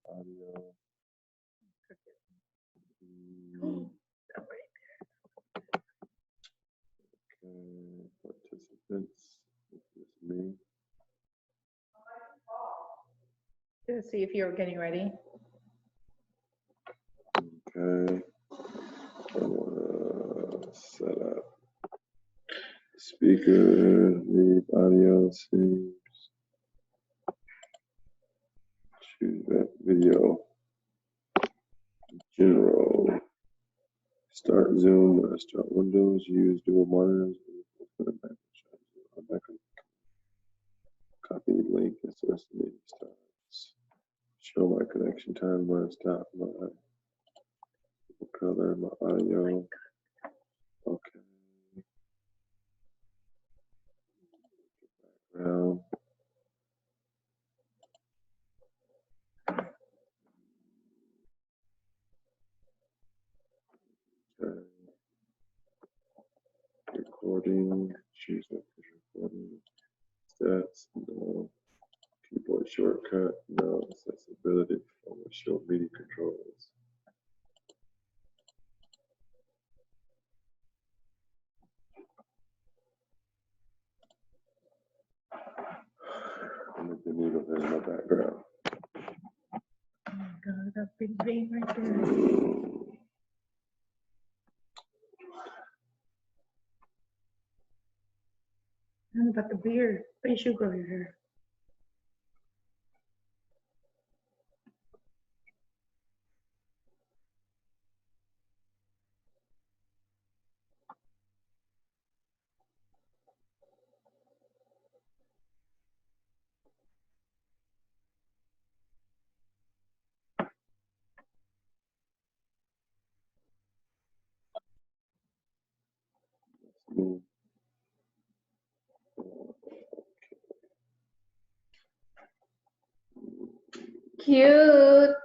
audio. Okay, participants, this is me. Let's see if you're getting ready. Okay, I want to set up speaker, leave audio, seems, choose that video, general, start Zoom, start Windows, use dual monitors, I'm not going to copy link, it's the rest of the meeting starts. Show my connection time when I stop my color, my audio. Okay. Background. Okay. Recording. Choose that recording. Stats. No. Keyboard shortcut. No. Accessibility. Show media controls. I'm going to needle there in my background. Oh my God, that big vein right there. And about the beard, but you should grow your hair. Me. Cute.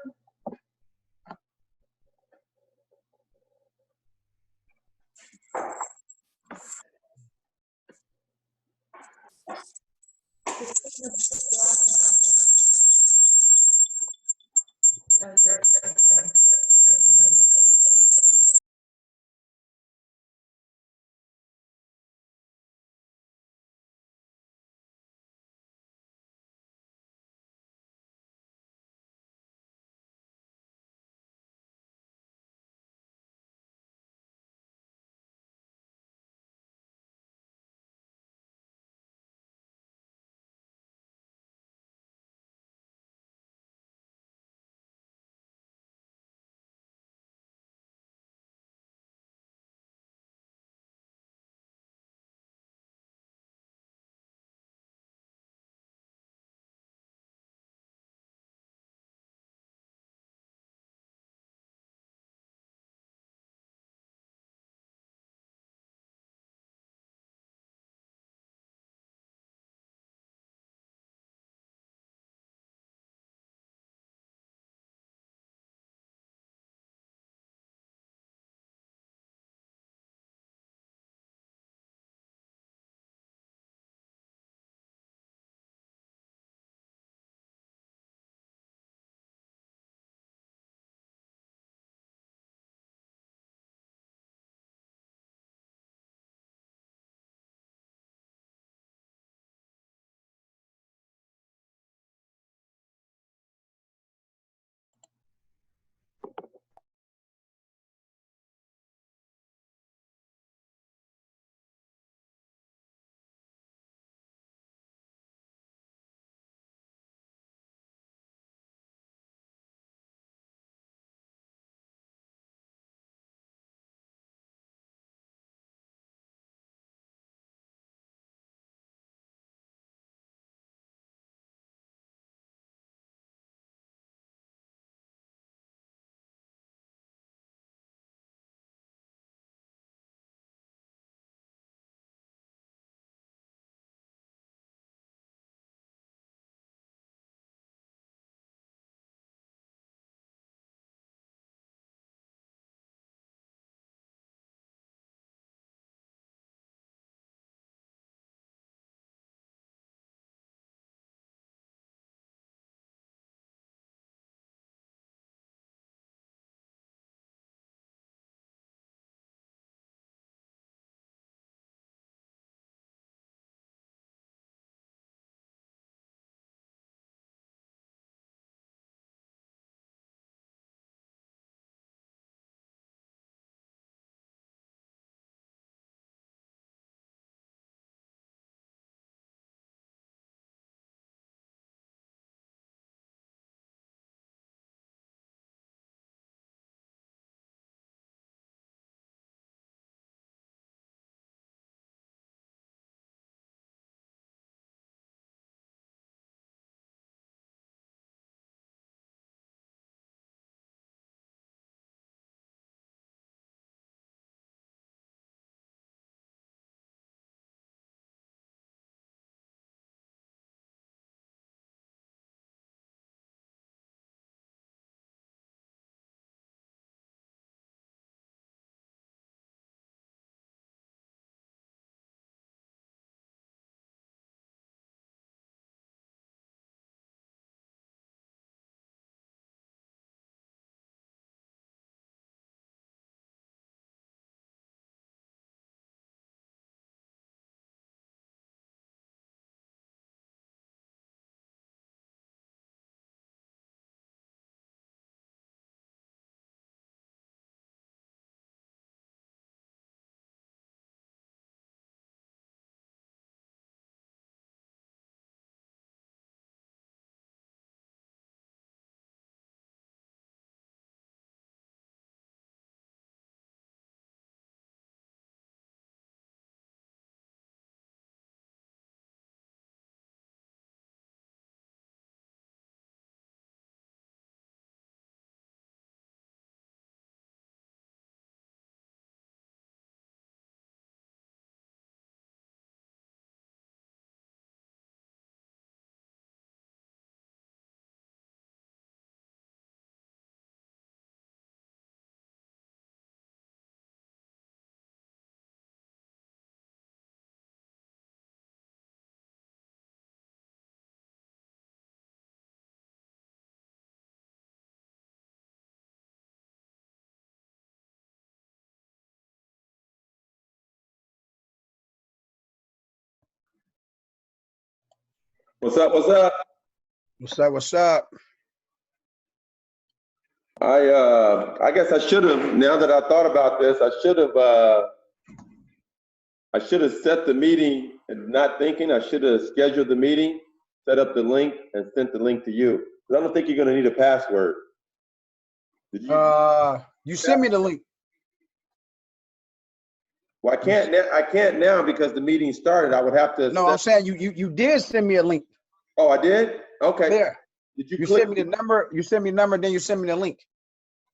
What's up? What's up? What's up? What's up? I guess I should have. Now that I thought about this, I should have set the meeting and not thinking. I should have scheduled the meeting, set up the link, and sent the link to you. But I don't think you're gonna need a password. Did you? You send me the link. Well, I can't now. I can't now because the meeting started. I would have to. No, I'm saying you did send me a link. Oh, I did. Okay. There. Did you You click? sent me the number. You sent me the number, then you sent me the link.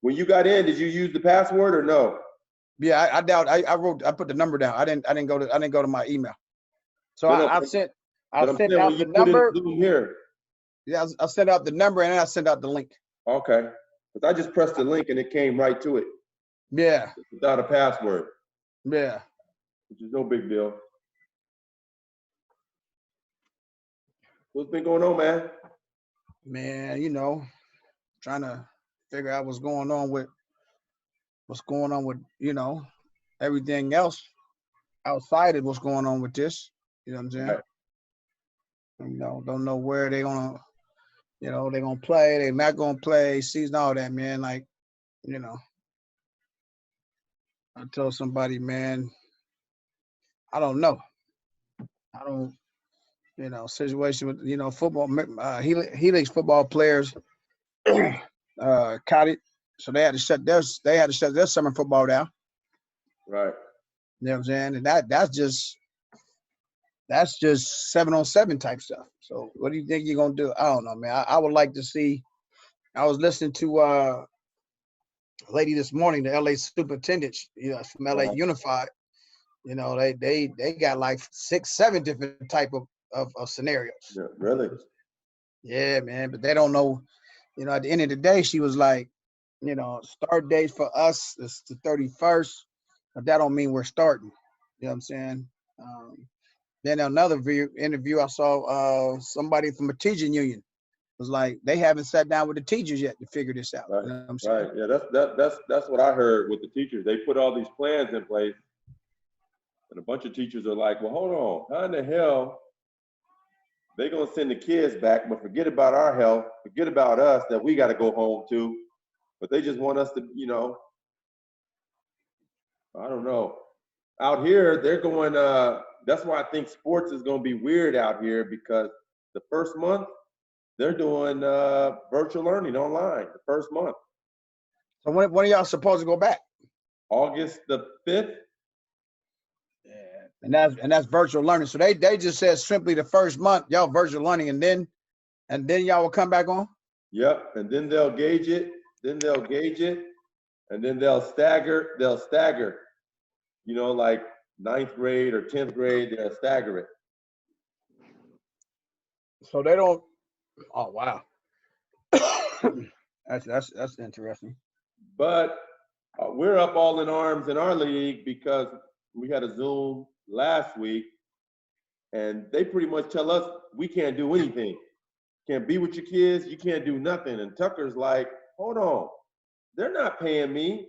When you got in, did you use the password or no? Yeah, I doubt. I put the number down. I didn't go to my email. So No, I sent but I'm sent saying out when the you put in number. Zoom here. Yeah, I sent out the number and then I sent out the link. Okay. Because I just pressed the link and it came right to it Yeah, without a password, yeah. which is no big deal. What's been going on, man? Man, trying to figure out what's going on with everything else outside of what's going on with this. You know what I'm saying? Right. Don't know where they're gonna, they're gonna play, they're not gonna play, season, all that, man. Like, I told somebody, man, I don't know. I don't, situation with, football, Helix football players caught it. So they had to shut their summer football down. Right. You know what I'm saying? And that's just 7-on-7 type stuff. So what do you think you're gonna do? I don't know, man. I would like to see. I was listening to a lady this morning, the LA superintendent, from LA Unified. They got like 6-7 different type of scenarios. Yeah, really? Yeah, man. But they don't know. At the end of the day, she was like, start date for us is the 31st, but that don't mean we're starting. You know what I'm saying? Then another interview, I saw somebody from a teaching union was like, they haven't sat down with the teachers yet to figure this out. Right. You know what I'm saying? Right. Yeah, that's what I heard with the teachers. They put all these plans in place, and a bunch of teachers are like, "Well, hold on, how in the hell they gonna send the kids back, but forget about our health, forget about us that we got to go home to, but they just want us to, I don't know. Out here, they're going. That's why I think sports is going to be weird out here because the first month they're doing virtual learning online. The first month, So when are y'all supposed to go back? August the 5th. Yeah, and that's virtual learning. So they just said simply the first month y'all virtual learning, and then y'all will come back on. Yep, and then they'll gauge it. Then they'll gauge it, and then they'll stagger. They'll stagger. Like 9th grade or 10th grade, they'll stagger it. So they don't. Oh wow, that's interesting. But we're up all in arms in our league because we had a Zoom last week, and they pretty much tell us we can't do anything. Can't be with your kids. You can't do nothing. And Tucker's like, hold on, they're not paying me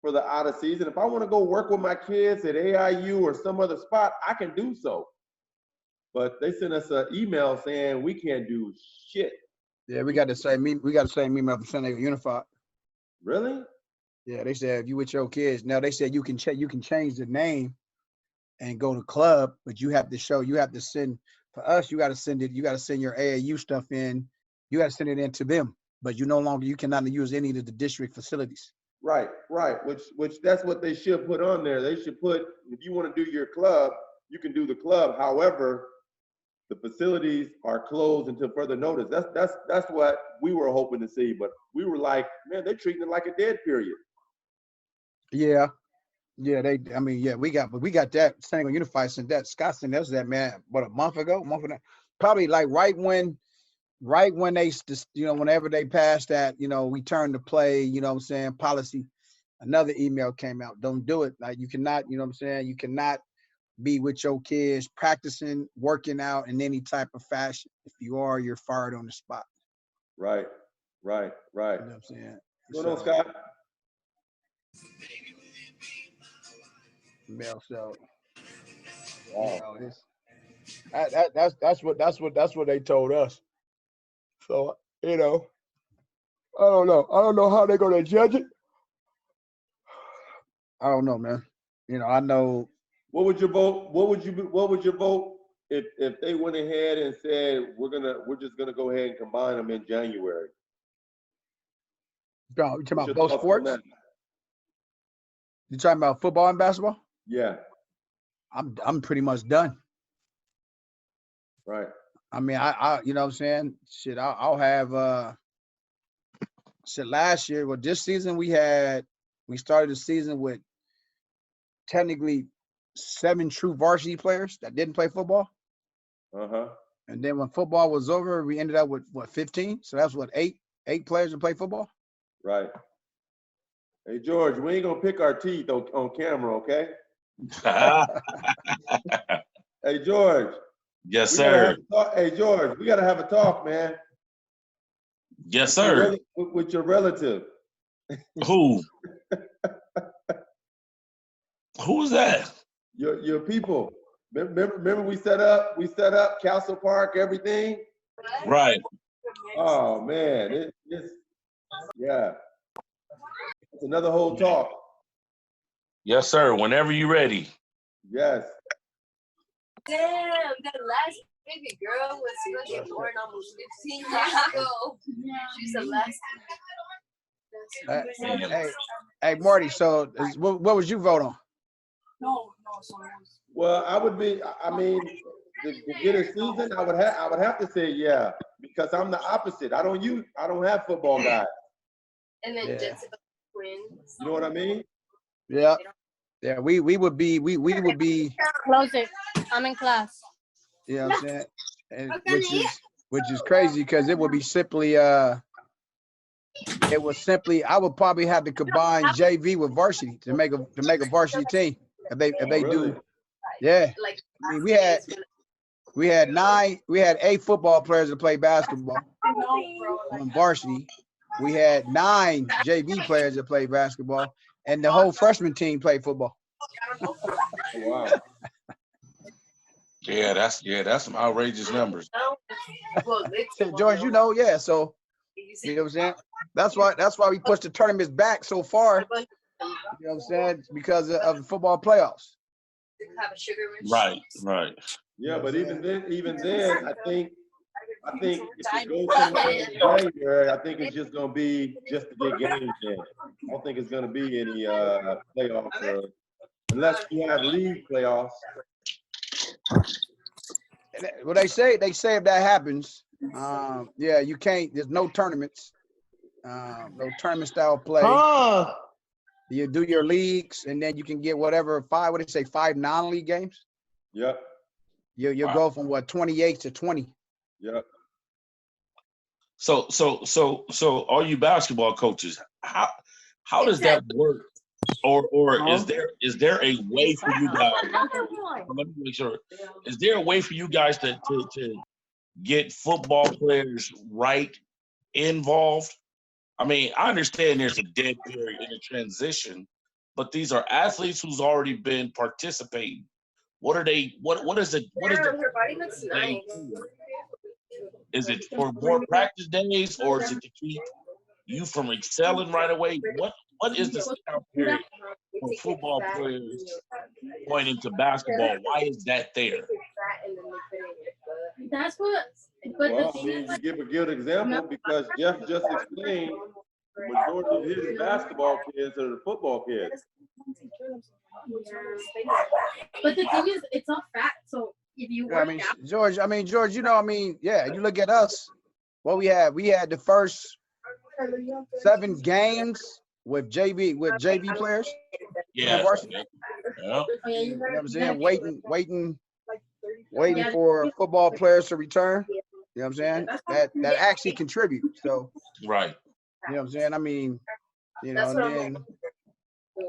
for the out of season. If I want to go work with my kids at AIU or some other spot, I can do so. But they sent us an email saying we can't do shit. Yeah, we got the same email from San Diego Unified. Really? Yeah, they said if you with your kids, now they said you can change the name and go to club, but you have to send, for us, you got to send your AAU stuff in. You got to send it in to them, but you cannot use any of the district facilities. Right. Which that's what they should put on there. They should put, if you want to do your club, you can do the club. However, the facilities are closed until further notice. That's what we were hoping to see, but we were like, man, they're treating it like a dead period. Yeah, we got that San Diego Unified sent that. Scott sent us that, man, what, a month ago, probably like right when they, whenever they passed that, we turned to play, what I'm saying, policy, another email came out. Don't do it. Like, you cannot, what I'm saying, you cannot be with your kids practicing, working out in any type of fashion. If you are, you're fired on the spot. Right. You know what I'm saying? What's going on, Scott? So, Wow. That's what they told us. So I don't know. I don't know how they're gonna judge it. I don't know, man. I know. What would you vote? What would you vote if they went ahead and said we're just gonna go ahead and combine them in January? You talking What's about your both thoughts on sports? that? You talking about football and basketball? Yeah, I'm pretty much done. right. I mean, I you know what I'm saying? Shit, I'll have shit last year. Well, this season we started the season with technically 7 true varsity players that didn't play football. Uh-huh. And then when football was over, we ended up with 15. So that's what, eight players that play football. Right. Hey George, we ain't gonna pick our teeth on camera, okay? Hey George. Yes, We gotta have sir. a talk. Hey George, we gotta have a talk, man. Yes, sir. With your relative. Who? Who is that? Your people. Remember we set up Castle Park, everything? Right. Oh man, yeah. It's another whole talk. Yes, sir. Whenever you're ready. Yes. Damn, that last baby girl was supposed to be born almost 15 years ago. She's the last. Hey, Marty. So what would you vote on? No. Well, I would be. I mean, to get a season, I would have to say yeah, because I'm the opposite. I don't have football guys. And then Yeah. Jessica twins. You know what I mean? Yeah. Yeah, we would be Close it. I'm in class. you know what I'm saying? And which is crazy because it would be simply I would probably have to combine JV with varsity to make a varsity team. If they Really? do. Yeah. Like, I mean, we had 8 football players that play basketball on varsity. We had 9 JV players that play basketball, and the whole freshman team played football. Wow. Yeah, that's some outrageous numbers. So, George, yeah. So you know what I'm saying? That's why we pushed the tournaments back so far. You know what I'm saying? Because of the football playoffs. Right. Yeah, but even then, I think if it goes somewhere in January, I think it's just gonna be just to get games in. I don't think it's gonna be any playoffs unless you have league playoffs. Well, they say if that happens, yeah, you can't. There's no tournaments, no tournament style play. You do your leagues, and then you can get whatever 5 non-league games. Yep. You'll go from 28 to 20. Yep. So all you basketball coaches, how does that work? Or is there a way for you guys? Let me make sure. Is there a way for you guys to get football players involved? I mean, I understand there's a dead period in a transition, but these are athletes who's already been participating. What are they? What is it? What is her body looks nice. Is it for more practice days, or is it to keep you from excelling right away? What is the scout period for football players going into basketball? Why is that there? That's what. But Well, the I thing mean, is, you give a good example because Jeff just explained the majority of his basketball kids are the football kids. but the thing is, it's all fat. So if you work out, George, yeah, you look at us. What we had the first 7 games with JV players. Yeah. Varsity. Yeah. You know what I'm saying? Waiting for football players to return. You know what I'm saying? That actually contribute. So Right. you know what I'm saying? I mean, and then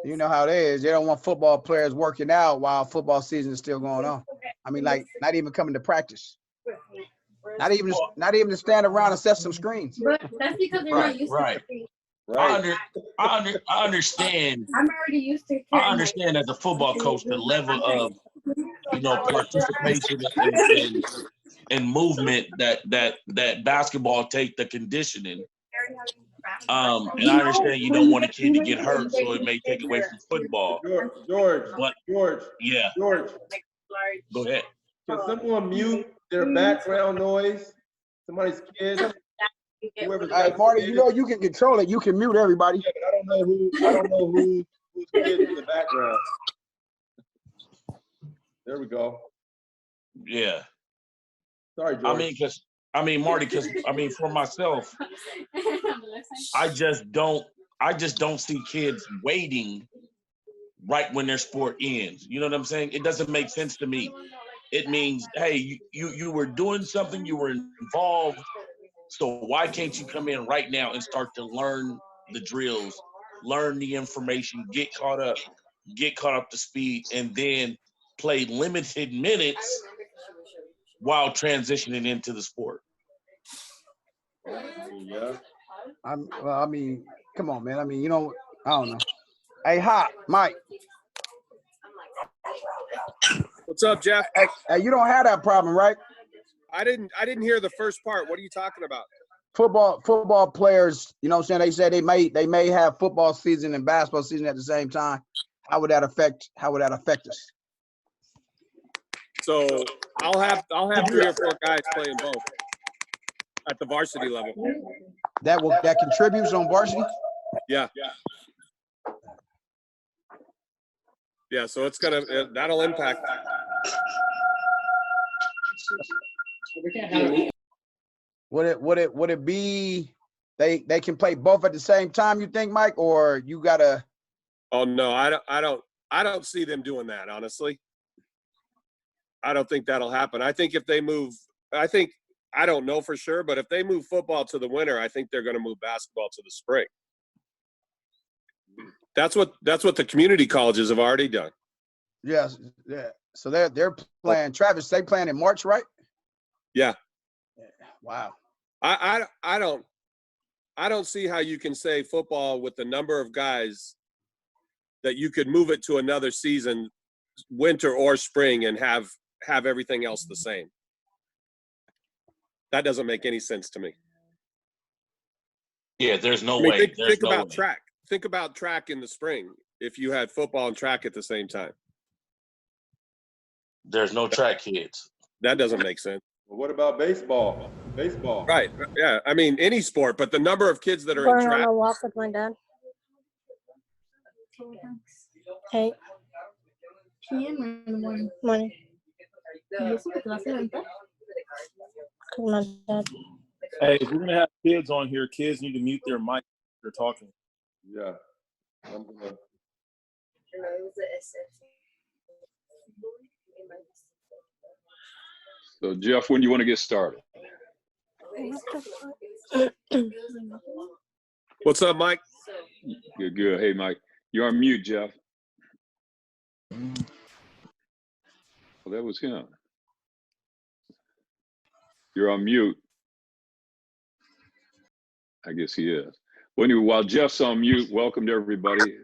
you know how it is. They don't want football players working out while football season is still going on. I mean, like not even coming to practice. Not even to stand around and set some screens. but that's because they're not used Right. to. Right. I understand. I'm already used to. I understand as a football coach the level of participation and movement that basketball take the conditioning. And I understand you don't want a kid to get hurt, so it may take away from football. George, But George, yeah, George, go ahead. can someone mute their background noise? Somebody's kid, whoever's Hey, got Marty, kids. you know you can control it. You can mute everybody. Yeah, but I don't know whose kid in the background. There we go. Yeah. Sorry, George. Marty, because for myself, I just don't see kids waiting right when their sport ends. You know what I'm saying? It doesn't make sense to me. It means, hey, you were doing something, you were involved, so why can't you come in right now and start to learn the drills, learn the information, get caught up to speed, and then play limited minutes while transitioning into the sport. Yeah. I mean, come on, man. I mean, I don't know. Hey, hot, Mike. What's up, Jeff? Hey, you don't have that problem, right? I didn't hear the first part. What are you talking about? Football players, you know what I'm saying? They said they may have football season and basketball season at the same time. How would that affect us? So I'll have 3 or 4 guys playing both at the varsity level. That contributes on varsity? Yeah. Yeah, so that'll impact. Would it be they can play both at the same time, you think, Mike, or you gotta? Oh no, I don't see them doing that, honestly. I don't think that'll happen. I think if they move, I don't know for sure, but if they move football to the winter, I think they're going to move basketball to the spring. That's what the community colleges have already done. Yes, yeah. So they're playing. Travis, they playing in March, right? Yeah. Wow. I don't see how you can say football with the number of guys that you could move it to another season, winter or spring, and have everything else the same. That doesn't make any sense to me. Yeah, there's no way. Think about track. Think about track in the spring if you had football and track at the same time. There's no track kids. That doesn't make sense. Well, what about baseball? Baseball. Right. Yeah. I mean, any sport, but the number of kids that are in track. On a walk with my dad. Hey. Morning. My dad. Hey, if we're gonna have kids on here, kids need to mute their mic if they're talking. Yeah. I'm gonna... So Jeff, when do you want to get started? What's up, Mike? Good. Hey, Mike, you're on mute, Jeff. Well, that was him. You're on mute. I guess he is. Well, anyway, while Jeff's on mute, welcome to everybody.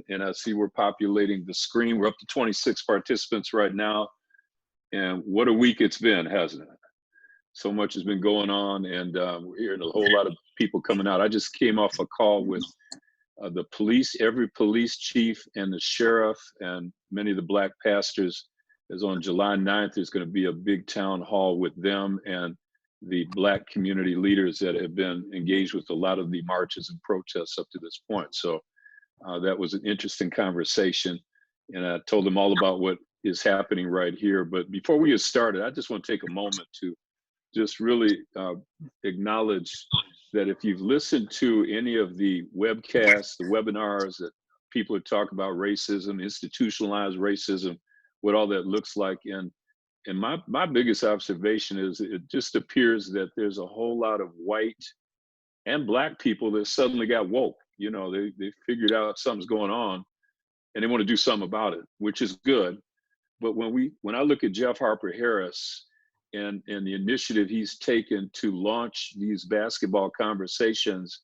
And I see we're populating the screen. We're up to 26 participants right now. And what a week it's been, hasn't it? So much has been going on, and we're hearing a whole lot of people coming out. I just came off a call with the police, every police chief and the sheriff and many of the black pastors. Is on July 9th, there's going to be a big town hall with them and the black community leaders that have been engaged with a lot of the marches and protests up to this point. So that was an interesting conversation. And I told them all about what is happening right here. But before we get started, I just want to take a moment to just really acknowledge that if you've listened to any of the webcasts, the webinars that people are talking about racism, institutionalized racism, what all that looks like. And my biggest observation is it just appears that there's a whole lot of white and black people that suddenly got woke. You know, they figured out something's going on and they want to do something about it, which is good. But when I look at Jeff Harper Harris and the initiative he's taken to launch these basketball conversations,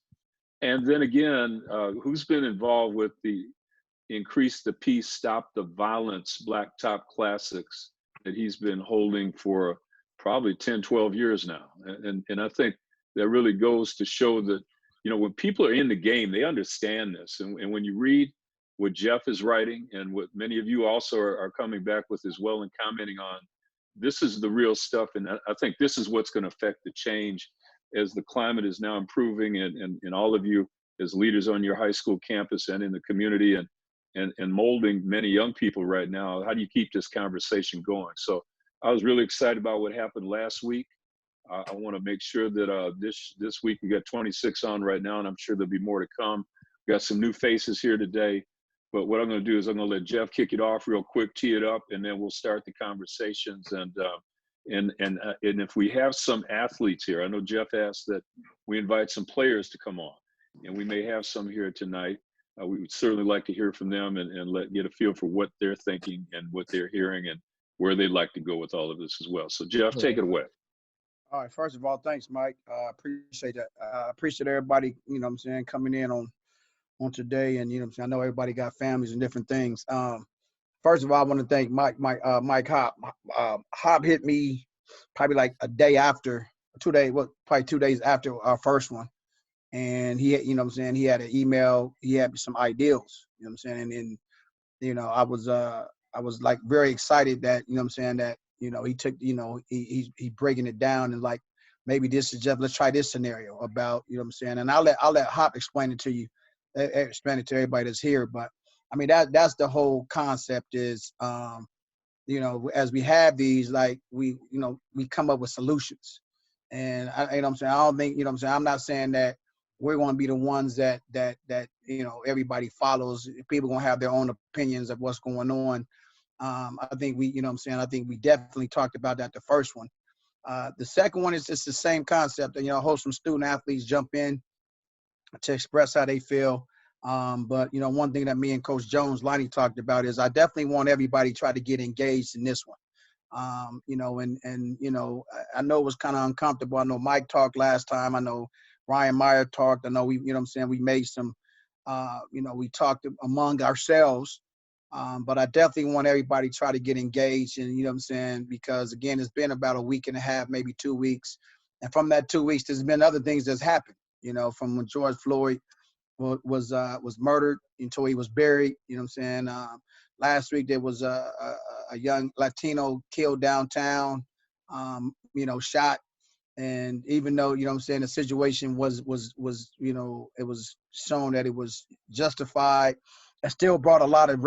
and then again, who's been involved with the Increase the Peace, Stop the Violence Blacktop Classics, that he's been holding for probably 10, 12 years now. And I think that really goes to show that, you know, when people are in the game, they understand this. And when you read what Jeff is writing and what many of you also are coming back with as well and commenting on, this is the real stuff. And I think this is what's going to affect the change as the climate is now improving, and all of you as leaders on your high school campus and in the community and molding many young people right now. How do you keep this conversation going? So I was really excited about what happened last week. I want to make sure that this week we got 26 on right now, and I'm sure there'll be more to come. We got some new faces here today. But what I'm going to do is I'm going to let Jeff kick it off real quick, tee it up, and then we'll start the conversations. And if we have some athletes here, I know Jeff asked that we invite some players to come on, and we may have some here tonight. We would certainly like to hear from them and get a feel for what they're thinking and what they're hearing and where they'd like to go with all of this as well. So Jeff, take it away. All right. First of all, thanks, Mike. Appreciate that. Appreciate everybody, you know what I'm saying, coming in on today. And, you know what I'm saying, I know everybody got families and different things. First of all, I want to thank Mike Hop. Hop hit me probably like a day after, probably 2 days after our first one. And he, you know what I'm saying, he had an email, he had some ideals, you know what I'm saying? And then, you know, I was like very excited that, you know what I'm saying, that, you know, he took, you know, he's breaking it down and like, maybe this is just, let's try this scenario about, you know what I'm saying? And I'll let Hop explain it to you, explain it to everybody that's here. But I mean, that's the whole concept is, you know, as we have these, like we come up with solutions. And you know what I'm saying? I don't think, you know what I'm saying? I'm not saying that we're going to be the ones that, you know, everybody follows. People going to have their own opinions of what's going on. I think you know what I'm saying? I think we definitely talked about that the first one. The second one is just the same concept. You know, I hope some student athletes jump in to express how they feel. But, you know, one thing that me and Coach Jones, Lonnie, talked about is I definitely want everybody to try to get engaged in this one. You know, and you know, I know it was kind of uncomfortable. I know Mike talked last time. I know Ryan Meyer talked. I know we, you know what I'm saying, we made some, you know, we talked among ourselves. But I definitely want everybody to try to get engaged, and you know what I'm saying, because again, it's been about a week and a half, maybe 2 weeks. And from that 2 weeks, there's been other things that's happened, you know, from when George Floyd was murdered until he was buried. You know what I'm saying? Last week there was a young Latino killed downtown, you know, shot. And even though, you know what I'm saying, the situation was, you know, it was shown that it was justified, it still brought a lot of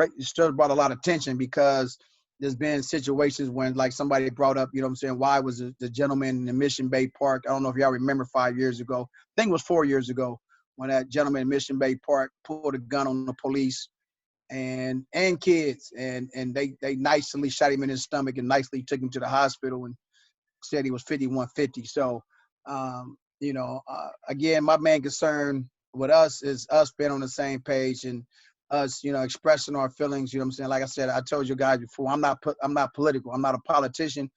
attention, because there's been situations when, like, somebody brought up, you know what I'm saying, why was the gentleman in the Mission Bay Park, I don't know if y'all remember 5 years ago, I think it was 4 years ago, when that gentleman in Mission Bay Park pulled a gun on the police and kids, and they nicely shot him in his stomach and nicely took him to the hospital and said he was 5150. So, you know, again, my main concern with us is us being on the same page and us, you know, expressing our feelings. You know what I'm saying? Like I said, I told you guys before, I'm not political. I'm not a politician.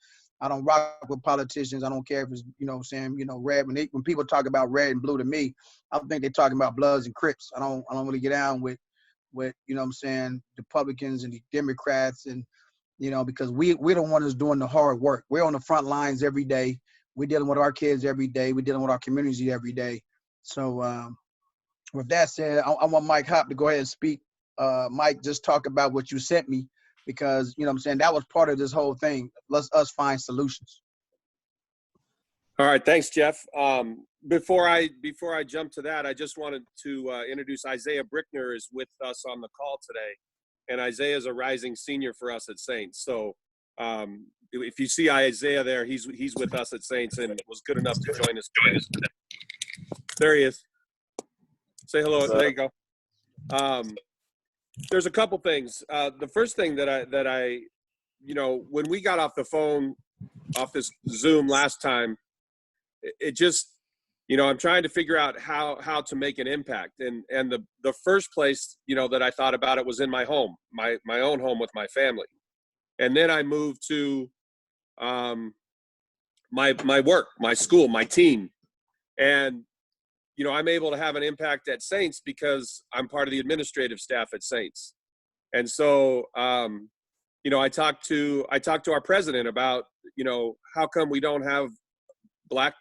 I don't rock with politicians. I don't care if it's, you know what I'm saying, you know, red. When people talk about red and blue to me, I think they're talking about Bloods and Crips. I don't really get down with, you know what I'm saying, Republicans and the Democrats, and, you know, because we're the ones that's doing the hard work. We're on the front lines every day. We're dealing with our kids every day. We're dealing with our community every day. So with that said, I want Mike Hop to go ahead and speak. Mike, just talk about what you sent me, because, you know what I'm saying, that was part of this whole thing. Let's us find solutions. All right, thanks, Jeff. Before I jump to that, I just wanted to introduce Isaiah Brickner is with us on the call today, and Isaiah is a rising senior for us at Saints. So if you see Isaiah there, he's with us at Saints and was good enough to join us today. There he is. Say hello. There you go. There's a couple things. The first thing that I, you know, when we got off the phone, off this Zoom last time, it just, you know, I'm trying to figure out how to make an impact. And the first place, you know, that I thought about it was in my home, my own home with my family. And then I moved to my work, my school, my team. And, you know, I'm able to have an impact at Saints because I'm part of the administrative staff at Saints. And so, you I talked to our president about, how come we don't have black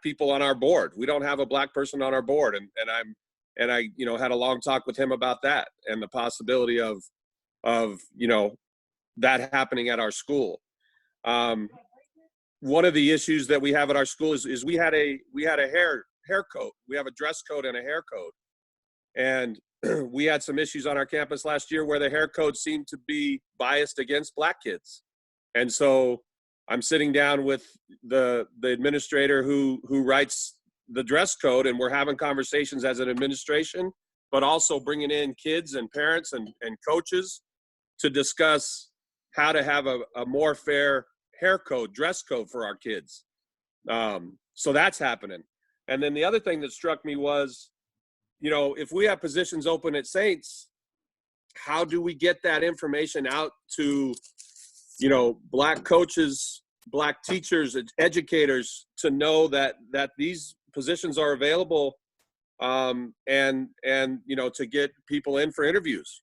people on our board? We don't have a black person on our board. And I had a long talk with him about that and the possibility of that happening at our school. One of the issues that we have at our school is we had a hair code. We have a dress code and a hair code. And we had some issues on our campus last year where the hair code seemed to be biased against black kids. And so I'm sitting down with the administrator who writes the dress code, and we're having conversations as an administration, but also bringing in kids and parents and coaches to discuss how to have a more fair hair code, dress code for our kids. So that's happening. And then the other thing that struck me was, if we have positions open at Saints, how do we get that information out to, black coaches, black teachers, educators, to know that these positions are available, and to get people in for interviews.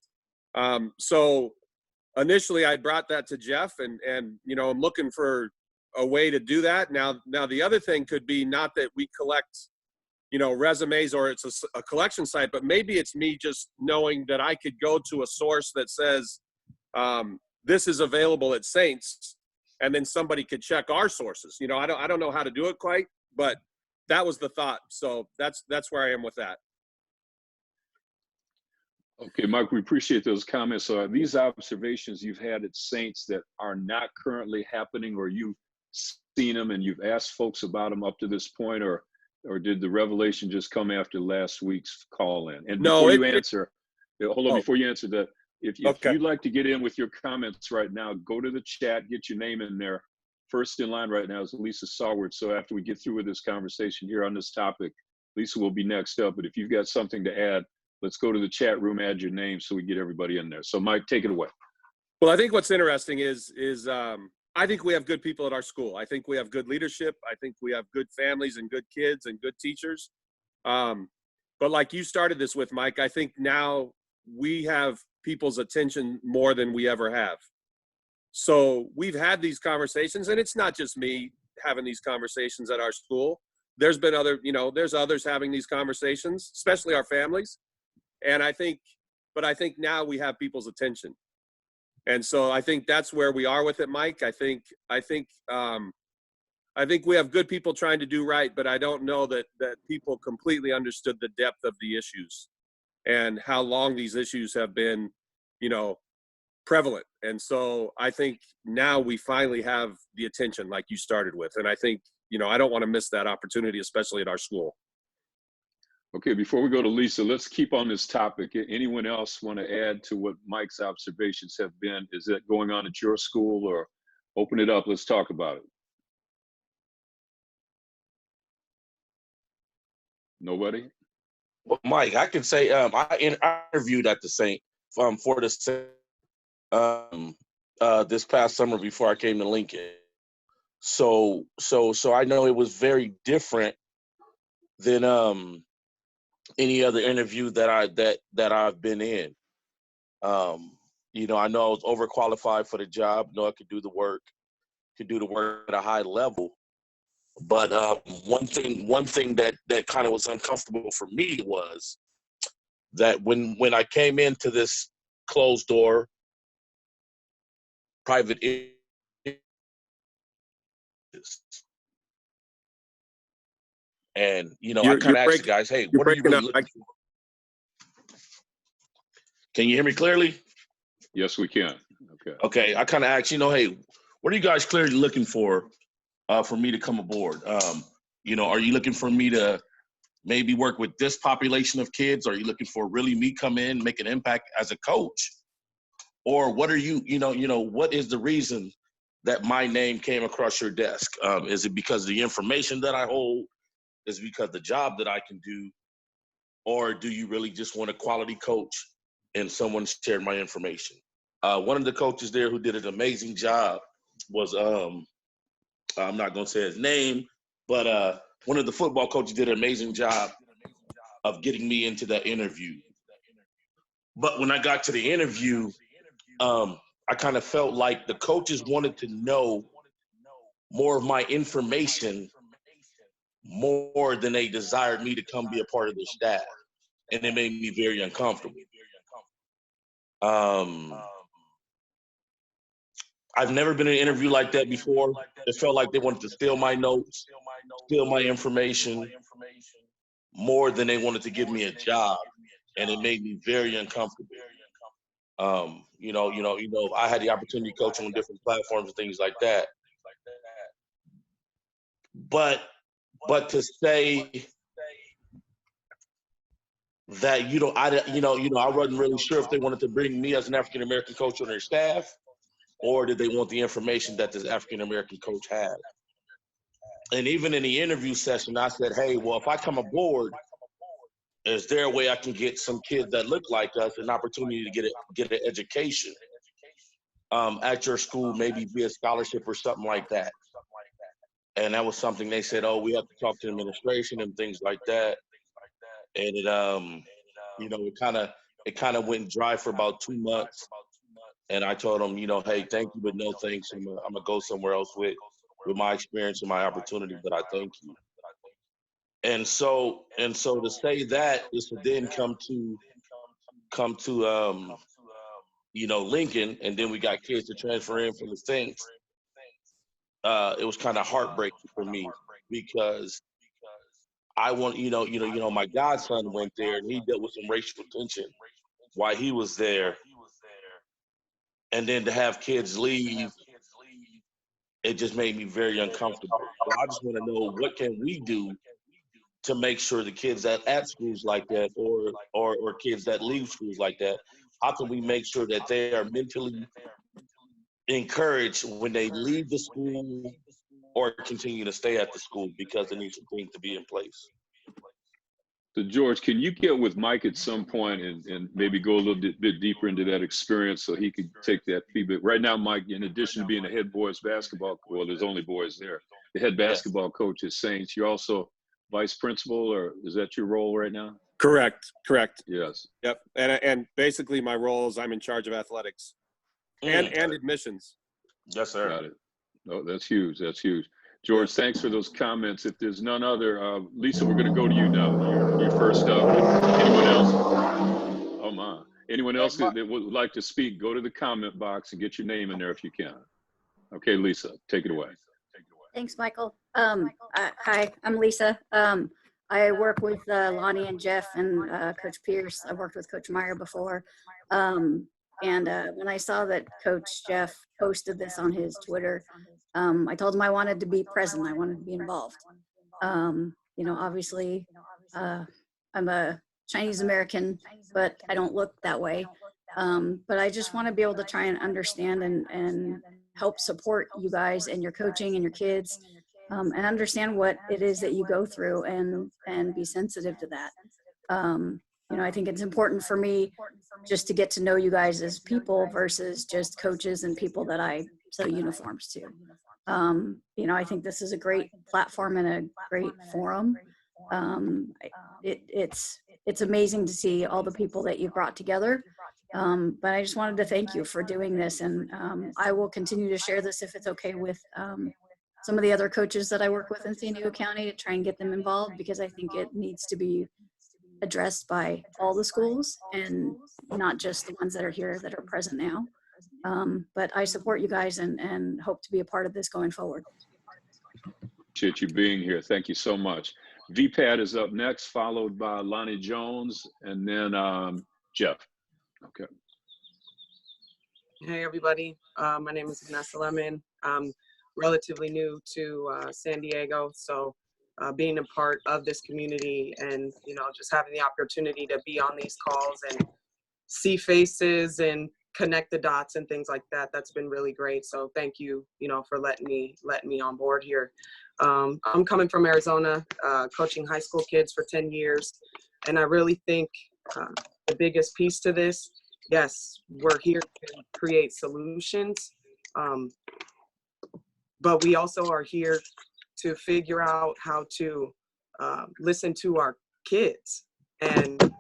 So initially I brought that to Jeff, and I'm looking for a way to do that. Now the other thing could be not that we collect, resumes or it's a collection site, but maybe it's me just knowing that I could go to a source that says, this is available at Saints, and then somebody could check our sources. I don't know how to do it quite, but that was the thought. So that's where I am with that. Okay, Mike, we appreciate those comments. So are these observations you've had at Saints that are not currently happening, or you've seen them and you've asked folks about them up to this point, or did the revelation just come after last week's call in? And before you answer, before you answer that, if you'd like to get in with your comments right now, go to the chat, get your name in there. First in line right now is Lisa Saward. So after we get through with this conversation here on this topic, Lisa will be next up. But if you've got something to add, let's go to the chat room, add your name so we get everybody in there. So Mike, take it away. Well, I think what's interesting is I think we have good people at our school. I think we have good leadership. I think we have good families and good kids and good teachers. But like you started this with, Mike, I think now we have people's attention more than we ever have. So we've had these conversations, and it's not just me having these conversations at our school. There's been there's others having these conversations, especially our families. And I think now we have people's attention. And so I think that's where we are with it, Mike. I think we have good people trying to do right, but I don't know that people completely understood the depth of the issues and how long these issues have been, prevalent. And so I think now we finally have the attention like you started with. And I think, I don't want to miss that opportunity, especially at our school. Okay, before we go to Lisa, let's keep on this topic. Anyone else want to add to what Mike's observations have been? Is that going on at your school, or open it up? Let's talk about it. Nobody? Well, Mike, I can say I interviewed at the Saint for the Saint this past summer before I came to Lincoln. So I know it was very different than any other interview that I've been in. I know I was overqualified for the job. I know I could do the work at a high level. But one thing that kind of was uncomfortable for me was that when I came into this closed door private and I kind of asked the guys, hey, what are you really looking for? Can you hear me clearly? Yes, we can. Okay. I kind of asked, hey, what are you guys clearly looking for me to come aboard? Are you looking for me to maybe work with this population of kids? Are you looking for really me come in, make an impact as a coach? Or what are you, what is the reason that my name came across your desk? Is it because of the information that I hold? Is it because of the job that I can do? Or do you really just want a quality coach and someone shared my information? One of the coaches there who did an amazing job was, I'm not going to say his name, but one of the football coaches did an amazing job of getting me into that interview. But when I got to the interview, I kind of felt like the coaches wanted to know more of my information more than they desired me to come be a part of their staff. And it made me very uncomfortable. I've never been in an interview like that before. It felt like they wanted to steal my notes, steal my information more than they wanted to give me a job. And it made me very uncomfortable. I had the opportunity to coach on different platforms and things like that. But to say that I wasn't really sure if they wanted to bring me as an African American coach on their staff, or did they want the information that this African American coach had. And even in the interview session, I said, hey, well, if I come aboard, is there a way I can get some kids that look like us an opportunity to get an education at your school, maybe be a scholarship or something like that? And that was something they said, oh, we have to talk to the administration and things like that. And it kind of went dry for about 2 months. And I told them, hey, thank you, but no thanks. I'm gonna go somewhere else with my experience and my opportunity, but I thank you. And so to say that is to then come to Lincoln, and then we got kids to transfer in from the Saints. It was kind of heartbreaking for me because I want, my godson went there and he dealt with some racial tension while he was there. And then to have kids leave, it just made me very uncomfortable. So I just want to know, what can we do to make sure the kids at schools like that, or kids that leave schools like that, how can we make sure that they are mentally encouraged when they leave the school or continue to stay at the school, because there needs some things to be in place. So George, can you get with Mike at some point and maybe go a little bit deeper into that experience so he could take that feedback? Right now, Mike, in addition to being the head boys basketball, well, there's only boys there, the head basketball coach at Saints, you're also vice principal, or is that your role right now? Correct. Yes. Yep. And basically my role is I'm in charge of athletics and admissions. Yes, sir. Got it. Oh, that's huge. That's huge. George, thanks for those comments. If there's none other, Lisa, we're going to go to you now. You're first up. Anyone else? Oh, my. Anyone else that would like to speak, go to the comment box and get your name in there if you can. Okay, Lisa, take it away. Thanks, Michael. Hi, I'm Lisa. I work with Lonnie and Jeff and Coach Pierce. I worked with Coach Meyer before. And when I saw that Coach Jeff posted this on his Twitter, I told him I wanted to be present. I wanted to be involved. Obviously, I'm a Chinese American, but I don't look that way. But I just want to be able to try and understand and help support you guys and your coaching and your kids, and understand what it is that you go through and be sensitive to that. I think it's important for me just to get to know you guys as people versus just coaches and people that I sell uniforms to. I think this is a great platform and a great forum. It's amazing to see all the people that you've brought together. But I just wanted to thank you for doing this, and I will continue to share this if it's okay with some of the other coaches that I work with in San Diego County to try and get them involved, because I think it needs to be addressed by all the schools and not just the ones that are here that are present now. But I support you guys and hope to be a part of this going forward. Appreciate you being here. Thank you so much. VPAT is up next, followed by Lonnie Jones, and then Jeff. Okay. Hey, everybody. My name is Vanessa Lemon. I'm relatively new to San Diego, so being a part of this community and, just having the opportunity to be on these calls and see faces and connect the dots and things like that, that's been really great. So thank you, for letting me on board here. I'm coming from Arizona, coaching high school kids for 10 years. And I really think the biggest piece to this, yes, we're here to create solutions, but we also are here to figure out how to listen to our kids. And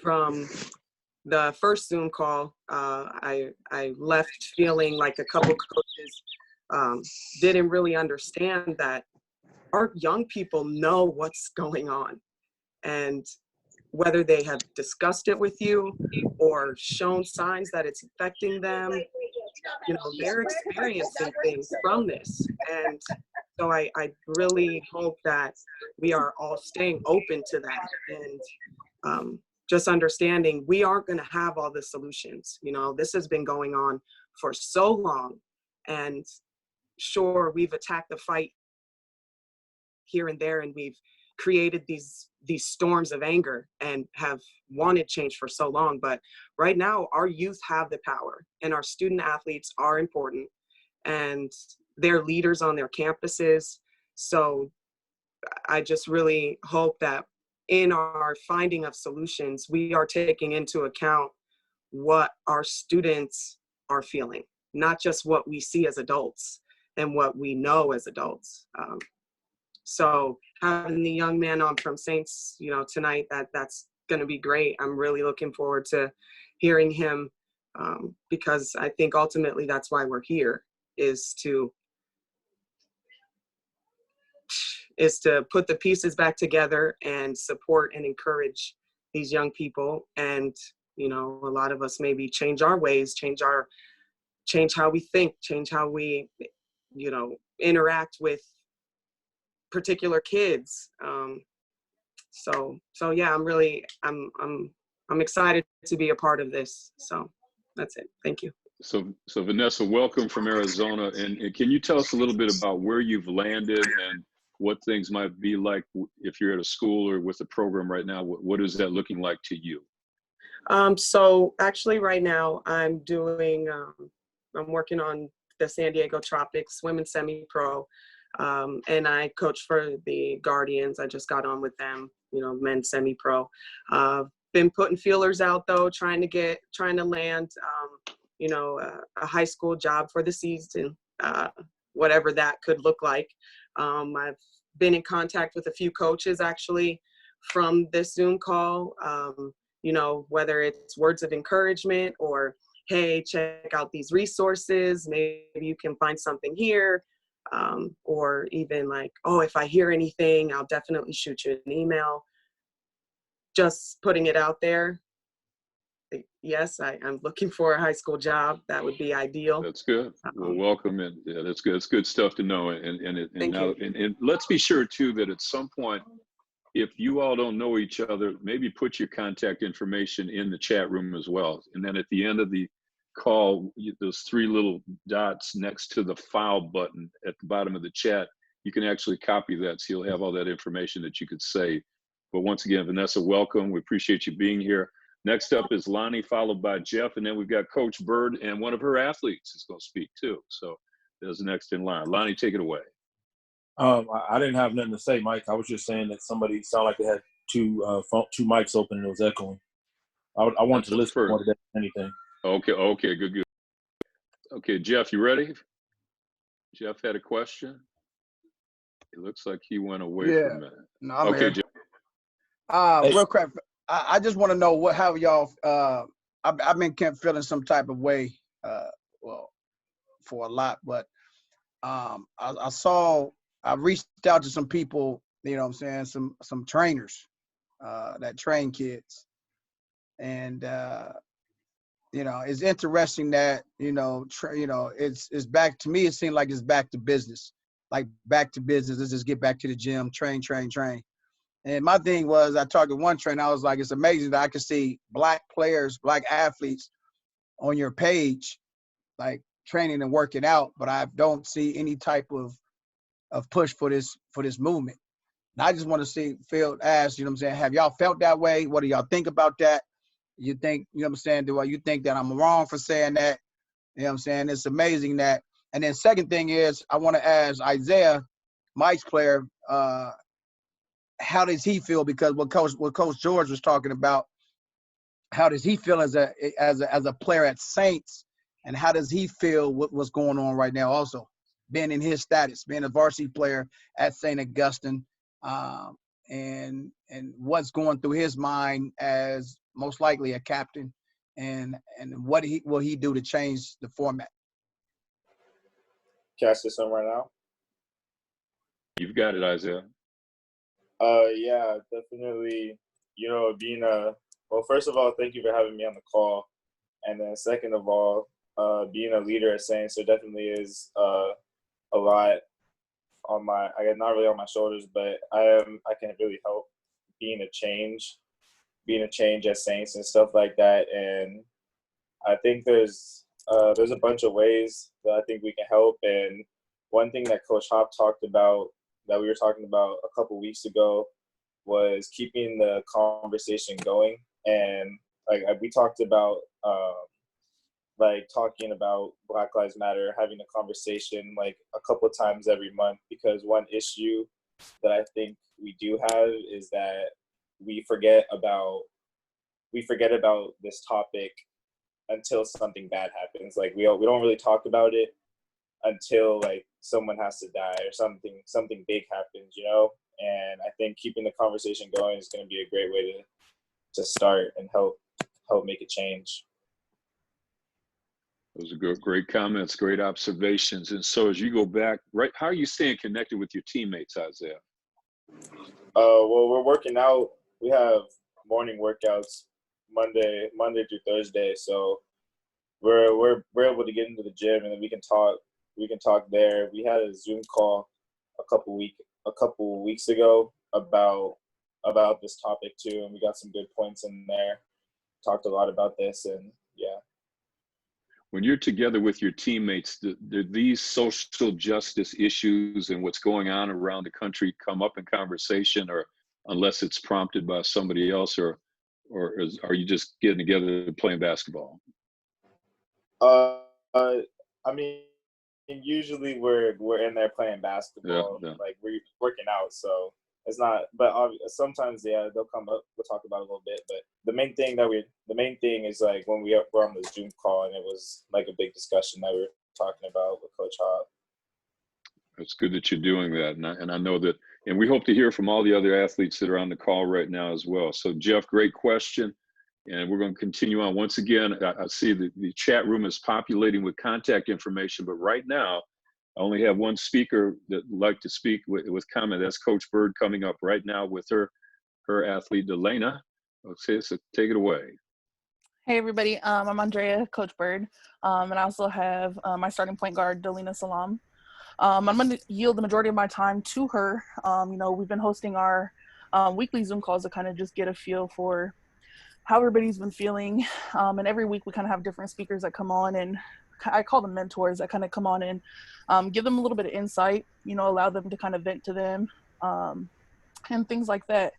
from the first Zoom call, I left feeling like a couple coaches didn't really understand that our young people know what's going on. And whether they have discussed it with you or shown signs that it's affecting them, you know, they're experiencing things from this. And so I really hope that we are all staying open to that and just understanding we aren't going to have all the solutions. You know, this has been going on for so long, and sure, we've attacked the fight here and there, and we've created these storms of anger and have wanted change for so long. But right now, our youth have the power, and our student athletes are important, and they're leaders on their campuses. So I just really hope that in our finding of solutions, we are taking into account what our students are feeling, not just what we see as adults and what we know as adults. So having the young man on from Saints, you know, tonight, that's going to be great. I'm really looking forward to hearing him because I think ultimately that's why we're here, is to put the pieces back together and support and encourage these young people. And, you know, a lot of us maybe change our ways, change how we think, change how we, you know, interact with particular kids. So yeah, I'm excited to be a part of this. So that's it. Thank you. So Vanessa, welcome from Arizona. And can you tell us a little bit about where you've landed and what things might be like if you're at a school or with a program right now? What is that looking like to you? So actually right now I'm working on the San Diego Tropics Women's Semi-Pro. And I coach for the Guardians. I just got on with them, you know, men's semi-pro. Been putting feelers out though, trying to land, you know, a high school job for the season, whatever that could look like. I've been in contact with a few coaches actually from this Zoom call, you know, whether it's words of encouragement or, hey, check out these resources, maybe you can find something here. Or even like, oh, if I hear anything, I'll definitely shoot you an email. Just putting it out there. Yes, I'm looking for a high school job. That would be ideal. That's good. Well, welcome. And yeah, that's good. It's good stuff to know. And let's be sure too that at some point, if you all don't know each other, maybe put your contact information in the chat room as well. And then at the end of the call, those three little dots next to the file button at the bottom of the chat, you can actually copy that, so you'll have all that information that you could save. But once again, Vanessa, welcome. We appreciate you being here. Next up is Lonnie, followed by Jeff, and then we've got Coach Bird, and one of her athletes is going to speak too. So there's next in line. Lonnie, take it away. I didn't have nothing to say, Mike. I was just saying that somebody sounded like they had two mics open and it was echoing. I wanted to listen more than anything. Okay, good. Okay, Jeff, you ready? Jeff had a question. It looks like he went away for a minute. No, I'm okay, here. Jeff. Real quick, I just want to know how y'all. I've been feeling some type of way, well, for a lot, but I reached out to some people, you know what I'm saying, some trainers that train kids, and you know, it's interesting that, you know, it's back to me. It seemed like it's back to business, like back to business. Let's just get back to the gym, train. And my thing was, I talked to one trainer. I was like, it's amazing that I can see Black players, Black athletes on your page, like training and working out, but I don't see any type of push for this movement. And I just want to ask, you know what I'm saying, have y'all felt that way? What do y'all think about that? You think, you know what I'm saying, do you think that I'm wrong for saying that? You know what I'm saying? It's amazing that. And then second thing is, I want to ask Isaiah, Mike's player, how does he feel? Because what Coach George was talking about, how does he feel as a player at Saints, and how does he feel what's going on right now also, being in his status, being a varsity player at St. Augustine, and what's going through his mind as most likely a captain and what will he do to change the format? Can I say something right now? You've got it, Isaiah. Yeah, definitely. You know, well, first of all, thank you for having me on the call, and then second of all, being a leader at Saints, there definitely is a lot on my, I guess not really on my shoulders, but I can really help being a change at Saints and stuff like that. And I think there's a bunch of ways that I think we can help. And one thing that Coach Hop talked about, that we were talking about a couple weeks ago, was keeping the conversation going. And like we talked about like talking about Black Lives Matter, having a conversation like a couple of times every month, because one issue that I think we do have is that we forget about this topic until something bad happens. Like we don't really talk about it until like someone has to die or something big happens, you know? And I think keeping the conversation going is going to be a great way to start and help make a change. Those are great comments, great observations. And so as you go back, right, how are you staying connected with your teammates, Isaiah? Well, we're working out. We have morning workouts Monday through Thursday. So we're able to get into the gym, and then we can talk there. We had a Zoom call a couple weeks ago about this topic too, and we got some good points in there. Talked a lot about this, and yeah. When you're together with your teammates, do these social justice issues and what's going on around the country come up in conversation, or unless it's prompted by somebody else, or are you just getting together and playing basketball? I mean, usually we're in there playing basketball, yeah. like we're working out, so it's not. But sometimes, yeah, they'll come up. We'll talk about it a little bit. But the main thing is like when we're on the Zoom call, and it was like a big discussion that we were talking about with Coach Hop. It's good that you're doing that, and I know that, and we hope to hear from all the other athletes that are on the call right now as well. So Jeff, great question, and we're going to continue on. Once again, I see the chat room is populating with contact information, but right now, I only have one speaker that would like to speak with comment. That's Coach Bird coming up right now with her athlete, Delana. Okay, so take it away. Hey everybody, I'm Andrea, Coach Bird, and I also have my starting point guard, Delina Salam. I'm going to yield the majority of my time to her. You know, we've been hosting our weekly Zoom calls to kind of just get a feel for how everybody's been feeling, and every week we kind of have different speakers that come on, and I call them mentors, that kind of come on and give them a little bit of insight, you know, allow them to kind of vent to them, and things like that.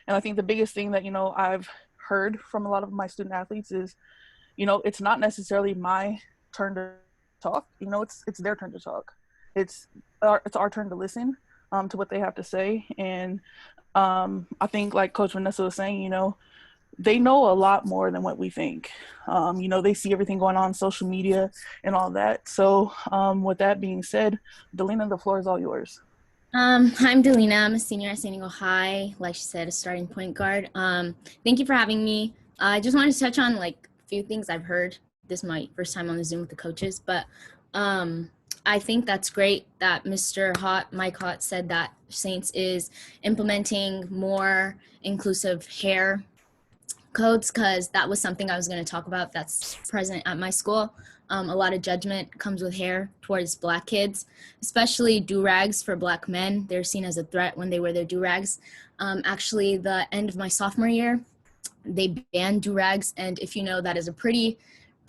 And I think the biggest thing that, you know, I've heard from a lot of my student athletes is, you know, it's not necessarily my turn to talk, you know, it's their turn to talk. It's our turn to listen to what they have to say. And I think, like Coach Vanessa was saying, you know, they know a lot more than what we think. You know, they see everything going on social media and all that. So with that being said, Delina, the floor is all yours. I'm Delina. I'm a senior at San Diego High. Like she said, a starting point guard. Thank you for having me. I just wanted to touch on like a few things I've heard. This is my first time on the Zoom with the coaches, but I think that's great that Mike Hott said that Saints is implementing more inclusive hair codes, because that was something I was going to talk about that's present at my school. A lot of judgment comes with hair towards Black kids, especially do-rags for Black men. They're seen as a threat when they wear their do-rags. Actually, the end of my sophomore year, they banned do-rags, and if you know, that is a pretty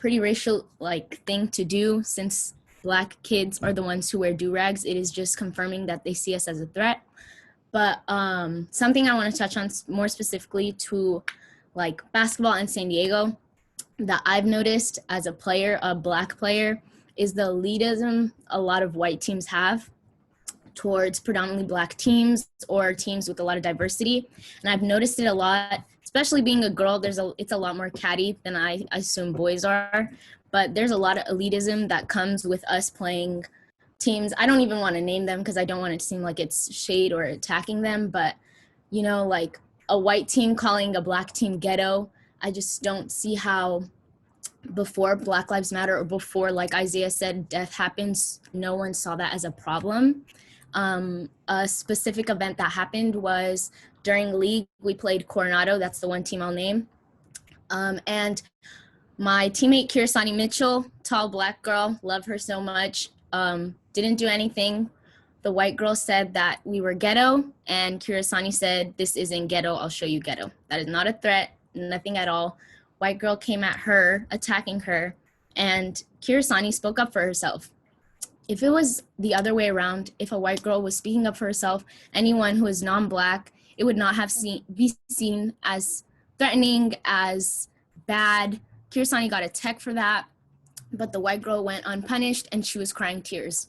racial like thing to do, since Black kids are the ones who wear do-rags. It is just confirming that they see us as a threat. But something I want to touch on more specifically to like basketball in San Diego that I've noticed as a player, a Black player, is the elitism a lot of white teams have towards predominantly Black teams or teams with a lot of diversity. And I've noticed it a lot, especially being a girl. It's a lot more catty than I assume boys are, but there's a lot of elitism that comes with us playing teams. I don't even want to name them because I don't want it to seem like it's shade or attacking them, but you know, like a white team calling a Black team ghetto, I just don't see how before Black Lives Matter, or before, like Isaiah said, death happens, no one saw that as a problem. A specific event that happened was during league, we played Coronado. That's the one team I'll name. And my teammate, Kirsani Mitchell, tall Black girl, love her so much, didn't do anything. The white girl said that we were ghetto, and Kirsani said, "This isn't ghetto, I'll show you ghetto." That is not a threat, nothing at all. White girl came at her, attacking her, and Kirsani spoke up for herself. If it was the other way around, if a white girl was speaking up for herself, anyone who is non-Black, it would not have be seen as threatening, as bad. Kirsani got a tech for that, but the white girl went unpunished and she was crying tears.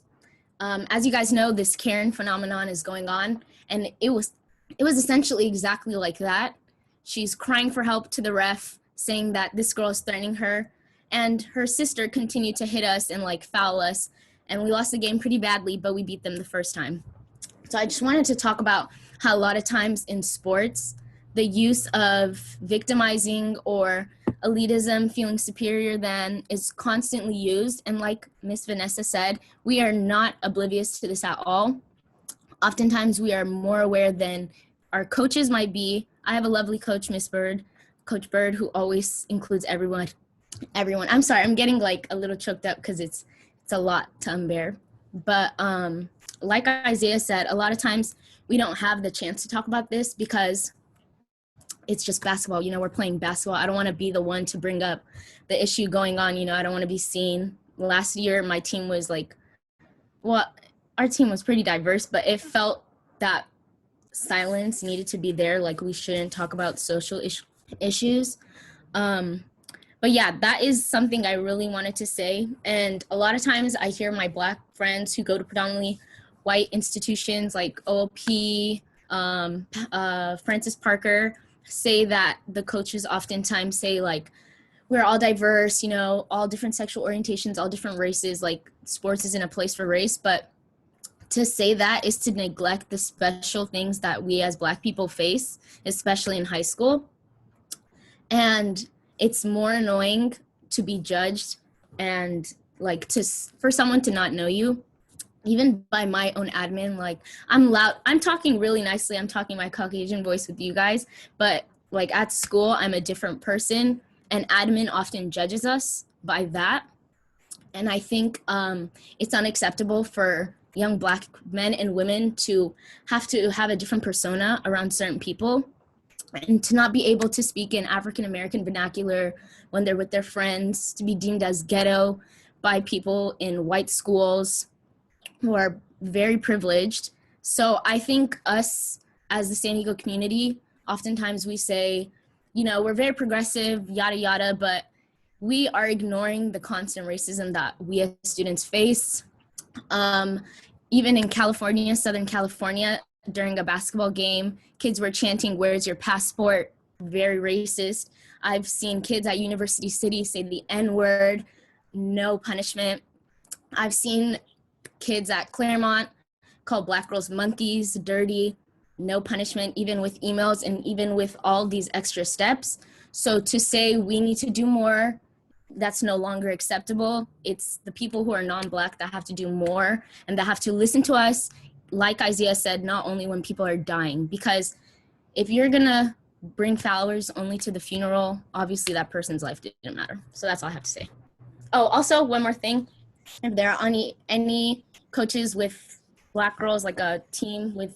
As you guys know, this Karen phenomenon is going on, and it was essentially exactly like that. She's crying for help to the ref, saying that this girl is threatening her, and her sister continued to hit us and like foul us, and we lost the game pretty badly, but we beat them the first time. So I just wanted to talk about how a lot of times in sports, the use of victimizing or elitism, feeling superior than, is constantly used. And like Miss Vanessa said, we are not oblivious to this at all. Oftentimes we are more aware than our coaches might be. I have a lovely coach, Coach Bird, who always includes everyone. I'm sorry, I'm getting like a little choked up because it's a lot to unbear. But like Isaiah said, a lot of times we don't have the chance to talk about this because it's just basketball. You know, we're playing basketball. I don't want to be the one to bring up the issue going on. You know, I don't want to be seen. Last year, my team was like, well, our team was pretty diverse, but it felt that silence needed to be there. Like, we shouldn't talk about social issues. But yeah, that is something I really wanted to say. And a lot of times I hear my Black friends who go to predominantly white institutions like OLP, Francis Parker, say that the coaches oftentimes say like, we're all diverse, you know, all different sexual orientations, all different races, like sports isn't a place for race. But to say that is to neglect the special things that we as Black people face, especially in high school. And it's more annoying to be judged and like for someone to not know you, even by my own admin. Like, I'm loud, I'm talking really nicely, I'm talking my Caucasian voice with you guys, but like at school, I'm a different person, and admin often judges us by that. And I think it's unacceptable for young Black men and women to have a different persona around certain people, and to not be able to speak in African American vernacular when they're with their friends, to be deemed as ghetto by people in white schools who are very privileged. So I think us as the San Diego community, oftentimes we say, you know, we're very progressive, yada, yada, but we are ignoring the constant racism that we as students face. Even in California, Southern California, during a basketball game, kids were chanting, "Where's your passport?" Very racist. I've seen kids at University City say the N-word, no punishment. I've seen kids at Claremont call Black girls monkeys, dirty, no punishment, even with emails and even with all these extra steps. So to say we need to do more, that's no longer acceptable. It's the people who are non-Black that have to do more and that have to listen to us, like Isaiah said, not only when people are dying. Because if you're gonna bring flowers only to the funeral, obviously that person's life didn't matter. So that's all I have to say. Oh, also one more thing. If there are any coaches with Black girls, like a team with,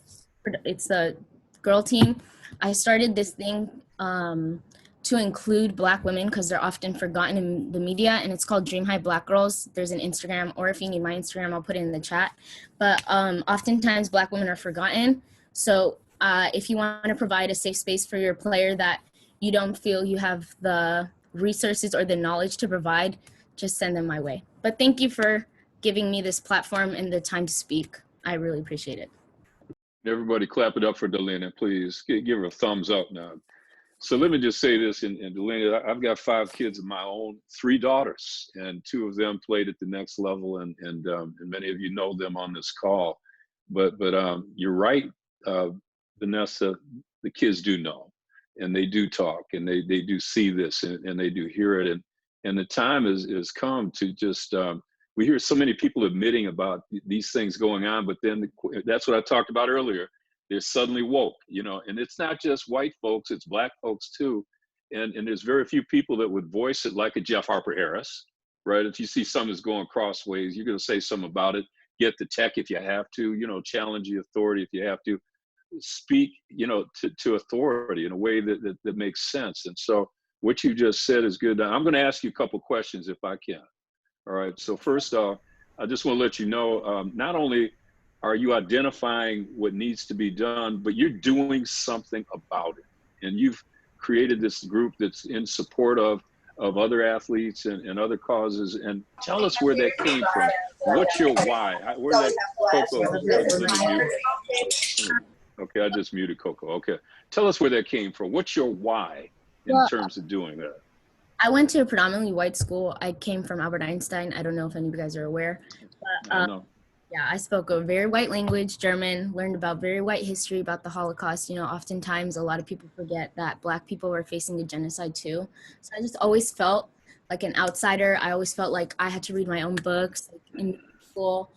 it's a girl team, I started this thing to include Black women because they're often forgotten in the media, and it's called Dream High Black Girls. There's an Instagram, or if you need my Instagram, I'll put it in the chat. But oftentimes Black women are forgotten. So if you want to provide a safe space for your player that you don't feel you have the resources or the knowledge to provide, just send them my way. But thank you for giving me this platform and the time to speak. I really appreciate it. Everybody clap it up for Delina, please. Give her a thumbs up now. So let me just say this, and Delina, I've got 5 kids of my own, 3 daughters, and 2 of them played at the next level, and many of you know them on this call. But you're right, Vanessa, the kids do know, and they do talk, and they do see this, and they do hear it. And the time is come to just, we hear so many people admitting about these things going on, but then that's what I talked about earlier. They're suddenly woke, you know, and it's not just white folks, it's black folks too. And there's very few people that would voice it like a Jeff Harper Harris, right? If you see something that's going crossways, you're going to say something about it. Get the tech if you have to, you know, challenge the authority if you have to. Speak, you know, to authority in a way that makes sense. And so what you just said is good. I'm going to ask you a couple questions if I can. All right. So first off, I just want to let you know, not only are you identifying what needs to be done, but you're doing something about it. And you've created this group that's in support of other athletes and other causes. And tell us where that came from. What's your why? Where that Coco? Let me mute. Okay, I just muted Coco. Okay, tell us where that came from. What's your why in terms of doing that? I went to a predominantly white school. I came from Albert Einstein. I don't know if any of you guys are aware. But, yeah, I spoke a very white language, German, learned about very white history about the Holocaust. You know, oftentimes a lot of people forget that Black people were facing a genocide too. So I just always felt like an outsider. I always felt like I had to read my own books. Like in school,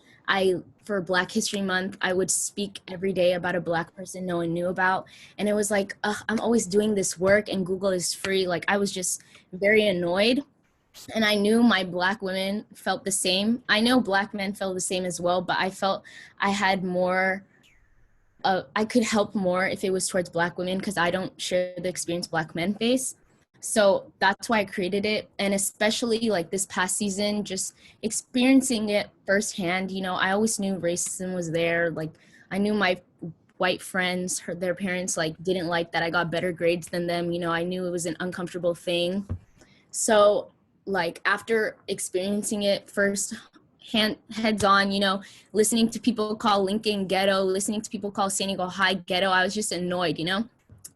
for Black History Month, I would speak every day about a Black person no one knew about. And it was like, I'm always doing this work and Google is free. Like I was just very annoyed. And I knew my Black women felt the same. I know Black men felt the same as well, but I felt I had more, I could help more if it was towards Black women because I don't share the experience Black men face. So that's why I created it. And especially like this past season, just experiencing it firsthand, you know, I always knew racism was there. Like I knew my white friends, their parents like didn't like that I got better grades than them. You know, I knew it was an uncomfortable thing. So like after experiencing it heads on, you know, listening to people call Lincoln ghetto, listening to people call San Diego High ghetto, I was just annoyed, you know,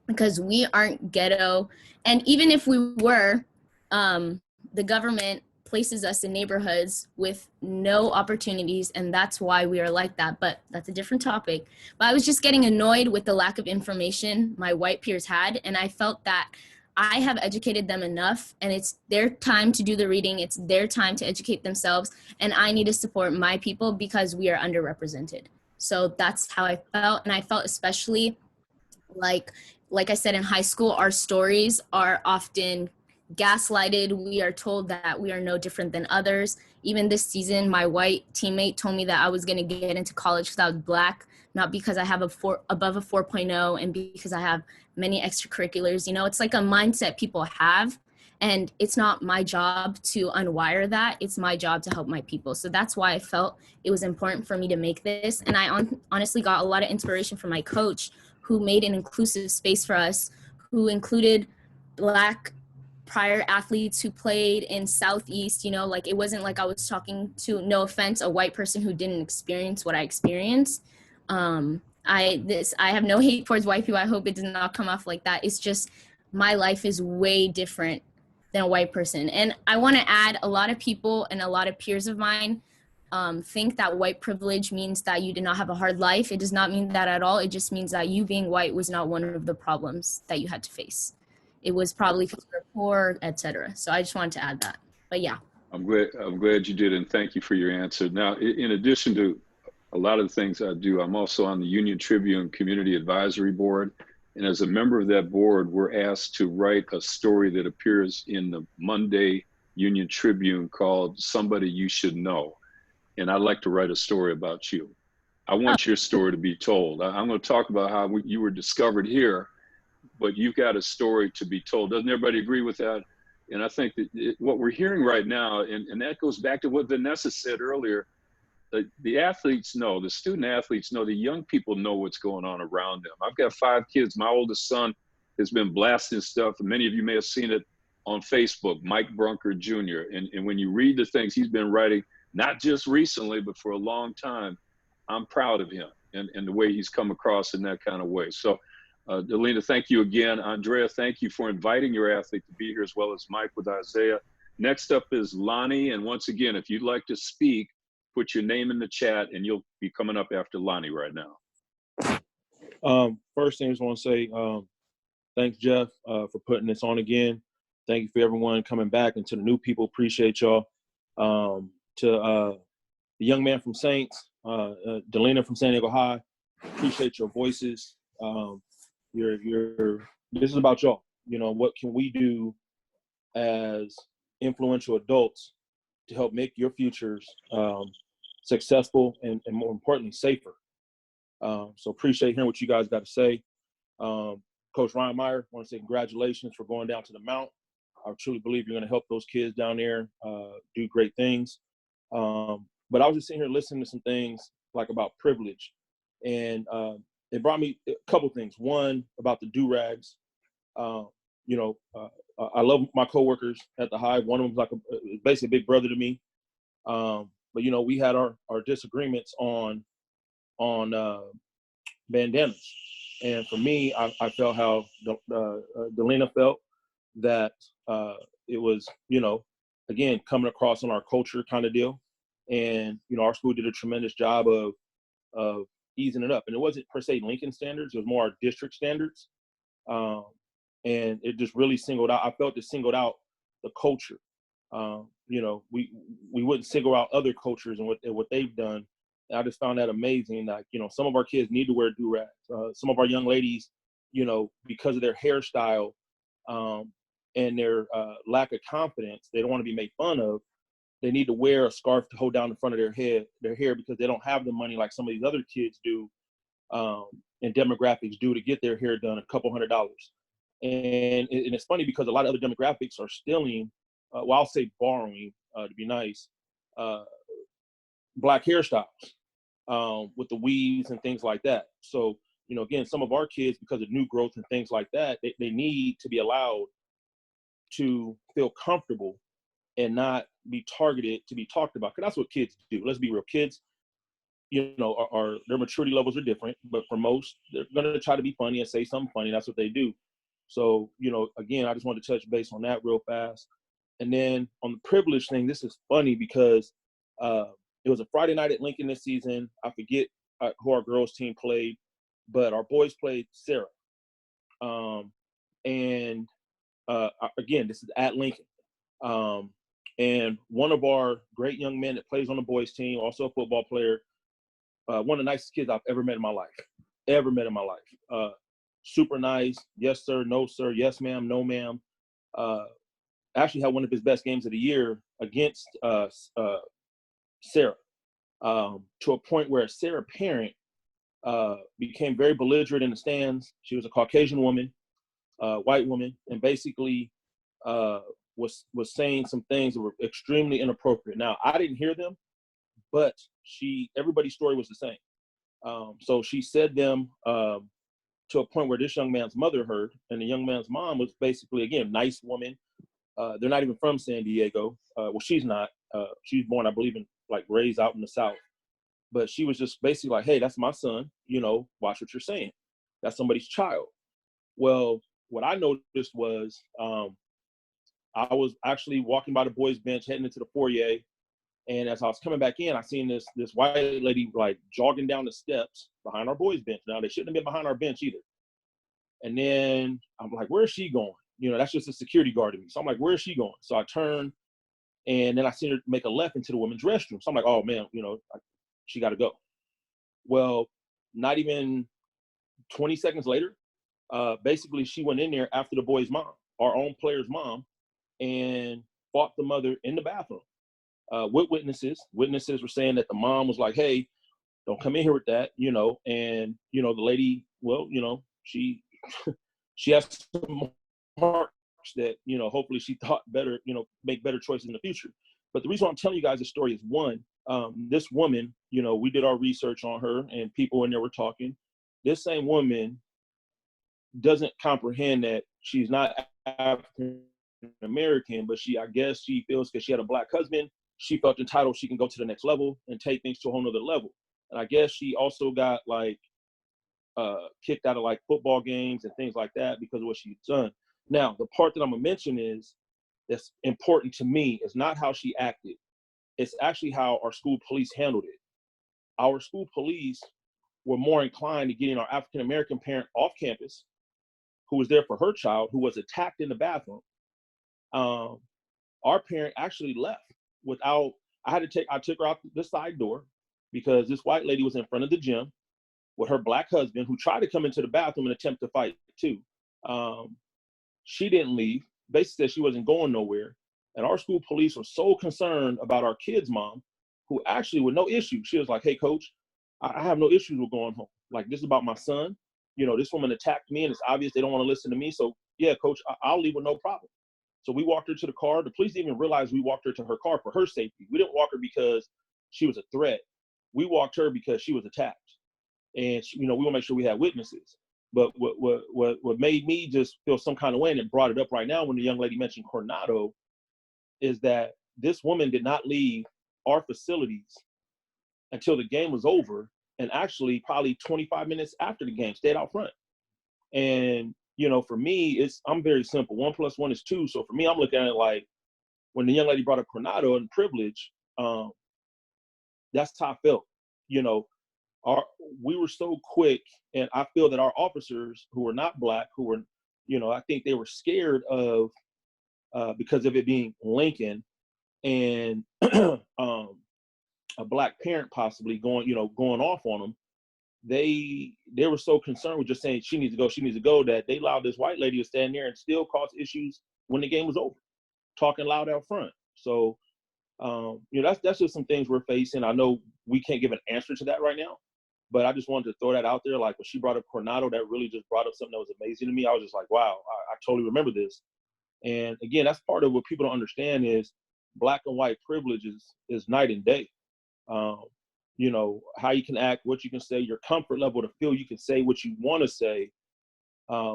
because we aren't ghetto. And even if we were, the government places us in neighborhoods with no opportunities, and that's why we are like that. But that's a different topic. But I was just getting annoyed with the lack of information my white peers had, and I felt that I have educated them enough, and it's their time to do the reading. It's their time to educate themselves, and I need to support my people because we are underrepresented. So that's how I felt, and I felt especially like I said, in high school, our stories are often gaslighted. We are told that we are no different than others. Even this season, my white teammate told me that I was going to get into college because I was Black, not because I have above a 4.0 and because I have many extracurriculars. You know, it's like a mindset people have, and it's not my job to unwire that. It's my job to help my people. So that's why I felt it was important for me to make this. And I honestly got a lot of inspiration from my coach, who made an inclusive space for us, who included Black prior athletes who played in Southeast. You know, like it wasn't like I was talking to, no offense, a white person who didn't experience what I experienced. I have no hate towards white people. I hope it does not come off like that. It's just my life is way different than a white person. And I want to add, a lot of people and a lot of peers of mine think that white privilege means that you did not have a hard life. It does not mean that at all. It just means that you being white was not one of the problems that you had to face. It was probably because you were poor, etc. So I just wanted to add that. But yeah. I'm glad you did, and thank you for your answer. Now, in addition to a lot of the things I do, I'm also on the Union Tribune Community Advisory Board. And as a member of that board, we're asked to write a story that appears in the Monday Union Tribune called Somebody You Should Know. And I'd like to write a story about you. I want your story to be told. I'm going to talk about how you were discovered here, but you've got a story to be told. Doesn't everybody agree with that? And I think that what we're hearing right now, and that goes back to what Vanessa said earlier, the athletes know, the student athletes know, the young people know what's going on around them. I've got 5 kids. My oldest son has been blasting stuff, and many of you may have seen it on Facebook, Mike Brunker Jr. And when you read the things he's been writing, not just recently, but for a long time, I'm proud of him and the way he's come across in that kind of way. So, Delina, thank you again. Andrea, thank you for inviting your athlete to be here, as well as Mike with Isaiah. Next up is Lonnie. And once again, if you'd like to speak, put your name in the chat and you'll be coming up after Lonnie right now. First thing I just want to say, thanks, Jeff, for putting this on again. Thank you for everyone coming back, and to the new people, appreciate y'all. To the young man from Saints, Delina from San Diego High, appreciate your voices. This is about y'all. You know, what can we do as influential adults to help make your futures successful and more importantly, safer? So appreciate hearing what you guys got to say. Coach Ryan Meyer, I want to say congratulations for going down to the Mount. I truly believe you're going to help those kids down there do great things. But I was just sitting here listening to some things like about privilege, and it brought me a couple things. One, about the do-rags. You know, I love my coworkers at the Hive. One of them's like basically a big brother to me. But you know, we had our disagreements on bandanas, and for me, I felt how Delina felt, that it was, you know, again, coming across on our culture kind of deal. And, you know, our school did a tremendous job of easing it up. And it wasn't per se Lincoln standards, it was more our district standards. And it just really singled out, I felt it singled out the culture. You know, we wouldn't single out other cultures and what they've done. And I just found that amazing. Like, you know, some of our kids need to wear do-rags. Some of our young ladies, you know, because of their hairstyle and their lack of confidence, they don't want to be made fun of. They need to wear a scarf to hold down the front of their hair, because they don't have the money like some of these other kids do, and demographics do, to get their hair done a couple $100s. And it's funny because a lot of other demographics are stealing, well, I'll say borrowing, to be nice, Black hairstyles with the weaves and things like that. So, you know, again, some of our kids, because of new growth and things like that, they need to be allowed to feel comfortable and not be targeted to be talked about. Because that's what kids do. Let's be real. Kids, you know, their maturity levels are different, but for most, they're going to try to be funny and say something funny. That's what they do. So, you know, again, I just wanted to touch base on that real fast. And then on the privilege thing, this is funny because it was a Friday night at Lincoln this season. I forget who our girls team played, but our boys played Sarah. And again, this is at Lincoln. And one of our great young men that plays on the boys team, also a football player, one of the nicest kids I've ever met in my life. Super nice. Yes, sir. No, sir. Yes, ma'am. No, ma'am. Actually had one of his best games of the year against Sarah, to a point where Sarah parent became very belligerent in the stands. She was a Caucasian woman, white woman, and basically was saying some things that were extremely inappropriate. Now, I didn't hear them, but everybody's story was the same. So she said them to a point where this young man's mother heard, and the young man's mom was basically, again, nice woman. They're not even from San Diego. Well, she's not. She's born, I believe, raised out in the South. But she was just basically like, hey, that's my son. You know, watch what you're saying. That's somebody's child. Well, what I noticed was I was actually walking by the boys' bench, heading into the foyer. And as I was coming back in, I seen this white lady like jogging down the steps behind our boys' bench. Now, they shouldn't have been behind our bench either. And then I'm like, where is she going? You know, that's just a security guard to me. So I'm like, where is she going? So I turned, and then I seen her make a left into the women's restroom. So I'm like, oh man, you know, she got to go. Well, not even 20 seconds later, basically she went in there after the boy's mom, our own player's mom, and fought the mother in the bathroom with witnesses. Witnesses were saying that the mom was like, hey, don't come in here with that, you know. And, you know, the lady, well, you know, she has some marks that, you know, hopefully she thought better, you know, make better choices in the future. But the reason why I'm telling you guys this story is, one, this woman, you know, we did our research on her and people in there were talking. This same woman doesn't comprehend that she's not African American, but I guess she feels because she had a Black husband, she felt entitled she can go to the next level and take things to a whole nother level. And I guess she also got like kicked out of like football games and things like that because of what she's done. Now, the part that I'm gonna mention is that's important to me is not how she acted. It's actually how our school police handled it. Our school police were more inclined to getting our African American parent off campus, who was there for her child, who was attacked in the bathroom, our parent actually left without, I took her out the side door because this white lady was in front of the gym with her black husband who tried to come into the bathroom and attempt to fight too. She didn't leave, basically said she wasn't going nowhere. And our school police were so concerned about our kid's mom, who actually with no issue, she was like, hey coach, I have no issues with going home. Like, this is about my son. You know, this woman attacked me and it's obvious they don't want to listen to me. So yeah, coach, I'll leave with no problem. So we walked her to the car. The police didn't even realize we walked her to her car for her safety. We didn't walk her because she was a threat. We walked her because she was attacked. And she, you know, we want to make sure we have witnesses. But what made me just feel some kind of way, and it brought it up right now when the young lady mentioned Coronado, is that this woman did not leave our facilities until the game was over, and actually probably 25 minutes after the game, stayed out front. And, you know, for me, I'm very simple. 1 + 1 is 2. So for me, I'm looking at it like, when the young lady brought up Coronado and privilege, that's how I felt. You know, we were so quick, and I feel that our officers who were not black, who were, you know, I think they were scared of, because of it being Lincoln and a black parent possibly going off on them. They were so concerned with just saying she needs to go, that they allowed this white lady to stand there and still cause issues when the game was over, talking loud out front. So, you know, that's just some things we're facing. I know we can't give an answer to that right now, but I just wanted to throw that out there. Like when she brought up Coronado, that really just brought up something that was amazing to me. I was just like, wow, I totally remember this. And again, that's part of what people don't understand is black and white privilege is night and day. You know, how you can act, what you can say, your comfort level to feel you can say what you want to say,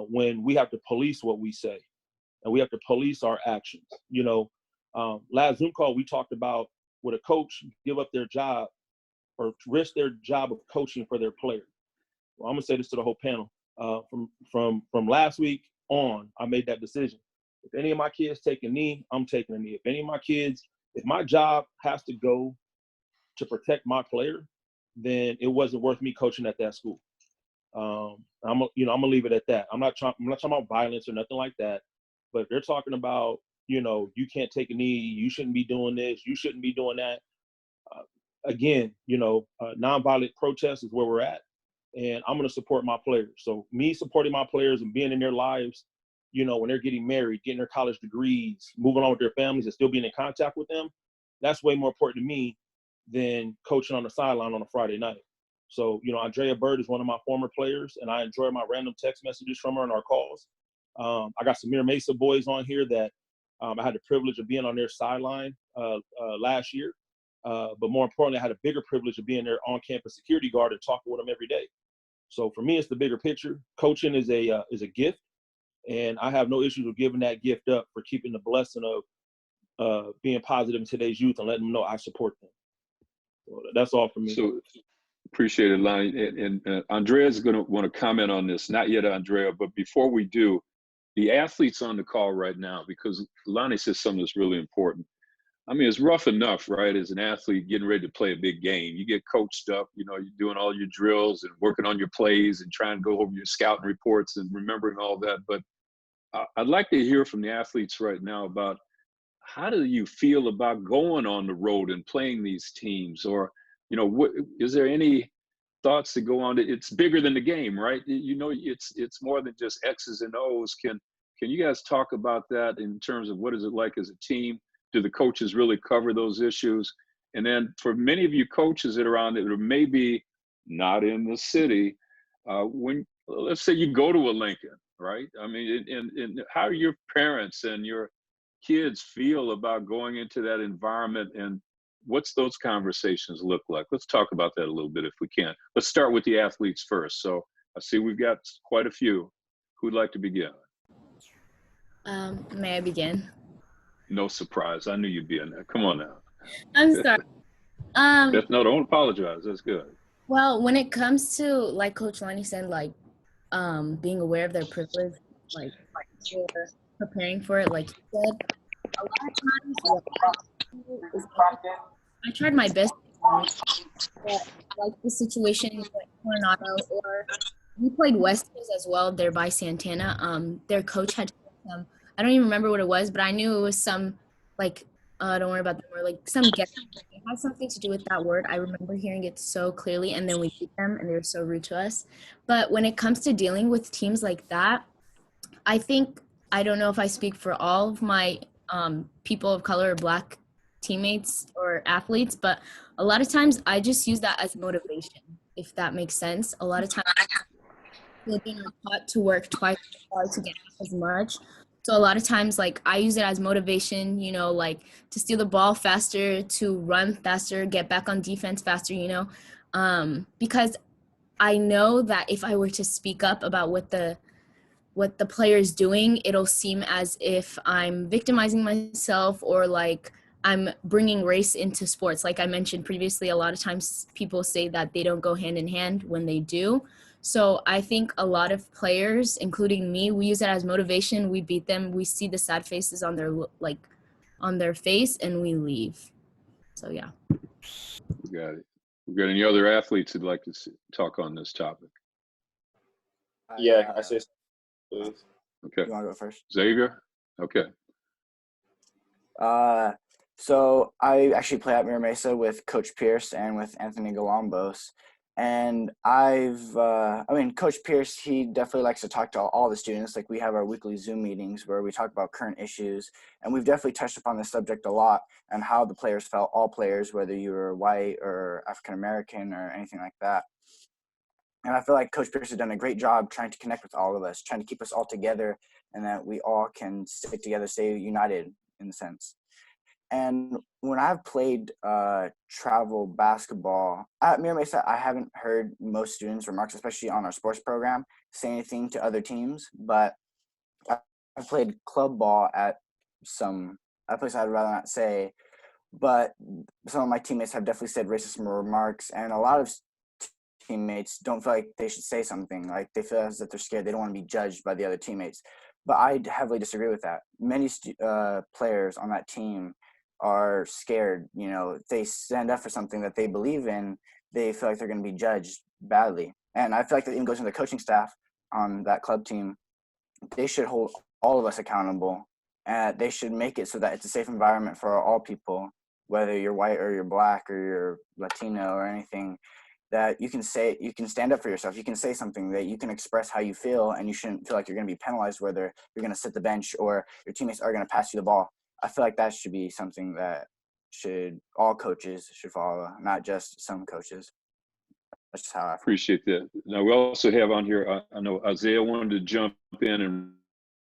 when we have to police what we say and we have to police our actions. You know, last Zoom call, we talked about would a coach give up their job or risk their job of coaching for their player? Well, I'm gonna say this to the whole panel. From last week on, I made that decision. If any of my kids take a knee, I'm taking a knee. If any of my kids, if my job has to go to protect my player, then it wasn't worth me coaching at that school. I'm gonna leave it at that. I'm not talking about violence or nothing like that. But if they're talking about, you know, you can't take a knee, you shouldn't be doing this, you shouldn't be doing that. Again, you know, nonviolent protest is where we're at, and I'm gonna support my players. So me supporting my players and being in their lives, you know, when they're getting married, getting their college degrees, moving on with their families, and still being in contact with them, that's way more important to me than coaching on the sideline on a Friday night. So, you know, Andrea Bird is one of my former players, and I enjoy my random text messages from her and our calls. I got some Samir Mesa boys on here that I had the privilege of being on their sideline last year. But more importantly, I had a bigger privilege of being their on-campus security guard and talking with them every day. So for me, it's the bigger picture. Coaching is a gift, and I have no issues with giving that gift up for keeping the blessing of being positive in today's youth and letting them know I support them. So that's all for me. So appreciate it, Lonnie. And Andrea's going to want to comment on this. Not yet, Andrea, but before we do, the athletes on the call right now, because Lonnie says something that's really important. I mean, it's rough enough, right? As an athlete getting ready to play a big game, you get coached up, you know, you're doing all your drills and working on your plays and trying to go over your scouting reports and remembering all that. But I'd like to hear from the athletes right now about how do you feel about going on the road and playing these teams? Or, you know, is there any thoughts to go on? It's bigger than the game, right? You know, it's more than just X's and O's. Can you guys talk about that in terms of what is it like as a team? Do the coaches really cover those issues? And then for many of you coaches that are on that are maybe not in the city, when let's say you go to a Lincoln, right? I mean, and how do your parents and your kids feel about going into that environment, and what's those conversations look like? Let's talk about that a little bit if we can. Let's start with the athletes first. So I see we've got quite a few. Who'd like to begin? May I begin? No surprise. I knew you'd be in there. Come on now. I'm sorry. No, don't apologize. That's good. Well, when it comes to, like Coach Lonnie said, like being aware of their privilege, like for preparing for it, like you said, a lot of times what I tried my best, but like the situation with Coronado, or we played West Hills as well. They're by Santana. Their coach had told them I don't even remember what it was, but I knew it was some like don't worry about the word, like some get. It had something to do with that word. I remember hearing it so clearly, and then we beat them, and they were so rude to us. But when it comes to dealing with teams like that, I think I don't know if I speak for all of my people of color or Black teammates or athletes, but a lot of times I just use that as motivation, if that makes sense. A lot of times children are taught to work twice as hard to get as much. So a lot of times, like I use it as motivation, you know, like to steal the ball faster, to run faster, get back on defense faster, you know, because I know that if I were to speak up about what the player is doing, it'll seem as if I'm victimizing myself or like I'm bringing race into sports. Like I mentioned previously, a lot of times people say that they don't go hand in hand when they do. So I think a lot of players, including me, we use it as motivation. We beat them. We see the sad faces on their face, and we leave. So yeah. Got it. We got any other athletes who'd like to talk on this topic? Yeah, I say, please. Okay. You want to go first? Xavier? Okay. So I actually play at Mira Mesa with Coach Pierce and with Anthony Galambos. And Coach Pierce, he definitely likes to talk to all the students. Like we have our weekly Zoom meetings where we talk about current issues. And we've definitely touched upon this subject a lot and how the players felt, all players, whether you were white or African-American or anything like that. And I feel like Coach Pierce has done a great job trying to connect with all of us, trying to keep us all together and that we all can stick together, stay united in a sense. And when I've played travel basketball at Mira Mesa, I haven't heard most students' remarks, especially on our sports program, say anything to other teams. But I've played club ball at a place I'd rather not say. But some of my teammates have definitely said racist remarks, and a lot of teammates don't feel like they should say something. Like they feel as if they're scared. They don't want to be judged by the other teammates. But I heavily disagree with that. Many players on that team are scared. You know, if they stand up for something that they believe in, they feel like they're going to be judged badly. And I feel like that even goes into the coaching staff on that club team. They should hold all of us accountable. And they should make it so that it's a safe environment for all people, whether you're white or you're Black or you're Latino or anything, that you can stand up for yourself. You can say something, that you can express how you feel, and you shouldn't feel like you're going to be penalized whether you're going to sit the bench or your teammates are going to pass you the ball. I feel like that should be something that all coaches should follow, not just some coaches. That's just how I feel. Appreciate that. Now we also have on here, I know Isaiah wanted to jump in, and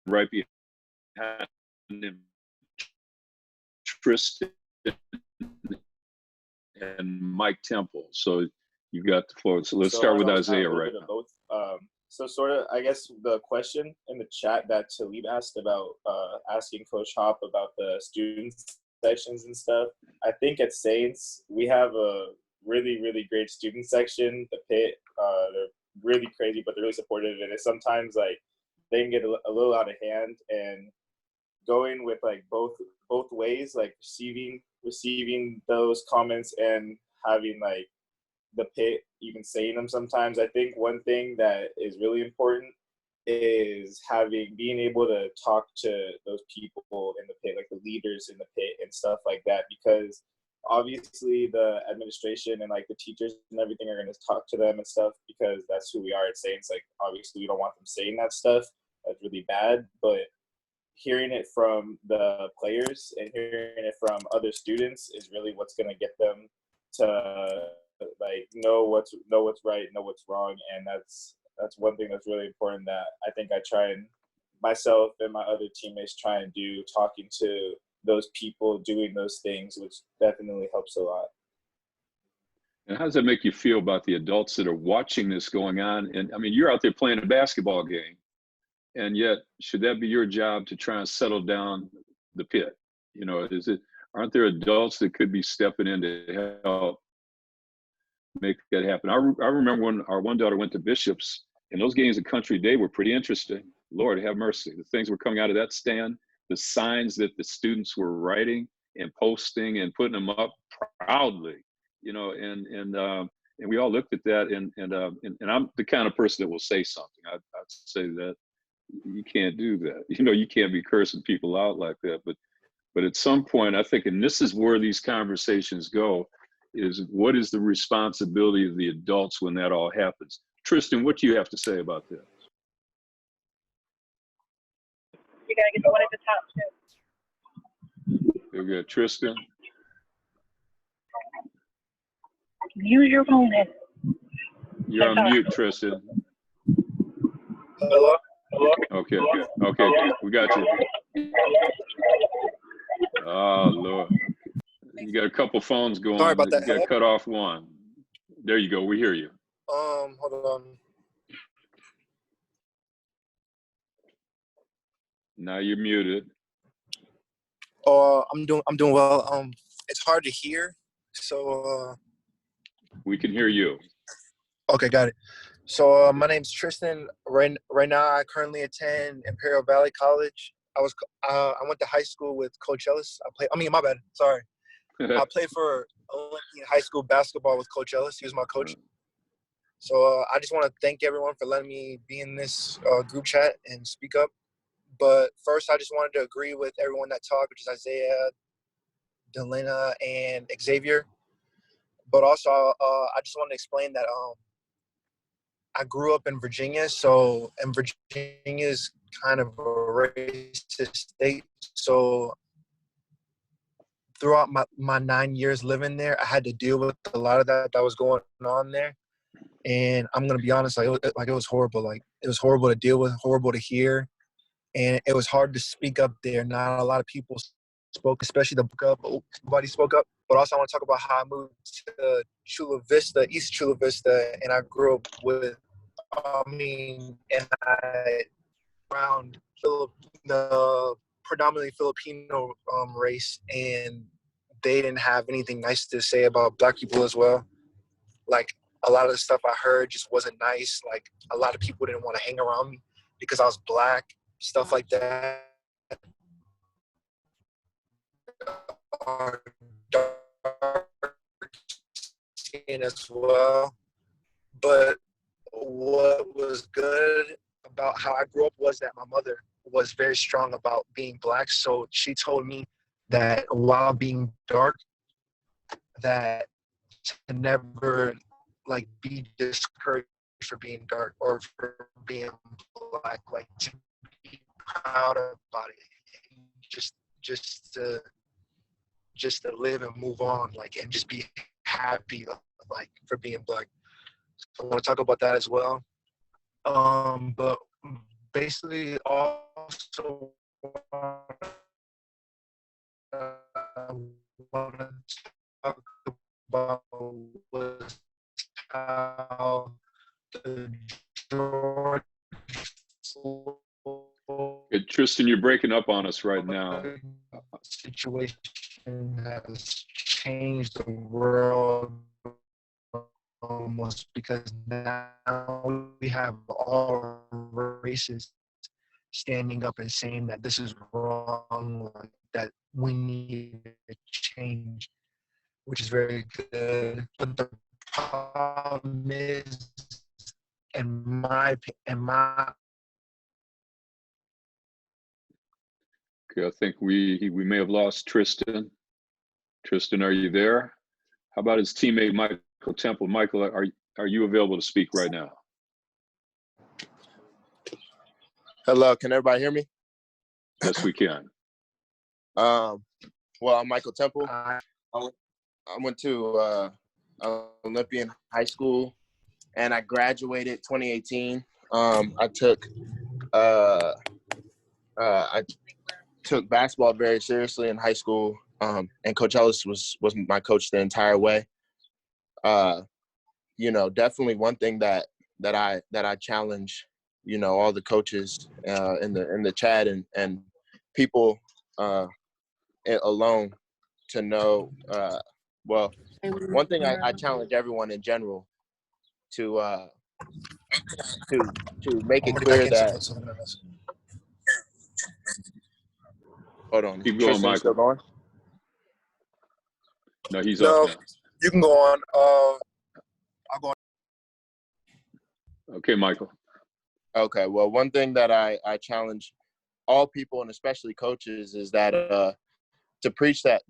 right behind him, Tristan and Mike Temple. So you've got the floor. So let's start with Isaiah right now. Both. So sort of, I guess the question in the chat that Talib asked about asking Coach Hop about the student sections and stuff. I think at Saints, we have a really, really great student section. The Pit, they're really crazy, but they're really supportive. And it's sometimes like they can get a little out of hand, and going with like both ways, like receiving those comments and having like the Pit even saying them sometimes. I think one thing that is really important is being able to talk to those people in the Pit, like the leaders in the Pit and stuff like that, because obviously the administration and like the teachers and everything are going to talk to them and stuff, because that's who we are at Saints. Like obviously we don't want them saying that stuff. That's really bad, but hearing it from the players and hearing it from other students is really what's going to get them to like know what's right, know what's wrong. And that's one thing that's really important that I think I try and myself and my other teammates try and do, talking to those people, doing those things, which definitely helps a lot. And how does that make you feel about the adults that are watching this going on? And I mean, you're out there playing a basketball game, and yet should that be your job to try and settle down the Pit? You know, aren't there adults that could be stepping in to help make that happen? I remember when our one daughter went to Bishop's, and those games at Country Day were pretty interesting. Lord have mercy. The things were coming out of that stand, the signs that the students were writing and posting and putting them up proudly, you know, and we all looked at that, and I'm the kind of person that will say something. I'd say that You can't do that. You can't be cursing people out like that. But at some point, I think, and this is where these conversations go, is what is the responsibility of the adults when that all happens? Tristan, what do you have to say about that? You gotta get the one at the top too. There we go, Tristan. Use your phone then. You're on mute, Tristan. Hello? Hello? Okay, we got you. Oh, Lord. You got a couple phones going. Sorry about that. You got to cut off one. There you go. We hear you. Hold on. Now you're muted. I'm doing well. It's hard to hear, so We can hear you. okay, got it. So my name's Tristan. Right now, I currently attend Imperial Valley College. I went to high school with Coach Ellis. My bad. Sorry. I played for Olympian high school basketball with Coach Ellis. He was my coach. So I just want to thank everyone for letting me be in this group chat and speak up. But first, I just wanted to agree with everyone that talked, which is Isaiah, Delina, and Xavier. But also, I just wanted to explain that I grew up in Virginia, and Virginia is kind of a racist state. So throughout my 9 years living there, I had to deal with a lot of that was going on there. And I'm gonna be honest, it was horrible. Like, it was horrible to deal with, horrible to hear, and it was hard to speak up there. Not a lot of people spoke, especially nobody spoke up. But also, I want to talk about how I moved to Chula Vista, East Chula Vista, and I grew up around the predominantly Filipino race, and they didn't have anything nice to say about Black people as well. Like, a lot of the stuff I heard just wasn't nice. Like, a lot of people didn't want to hang around me because I was Black, stuff like that. Dark skin as well. But what was good about how I grew up was that my mother was very strong about being Black. So she told me that while being dark, that to never be discouraged for being dark or for being Black, to be proud about it, just to live and move on, and just be happy, for being Black. So I want to talk about that as well. But basically, also want to talk about was how the George Hey, Tristan, you're breaking up on us right now. situation has changed the world almost, because now we have all races standing up and saying that this is wrong, that we need to change, which is very good. But the problem is, in my Okay, I think we may have lost Tristan. Tristan, are you there? How about his teammate Michael Temple? Michael, are you available to speak right now? Hello, can everybody hear me? Yes, we can. Well, I'm Michael Temple. I went to Olympian High School, and I graduated 2018. I took basketball very seriously in high school, and Coach Ellis was my coach the entire way. Definitely one thing that I challenge, all the coaches in the chat and people alone to know. Well, one thing I challenge everyone in general to make it clear that. Hold on. Keep going, Tristan, Michael. still going? No, he's No, up now. you can go on. I'll go on. Okay, Michael. Okay, well, one thing that I challenge all people and especially coaches is that to preach that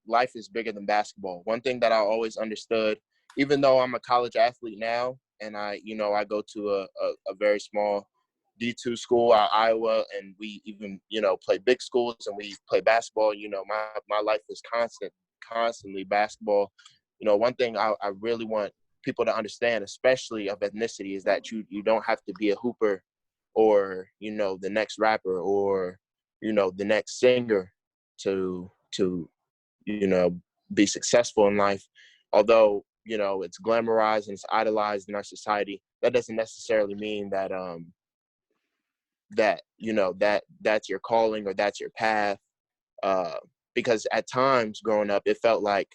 life is bigger than basketball. One thing that I always understood, even though I'm a college athlete now, and I go to a very small D2 school out Iowa, and we even play big schools and we play basketball. My life is constantly basketball. One thing I really want people to understand, especially of ethnicity, is that you don't have to be a hooper or the next rapper or the next singer to be successful in life. Although it's glamorized and it's idolized in our society, that doesn't necessarily mean that that's your calling or that's your path. Because at times growing up, it felt like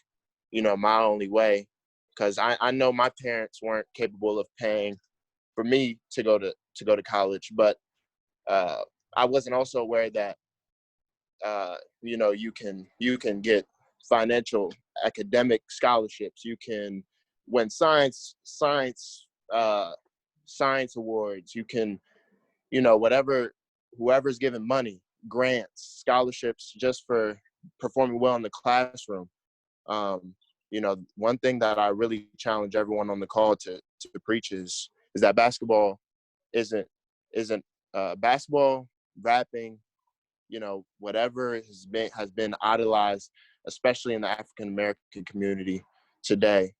my only way, because I know my parents weren't capable of paying for me to go to college, but I wasn't also aware that you can get financial academic scholarships. You can win science awards. You can whoever's given money, grants, scholarships just for performing well in the classroom. One thing that I really challenge everyone on the call to preach is that basketball isn't basketball, rapping, whatever has been idolized, especially in the African American community today,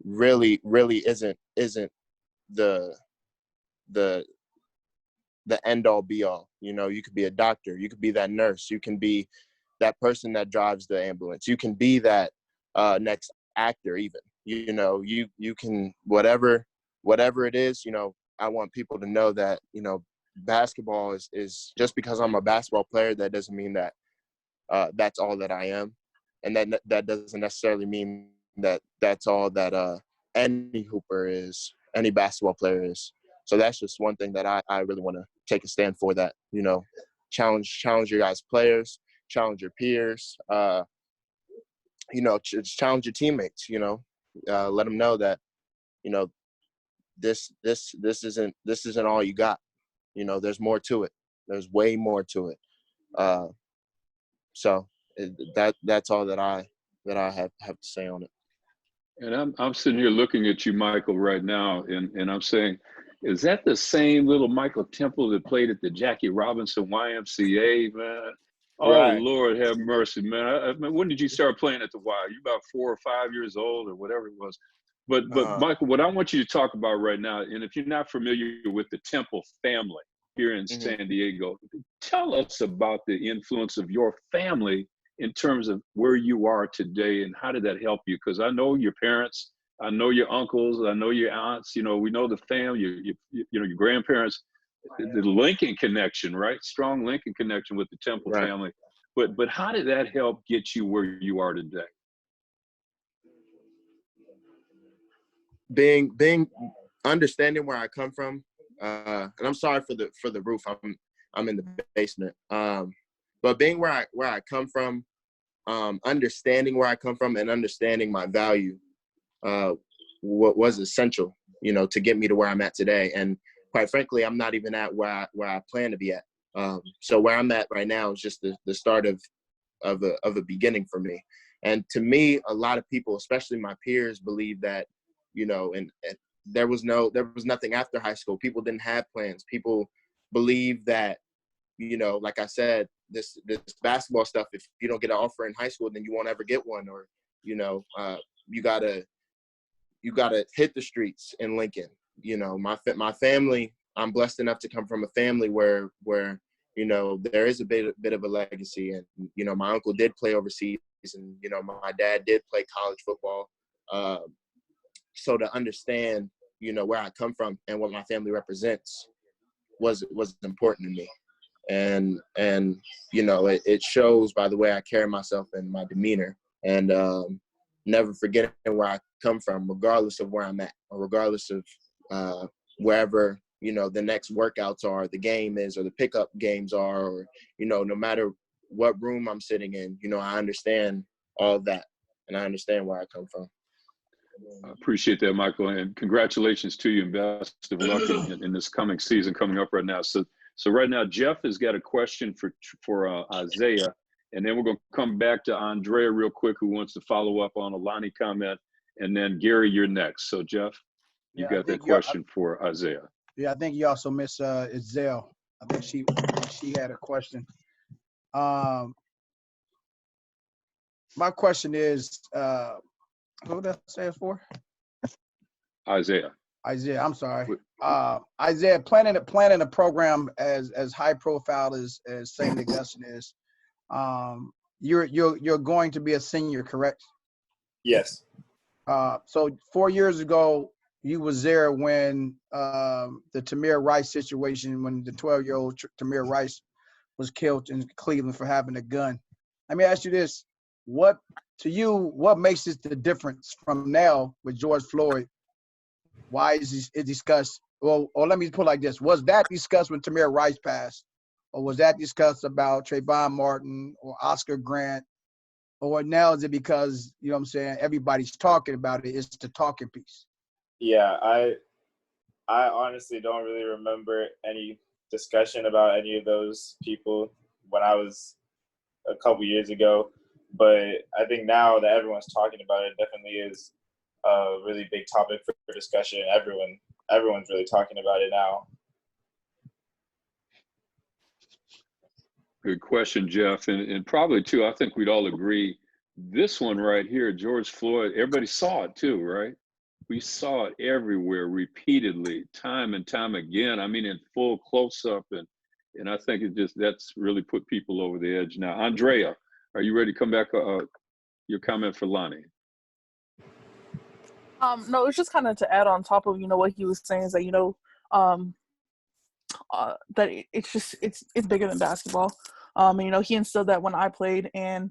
really isn't the end all be all. You could be a doctor, you could be that nurse, you can be that person that drives the ambulance, you can be that next actor even. You can whatever it is. I want people to know that basketball is just because I'm a basketball player, that doesn't mean that that's all that I am, and that doesn't necessarily mean that that's all that any hooper is, any basketball player is. So that's just one thing that I really want to take a stand for, that challenge your guys' players, challenge your peers, just challenge your teammates. Let them know that this isn't all you got. There's more to it. There's way more to it. So that's all that I have to say on it. And I'm sitting here looking at you, Michael, right now, and I'm saying, is that the same little Michael Temple that played at the Jackie Robinson YMCA, man? Oh, Right. Lord have mercy, man. I mean, when did you start playing at the Y? You about 4 or 5 years old or whatever it was. But Michael, what I want you to talk about right now, and if you're not familiar with the Temple family here in San Diego, tell us about the influence of your family in terms of where you are today, and how did that help you? Because I know your parents, I know your uncles, I know your aunts, we know the family, your grandparents, the Lincoln connection, right? Strong Lincoln connection with the Temple family. But how did that help get you where you are today? Being understanding where I come from, and I'm sorry for the roof. I'm in the basement. But being where I come from, understanding where I come from and understanding my value, what was essential, to get me to where I'm at today. And quite frankly, I'm not even at where I plan to be at. So where I'm at right now is just the start of a beginning for me. And to me, a lot of people, especially my peers, believe that, and there was nothing after high school. People didn't have plans. People believe that, like I said, this basketball stuff, if you don't get an offer in high school, then you won't ever get one. Or, you gotta hit the streets in Lincoln. My family, I'm blessed enough to come from a family where there is a bit of a legacy. And, my uncle did play overseas, and, my dad did play college football. So to understand, where I come from and what my family represents was important to me. And it shows by the way I carry myself and my demeanor, and never forgetting where I come from, regardless of where I'm at, or regardless of wherever the next workouts are, the game is, or the pickup games are, or no matter what room I'm sitting in, I understand all of that, and I understand where I come from. I appreciate that, Michael, and congratulations to you, and best of luck in this coming season coming up right now. So right now, Jeff has got a question for Isaiah, and then we're going to come back to Andrea real quick, who wants to follow up on a Lonnie comment, and then Gary, you're next. So Jeff, you Yeah, I got that think question for Isaiah. Yeah, I think you also miss Izelle. I think she had a question. My question is, who did I say it for? Isaiah. Isaiah, I'm sorry. Isaiah, planning a program as high profile as St. Augustine is. You're going to be a senior, correct? Yes. So 4 years ago, you was there when the Tamir Rice situation, when the 12-year-old Tamir Rice was killed in Cleveland for having a gun. Let me ask you this: what makes it the difference from now with George Floyd? Why is it discussed? Well, or let me put it like this: was that discussed when Tamir Rice passed, or was that discussed about Trayvon Martin or Oscar Grant? Or now is it because, you know what I'm saying, everybody's talking about it, it's the talking piece? Yeah, I honestly don't really remember any discussion about any of those people when I was a couple years ago. But I think now that everyone's talking about it, definitely is a really big topic for discussion. Everyone's really talking about it now. Good question, Jeff. And probably too, I think we'd all agree, this one right here, George Floyd, everybody saw it too, right? We saw it everywhere repeatedly, time and time again. I mean, in full close up. And I think that's really put people over the edge now. Andrea, are you ready to come back? Your comment for Lonnie. No, it's just kind of to add on top of, what he was saying is that, that it's bigger than basketball. And, he instilled that when I played, and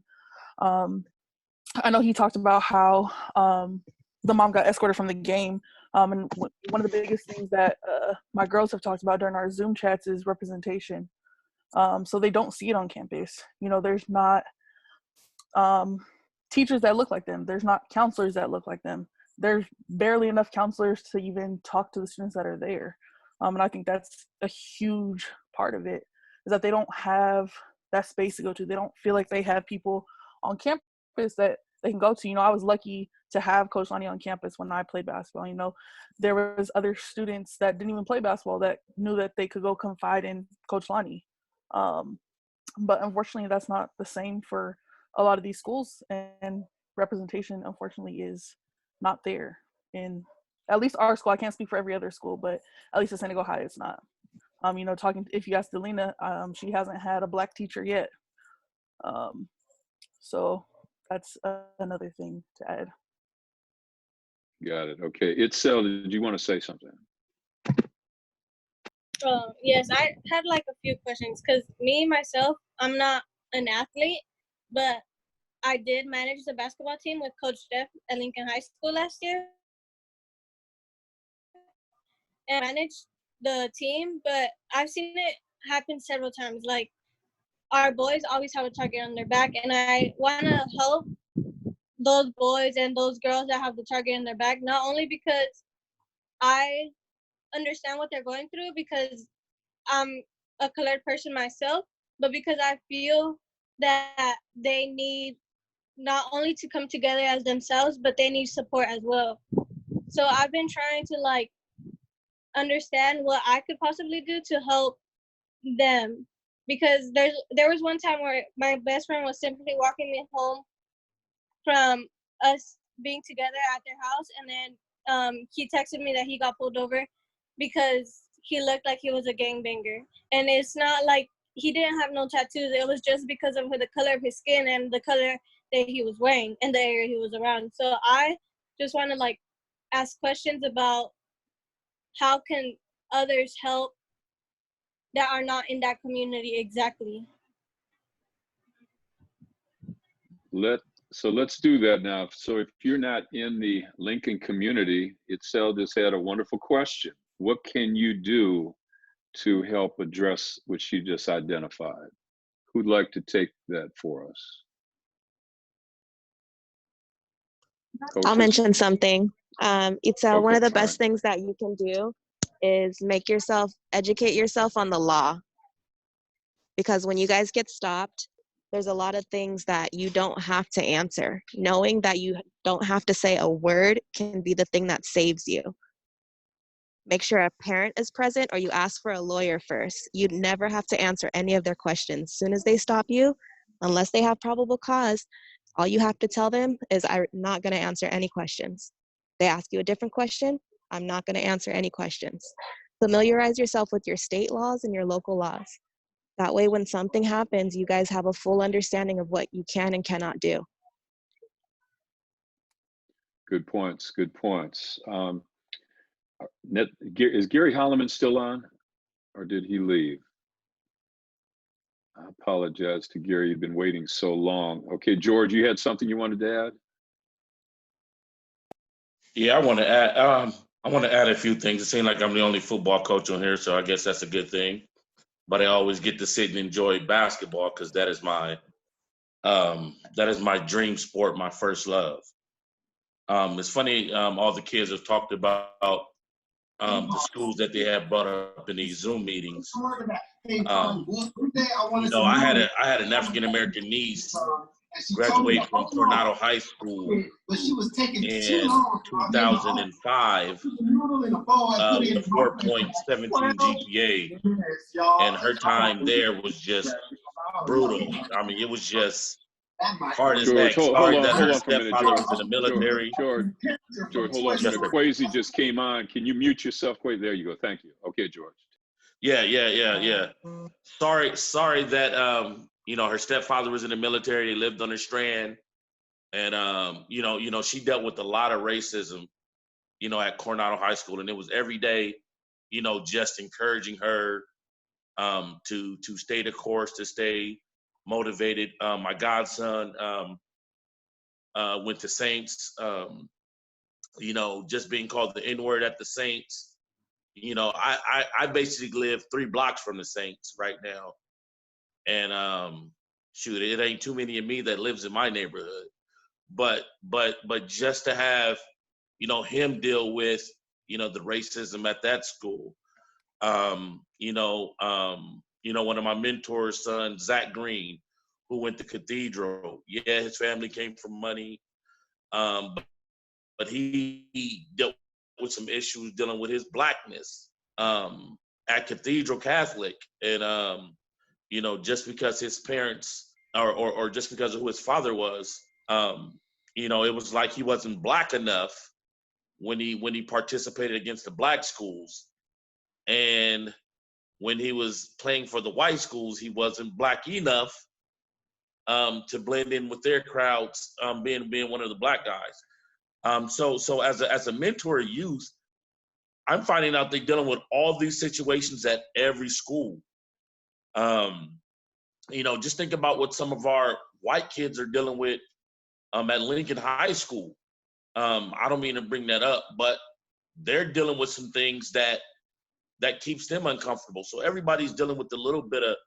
I know he talked about how the mom got escorted from the game. And one of the biggest things that my girls have talked about during our Zoom chats is representation. So they don't see it on campus. There's not teachers that look like them. There's not counselors that look like them. There's barely enough counselors to even talk to the students that are there. And I think that's a huge part of it, is that they don't have that space to go to. They don't feel like they have people on campus that they can go to. I was lucky to have Coach Lonnie on campus when I played basketball. There was other students that didn't even play basketball that knew that they could go confide in Coach Lonnie. But unfortunately, that's not the same for a lot of these schools, and representation, unfortunately, is not there. In at least our school, I can't speak for every other school, but at least at San Diego High, it's not. If you ask Delina, she hasn't had a Black teacher yet. So that's another thing to add. Got it. Okay. Itzel, did you want to say something? Yes, I had like a few questions because myself, I'm not an athlete, but I did manage the basketball team with Coach Jeff at Lincoln High School last year. And I managed the team, but I've seen it happen several times. Like, our boys always have a target on their back, and I want to help those boys and those girls that have the target in their back, not only because I understand what they're going through, because I'm a colored person myself, but because I feel that they need not only to come together as themselves, but they need support as well. So I've been trying to understand what I could possibly do to help them, because there was one time where my best friend was simply walking me home from us being together at their house, and then he texted me that he got pulled over because he looked like he was a gangbanger. And it's not like he didn't have no tattoos. It was just because of the color of his skin and the color that he was wearing and the area he was around. So I just want to ask questions about how can others help that are not in that community exactly. So let's do that now. So if you're not in the Lincoln community, Itzel just had a wonderful question. What can you do to help address what she just identified? Who'd like to take that for us? I'll Coaches? mention something. It's one Okay, of the all best right. things that you can do is educate yourself on the law. Because when you guys get stopped, there's a lot of things that you don't have to answer. Knowing that you don't have to say a word can be the thing that saves you. Make sure a parent is present or you ask for a lawyer first. You never have to answer any of their questions. As soon as they stop you, unless they have probable cause, all you have to tell them is, I'm not going to answer any questions. They ask you a different question, I'm not going to answer any questions. Familiarize yourself with your state laws and your local laws. That way, when something happens, you guys have a full understanding of what you can and cannot do. Good points. Good points. Is Gary Holloman still on, or did he leave? I apologize to Gary. You've been waiting so long. Okay, George, you had something you wanted to add? Yeah, I want to add. I want to add a few things. It seems like I'm the only football coach on here, so I guess that's a good thing. But I always get to sit and enjoy basketball because that is my dream sport, my first love. It's funny. All the kids have talked about the schools that they have brought up in these Zoom meetings. I had an African American niece graduate from Coronado High School in 2005 with a 4.17 GPA, and her time there was just brutal. I mean, it was just hard as George, heck. hold Sorry on that her for a minute, stepfather George. was in the military. George, hold on for a minute. Quasi just came on. Can you mute yourself? Quasi, there you go. Thank you. Okay, George. Yeah. Sorry that her stepfather was in the military. They lived on the Strand, and she dealt with a lot of racism, at Coronado High School, and it was every day, just encouraging her to stay the course, to stay motivated. My godson went to Saints. Just being called the N-word at the Saints. I basically live 3 blocks from the Saints right now. And shoot, it ain't too many of me that lives in my neighborhood. But just to have, him deal with, the racism at that school. One of my mentors' son, Zach Green, who went to Cathedral. Yeah, his family came from money. But he dealt with some issues dealing with his blackness at Cathedral Catholic. And, just because his parents or just because of who his father was, it was like he wasn't black enough when he participated against the black schools. And when he was playing for the white schools, he wasn't black enough to blend in with their crowds, being one of the black guys. So as a mentor of youth, I'm finding out they're dealing with all these situations at every school. Just think about what some of our white kids are dealing with at Lincoln High School. I don't mean to bring that up, but they're dealing with some things that keeps them uncomfortable. So everybody's dealing with a little bit of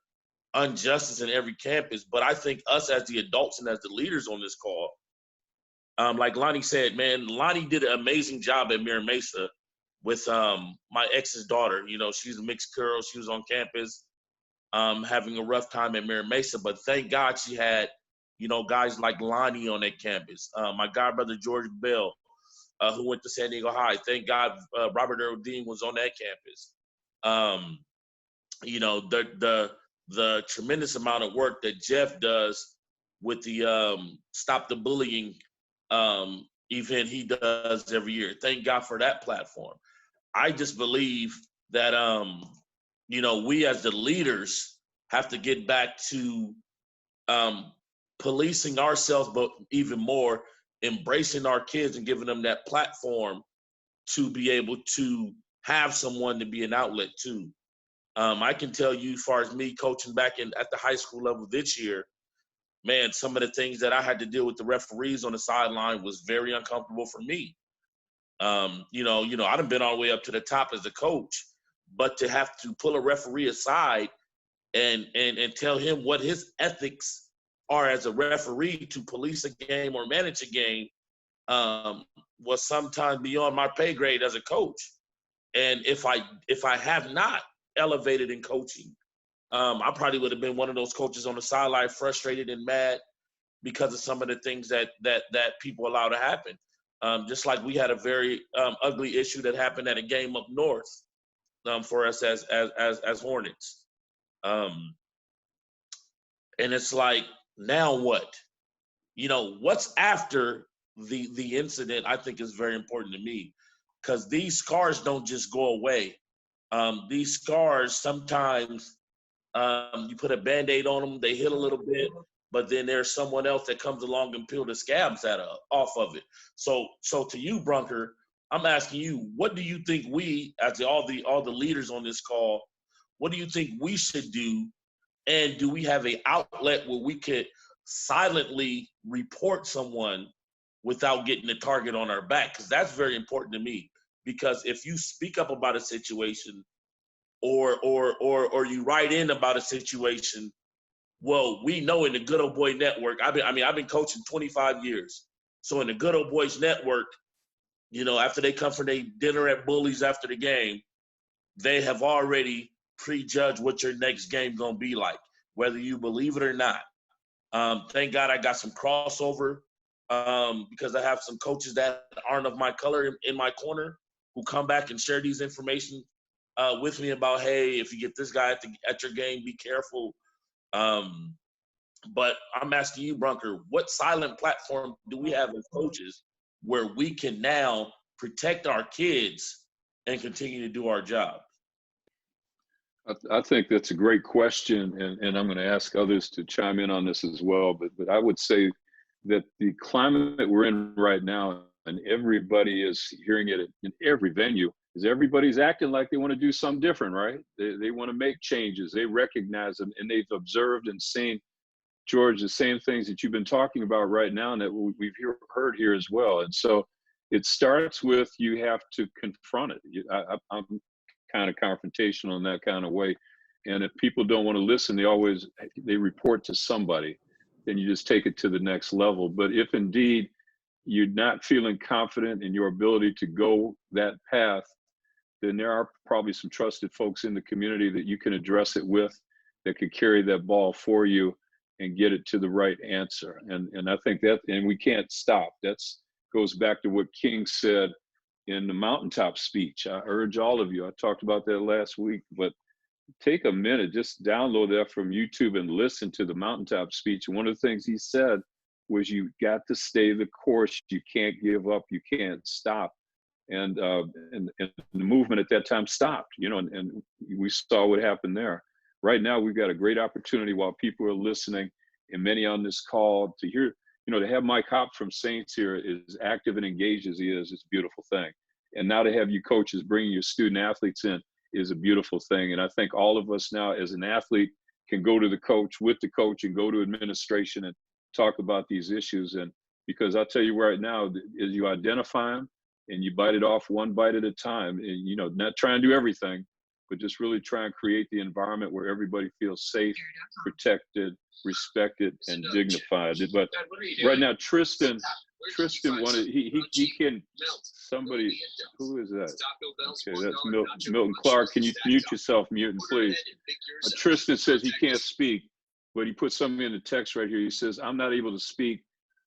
injustice in every campus. But I think us as the adults and as the leaders on this call, like Lonnie said, man, Lonnie did an amazing job at Mira Mesa with my ex's daughter. She's a mixed girl. She was on campus having a rough time at Mira Mesa, but thank God she had, guys like Lonnie on that campus. My godbrother George Bell, who went to San Diego High. Thank God Robert Earl Dean was on that campus. The tremendous amount of work that Jeff does with the Stop the Bullying event he does every year. Thank God for that platform. I just believe that we as the leaders have to get back to policing ourselves, but even more embracing our kids and giving them that platform to be able to have someone to be an outlet to. I can tell you, as far as me coaching back at the high school level this year, man, some of the things that I had to deal with the referees on the sideline was very uncomfortable for me. I done been all the way up to the top as a coach, but to have to pull a referee aside and tell him what his ethics are as a referee to police a game or manage a game, was sometimes beyond my pay grade as a coach. And if I have not elevated in coaching, I probably would have been one of those coaches on the sideline, frustrated and mad because of some of the things that people allow to happen. Just like we had a very ugly issue that happened at a game up north for us as Hornets. And it's like, now what? You know, what's after the incident, I think is very important to me, because these scars don't just go away. These scars, sometimes you put a Band-Aid on them, they heal a little bit, but then there's someone else that comes along and peel the scabs off of it. So to you, Brunker, I'm asking you, what do you think we, as all the leaders on this call, what do you think we should do? And do we have an outlet where we could silently report someone without getting the target on our back? Because that's very important to me. Because if you speak up about a situation, or you write in about a situation, well, we know in the Good Old Boy Network, I've been coaching 25 years. So in the Good Old Boys Network, you know, after they come from their dinner at Bully's after the game, they have already prejudged what your next game gonna be like, whether you believe it or not. Thank God I got some crossover because I have some coaches that aren't of my color in my corner who come back and share these information with me about, hey, if you get this guy at your game, be careful. But I'm asking you, Brunker, what silent platform do we have as coaches where we can now protect our kids and continue to do our job? I think that's a great question, and I'm going to ask others to chime in on this as well. But I would say that the climate that we're in right now, and everybody is hearing it in every venue, is everybody's acting like they want to do something different, right? They want to make changes. They recognize them, and they've observed and seen, George, the same things that you've been talking about right now and that we've heard here as well. And so it starts with, you have to confront it. I'm kind of confrontational in that kind of way. And if people don't want to listen, they report to somebody, then you just take it to the next level. But if indeed you're not feeling confident in your ability to go that path, then there are probably some trusted folks in the community that you can address it with, that could carry that ball for you and get it to the right answer. And I think that, and we can't stop. That's goes back to what King said in the mountaintop speech. I urge all of you, I talked about that last week, but take a minute, just download that from YouTube and listen to the mountaintop speech. And one of the things he said was, you got to stay the course. You can't give up. You can't stop. And the movement at that time stopped, you know, and we saw what happened there. Right now, we've got a great opportunity while people are listening, and many on this call, to hear, you know, to have Mike Hopp from Saints here, as active and engaged as he is, it's a beautiful thing. And now to have you coaches bringing your student athletes in is a beautiful thing. And I think all of us now as an athlete can go to the coach, with the coach, and go to administration and talk about these issues. And because I'll tell you right now, as you identify them and you bite it off one bite at a time, and, you know, not try and do everything, but just really try and create the environment where everybody feels safe, protected, respected, and dignified. But right now, Tristan wanted, he can, somebody, who is that? Okay, that's Milton Clark. Can you mute yourself, Milton, please? Tristan says he can't speak, but he put something in the text right here. He says, I'm not able to speak,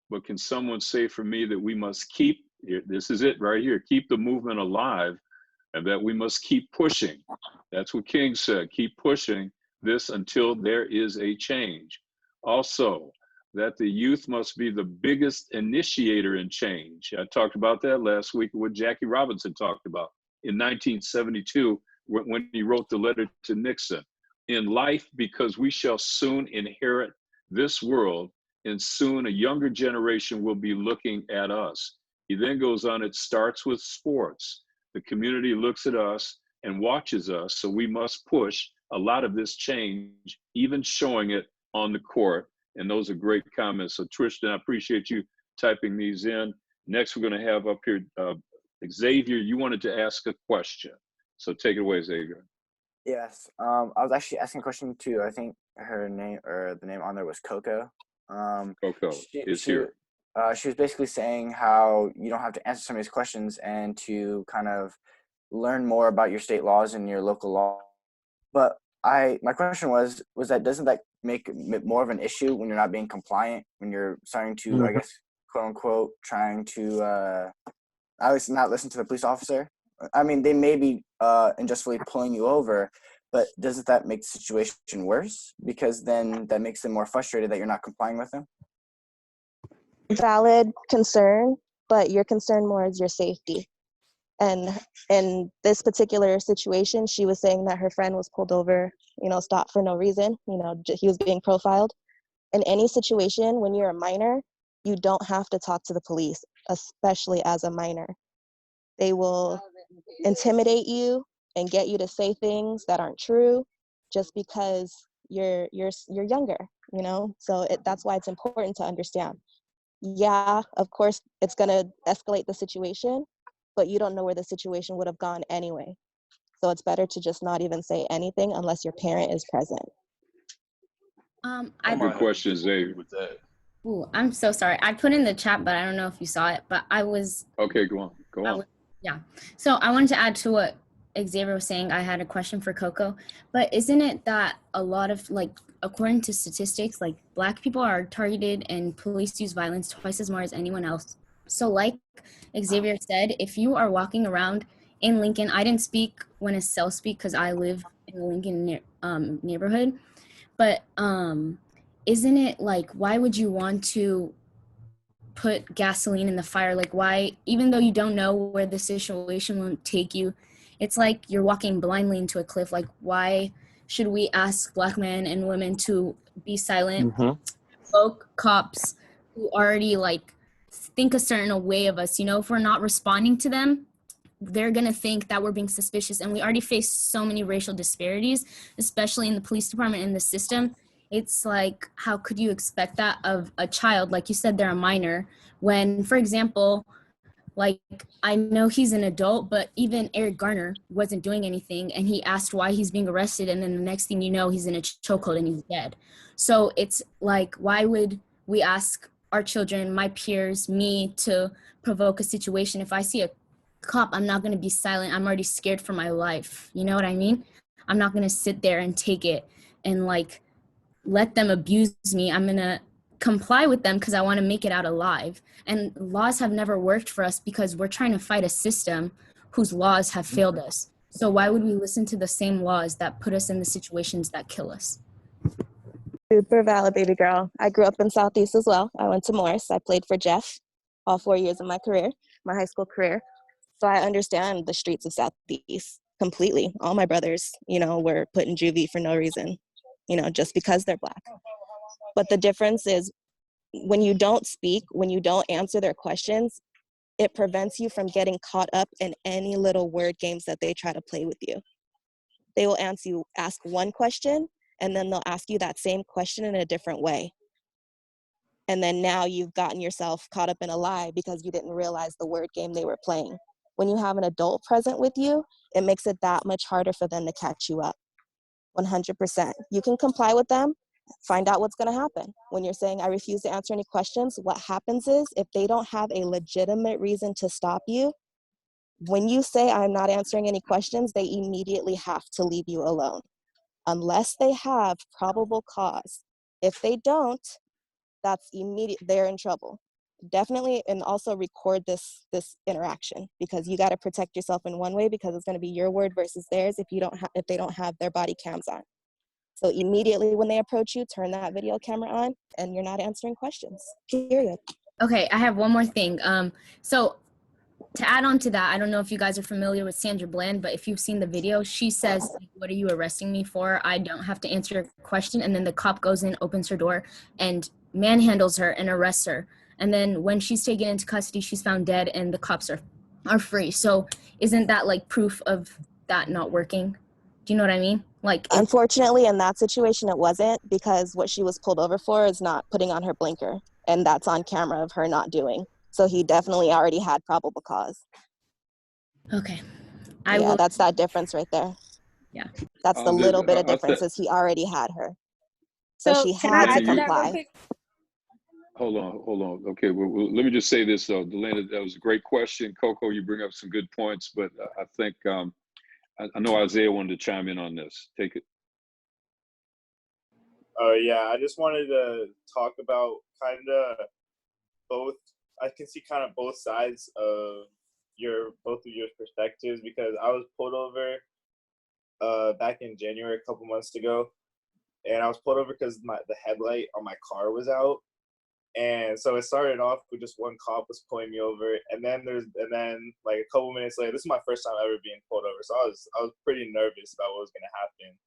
but can someone say for me that we must keep, this is it right here, keep the movement alive, and that we must keep pushing. That's what King said, keep pushing this until there is a change. Also, that the youth must be the biggest initiator in change. I talked about that last week, what Jackie Robinson talked about in 1972, when he wrote the letter to Nixon. In life, because we shall soon inherit this world, and soon a younger generation will be looking at us. He then goes on, it starts with sports. The community looks at us and watches us, so we must push a lot of this change, even showing it on the court. And those are great comments. So Tristan, I appreciate you typing these in. Next, we're going to have up here, Xavier, you wanted to ask a question. So take it away, Xavier. Yes, I was actually asking a question too. I think her name, or the name on there, was Coco. Coco is here. she was basically saying how you don't have to answer some of these questions and to kind of learn more about your state laws and your local law. But my question was that doesn't that make it more of an issue when you're not being compliant, when you're starting to, I guess, quote unquote, trying to at least not listen to the police officer? I mean, they may be unjustly pulling you over, but doesn't that make the situation worse? Because then that makes them more frustrated that you're not complying with them? Valid concern, but your concern more is your safety. And in this particular situation, she was saying that her friend was pulled over, stopped for no reason. He was being profiled. In any situation, when you're a minor, you don't have to talk to the police, especially as a minor. They will intimidate you and get you to say things that aren't true just because you're younger, So that's why it's important to understand. Yeah, of course, it's going to escalate the situation, but you don't know where the situation would have gone anyway. So it's better to just not even say anything unless your parent is present. I Good question, Xavier. With that. Ooh, I'm so sorry. I put in the chat, but I don't know if you saw it. But I was. Okay, go on. Go on. Yeah. So I wanted to add to what Xavier was saying. I had a question for Coco, but isn't it that a lot of according to statistics, Black people are targeted and police use violence twice as more as anyone else. So like Xavier said, if you are walking around in Lincoln, I didn't speak when Estelle speak because I live in the Lincoln neighborhood, but isn't it why would you want to put gasoline in the fire? Why, even though you don't know where the situation will take you, it's like you're walking blindly into a cliff. Why should we ask Black men and women to be silent? Folk cops who already think a certain way of us, if we're not responding to them, they're going to think that we're being suspicious. And we already face so many racial disparities, especially in the police department and the system. It's how could you expect that of a child? Like you said, they're a minor. When, for example, I know he's an adult, but even Eric Garner wasn't doing anything, and he asked why he's being arrested, and then the next thing you know, he's in a chokehold and he's dead. So it's why would we ask our children, my peers, me, to provoke a situation? If I see a cop, I'm not going to be silent. I'm already scared for my life. You know what I mean? I'm not going to sit there and take it and let them abuse me. I'm going to comply with them because I want to make it out alive. And laws have never worked for us because we're trying to fight a system whose laws have failed us. So why would we listen to the same laws that put us in the situations that kill us? Super valid, baby girl. I grew up in Southeast as well. I went to Morris. I played for Jeff all 4 years of my career, my high school career. So I understand the streets of Southeast completely. All my brothers, were put in juvie for no reason, just because they're Black. But the difference is when you don't speak, when you don't answer their questions, it prevents you from getting caught up in any little word games that they try to play with you. They will ask one question, and then they'll ask you that same question in a different way. And then now you've gotten yourself caught up in a lie because you didn't realize the word game they were playing. When you have an adult present with you, it makes it that much harder for them to catch you up. 100%. You can comply with them, find out what's going to happen. When you're saying, I refuse to answer any questions, what happens is if they don't have a legitimate reason to stop you, when you say, I'm not answering any questions, they immediately have to leave you alone, unless they have probable cause. If they don't, that's immediate, they're in trouble. Definitely, and also record this interaction, because you got to protect yourself in one way, because it's going to be your word versus theirs if they don't have their body cams on. So immediately when they approach you, turn that video camera on, and you're not answering questions, period. Okay, I have one more thing. So to add on to that, I don't know if you guys are familiar with Sandra Bland, but if you've seen the video, she says, what are you arresting me for? I don't have to answer your question. And then the cop goes in, opens her door, and manhandles her and arrests her. And then when she's taken into custody, she's found dead, and the cops are free. So isn't that proof of that not working? Do you know what I mean? Unfortunately, in that situation, it wasn't, because what she was pulled over for is not putting on her blinker, and that's on camera of her not doing. So he definitely already had probable cause. Okay. That's that difference right there. Yeah. That's the little bit of difference, is he already had her. So she had to comply. Hold on. Okay, let me just say this though, Delana, that was a great question. Coco, you bring up some good points, but I think I know Isaiah wanted to chime in on this. Take it. Yeah, I just wanted to talk about kind of both. I can see kind of both sides of both of your perspectives, because I was pulled over back in January a couple months ago, and I was pulled over because the headlight on my car was out. And so it started off with just one cop was pulling me over, and then like a couple minutes later, this is my first time ever being pulled over, so I was pretty nervous about what was gonna happen.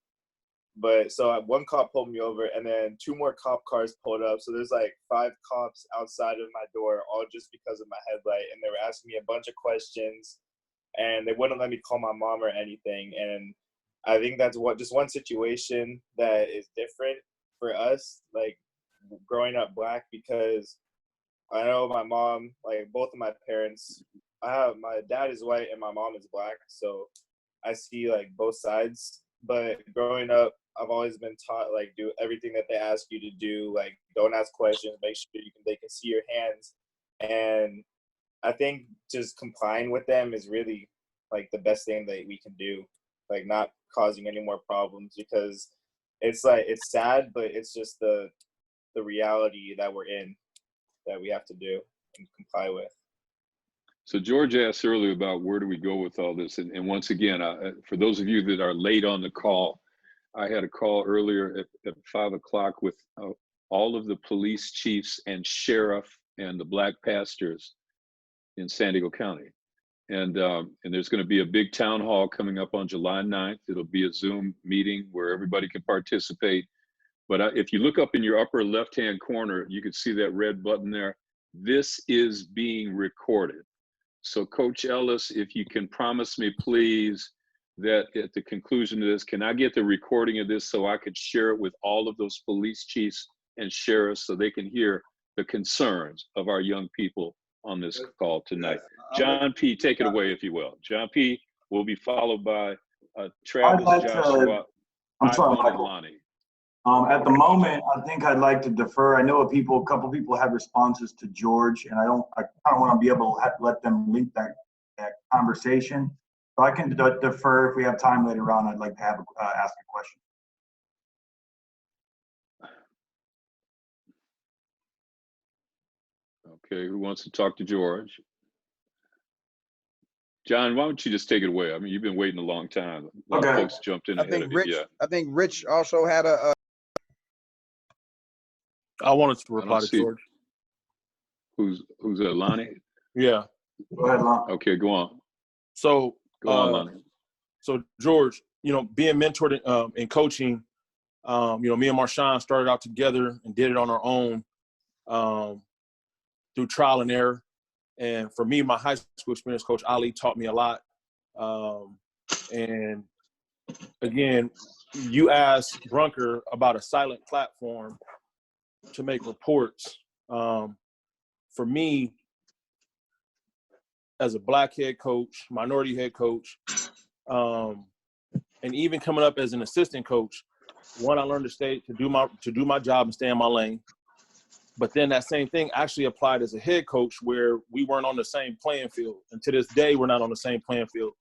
But so one cop pulled me over, and then 2 more cop cars pulled up. So there's like 5 cops outside of my door, all just because of my headlight, and they were asking me a bunch of questions, and they wouldn't let me call my mom or anything. And I think that's just one situation that is different for us, like growing up Black, because I know my mom, like both of my parents, my dad is white and my mom is Black, so I see like both sides. But growing up, I've always been taught, like, do everything that they ask you to do, like don't ask questions, make sure they can see your hands. And I think just complying with them is really like the best thing that we can do, like not causing any more problems, because it's like, it's sad, but it's just the reality that we're in, that we have to do and comply with. So George asked earlier about where do we go with all this, and once again, for those of you that are late on the call, I had a call earlier at 5 o'clock with all of the police chiefs and sheriff and the Black pastors in San Diego County, and there's going to be a big town hall coming up on July 9th. It'll be a Zoom meeting where everybody can participate. But if you look up in your upper left-hand corner, you can see that red button there. This is being recorded. So Coach Ellis, if you can promise me, please, that at the conclusion of this, can I get the recording of this so I could share it with all of those police chiefs and sheriffs so they can hear the concerns of our young people on this call tonight? John P., take it away, if you will. John P. will be followed by Travis, Joshua, I'm sorry, Ivan, and Michael. Lonnie. At the moment, I think I'd like to defer. I know a couple people have responses to George, and I kind of want to be able to let them link that conversation. So I can defer if we have time later on. I'd like to have ask a question. Okay, who wants to talk to George? John, why don't you just take it away? I mean, you've been waiting a long time. A lot of folks jumped in ahead of you. Yeah. I think Rich also had a. I wanted to reply to George. Who's that, Lonnie? Yeah. Go ahead, Lonnie. Okay, go on. So go on, Lonnie. So George, being mentored in coaching, me and Marshawn started out together and did it on our own through trial and error. And for me, my high school experience, Coach Ali taught me a lot. And again, you asked Brunker about a silent platform to make reports. For me, as a Black head coach, minority head coach, and even coming up as an assistant coach, one, I learned to do my job and stay in my lane. But then that same thing actually applied as a head coach, where we weren't on the same playing field. And to this day, we're not on the same playing field.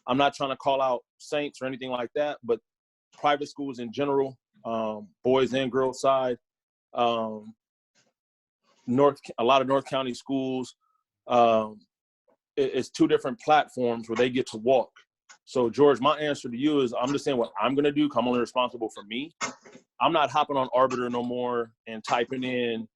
I'm not trying to call out Saints or anything like that, but private schools in general, boys and girls side, a lot of North County schools, it's 2 different platforms where they get to walk. So George, my answer to you is I'm just saying what I'm going to do. I'm only responsible for me. I'm not hopping on Arbiter no more and typing in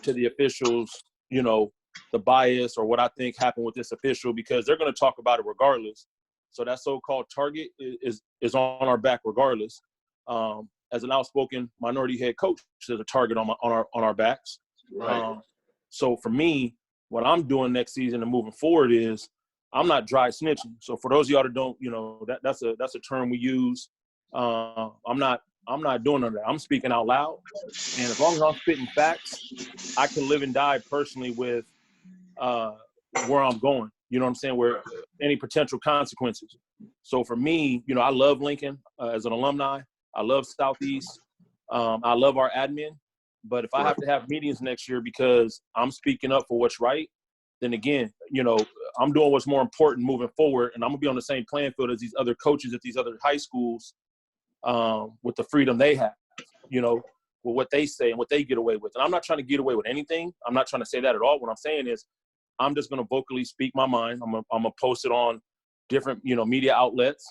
to the officials, the bias or what I think happened with this official, because they're going to talk about it regardless. So that so-called target is on our back regardless. As an outspoken minority head coach, there's a target on our backs. Right. So for me, what I'm doing next season and moving forward is I'm not dry snitching. So for those of y'all that don't, that's a term we use. I'm not doing none of that. I'm speaking out loud. And as long as I'm spitting facts, I can live and die personally with where I'm going. You know what I'm saying? Where any potential consequences. So for me, I love Lincoln as an alumni. I love Southeast. I love our admin. But if I have to have meetings next year because I'm speaking up for what's right, then again, you know, I'm doing what's more important moving forward, and I'm gonna be on the same playing field as these other coaches at these other high schools, with the freedom they have, you know, with what they say and what they get away with. And I'm not trying to get away with anything. I'm not trying to say that at all. What I'm saying is, I'm just gonna vocally speak my mind. I'm gonna post it on different, you know, media outlets,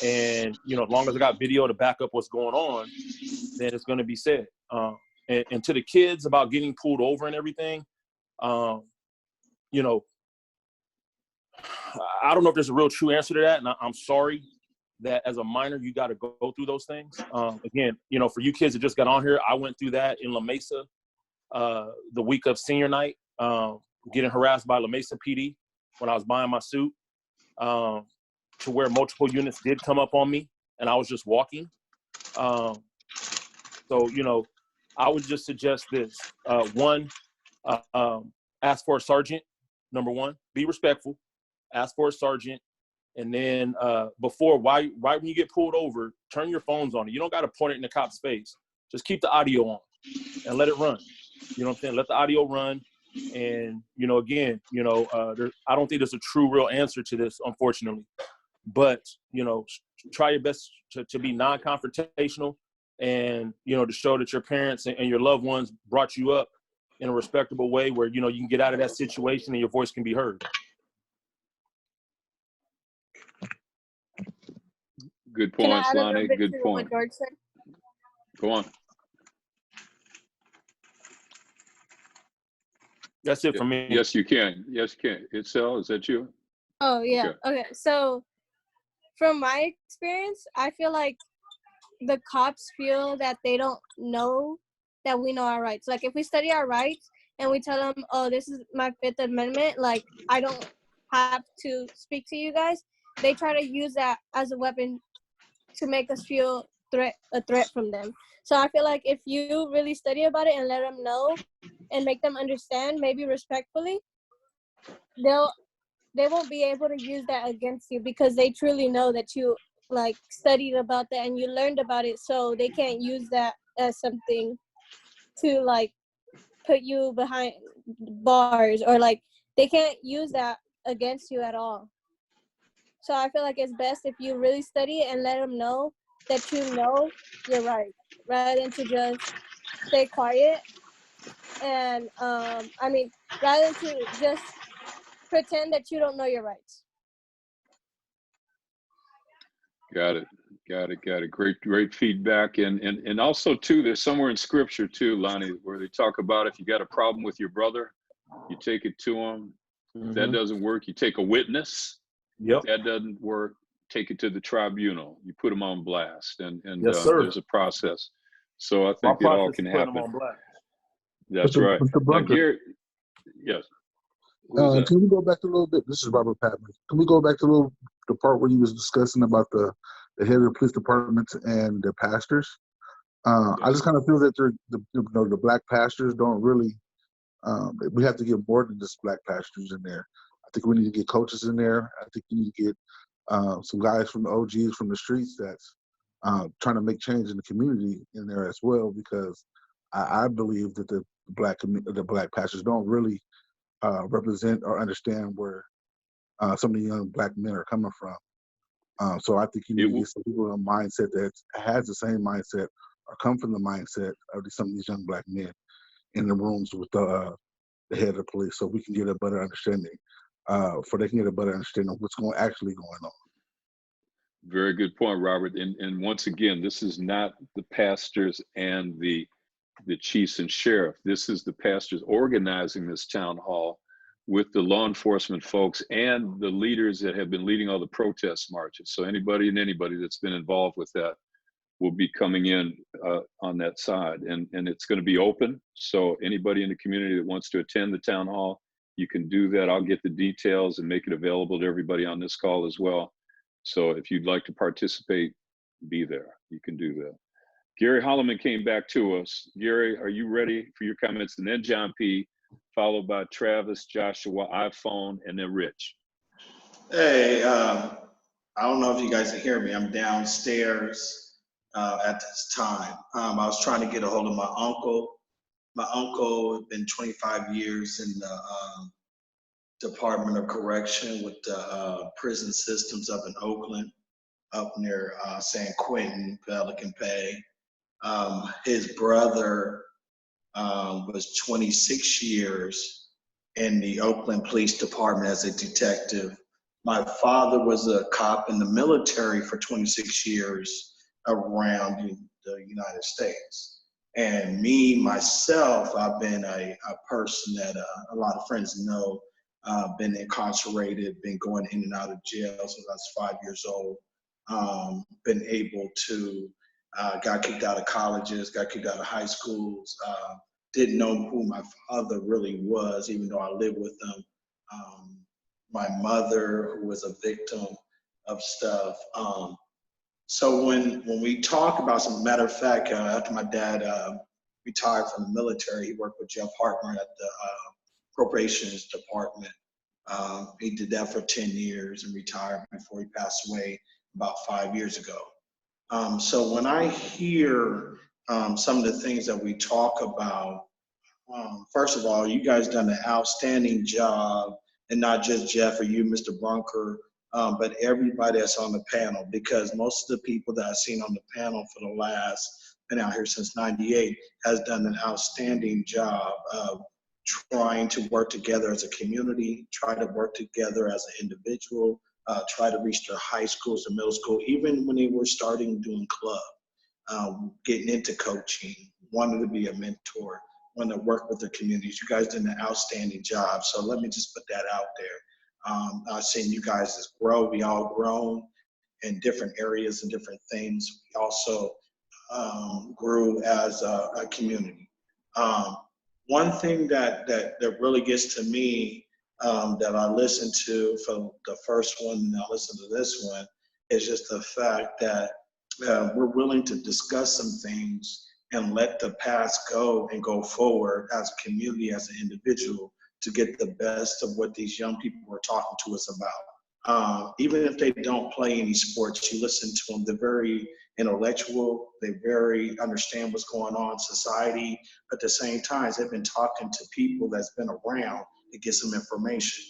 and you know, as long as I got video to back up what's going on, then it's gonna be said. And to the kids about getting pulled over and everything, you know, I don't know if there's a real true answer to that, and I'm sorry that as a minor you got to go through those things. Again, you know, for you kids that just got on here, I went through that in La Mesa the week of senior night, getting harassed by La Mesa PD when I was buying my suit, to where multiple units did come up on me, and I was just walking. So, you know, I would just suggest this. One, ask for a sergeant. Number one, be respectful. Ask for a sergeant. And then right when you get pulled over, turn your phones on. You don't got to point it in the cop's face. Just keep the audio on and let it run. You know what I'm saying? Let the audio run. And, you know, again, you know, I don't think there's a true real answer to this, unfortunately. But, you know, try your best to be non-confrontational and, you know, to show that your parents and your loved ones brought you up in a respectable way where, you know, you can get out of that situation and your voice can be heard. Good Can I points, add a little Lonnie. bit Good to point. what George said? Go on. That's it for me. Yes, you can. Yes, you can. Itzel, is that you? Oh, yeah. Okay. Okay. So from my experience, I feel like the cops feel that they don't know that we know our rights. Like if we study our rights and we tell them, oh, this is my Fifth Amendment, like I don't have to speak to you guys, they try to use that as a weapon to make us feel a threat from them. So I feel like if you really study about it and let them know and make them understand, maybe respectfully, they won't be able to use that against you because they truly know that you like studied about that and you learned about it, so they can't use that as something to like put you behind bars, or like they can't use that against you at all. So I feel like it's best if you really study it and let them know that you know you're right, rather than to just stay quiet and rather than to just pretend that you don't know your rights. Got it. Got it. Got it. Great feedback. And also too, there's somewhere in scripture too, Lonnie, where they talk about if you got a problem with your brother, you take it to him. If that doesn't work, you take a witness. Yep. If that doesn't work, take it to the tribunal. You put them on blast, and Yes, sir. there's a process. So I My think it all process can is putting them happen. on blast. That's right. Mr. Now, Bunker, Gary, yes. Who's that? can we go back a little bit? This is Robert Patman. Can we go back to the part where you was discussing about the head of the police departments and the pastors? I just kind of feel that the black pastors don't really. We have to get more than just black pastors in there. I think we need to get coaches in there. I think we need to get some guys from the OGs from the streets that's trying to make change in the community in there as well, because I believe that the black pastors don't really represent or understand where some of the young black men are coming from. So I think you need to get some people in a mindset that has the same mindset or come from the mindset of some of these young black men in the rooms with the head of the police, so we can get a better understanding, they can get a better understanding of what's actually going on. Very good point, Robert. And once again, this is not the pastors and the chiefs and sheriff. This is the pastors organizing this town hall with the law enforcement folks and the leaders that have been leading all the protest marches. So anybody that's been involved with that will be coming in on that side. And it's going to be open. So anybody in the community that wants to attend the town hall, you can do that. I'll get the details and make it available to everybody on this call as well. So if you'd like to participate, be there. You can do that. Gary Holloman came back to us. Gary, are you ready for your comments? And then John P., followed by Travis, Joshua, iPhone, and then Rich. Hey, I don't know if you guys can hear me. I'm downstairs at this time. I was trying to get a hold of my uncle. My uncle had been 25 years in the Department of Correction with the prison systems up in Oakland, up near San Quentin, Pelican Bay. His brother was 26 years in the Oakland Police Department as a detective. My father was a cop in the military for 26 years around the United States. And me, myself, I've been a person that a lot of friends know, been incarcerated, been going in and out of jail since I was 5 years old. Been able to, got kicked out of colleges, got kicked out of high schools, didn't know who my father really was, even though I lived with him. My mother, who was a victim of stuff. So when we talk about, as a matter of fact, after my dad retired from the military, he worked with Jeff Hartman at the appropriations department. He did that for 10 years and retired before he passed away about 5 years ago. So when I hear some of the things that we talk about, first of all, you guys done an outstanding job, and not just Jeff or you, Mr. Brunker, but everybody that's on the panel, because most of the people that I've seen on the panel for the last, been out here since '98, has done an outstanding job of trying to work together as a community, try to work together as an individual, try to reach their high schools and middle school, even when they were starting doing club, getting into coaching, wanted to be a mentor, wanted to work with their communities. You guys did an outstanding job. So let me just put that out there. I've seen you guys just grow. We all grown in different areas and different things. We also grew as a community. One thing that really gets to me, that I listened to from the first one and I listened to this one, is just the fact that we're willing to discuss some things and let the past go and go forward as a community, as an individual, to get the best of what these young people are talking to us about. Even if they don't play any sports, you listen to them, they're very intellectual, they very understand what's going on in society. At the same time, they've been talking to people that's been around to get some information.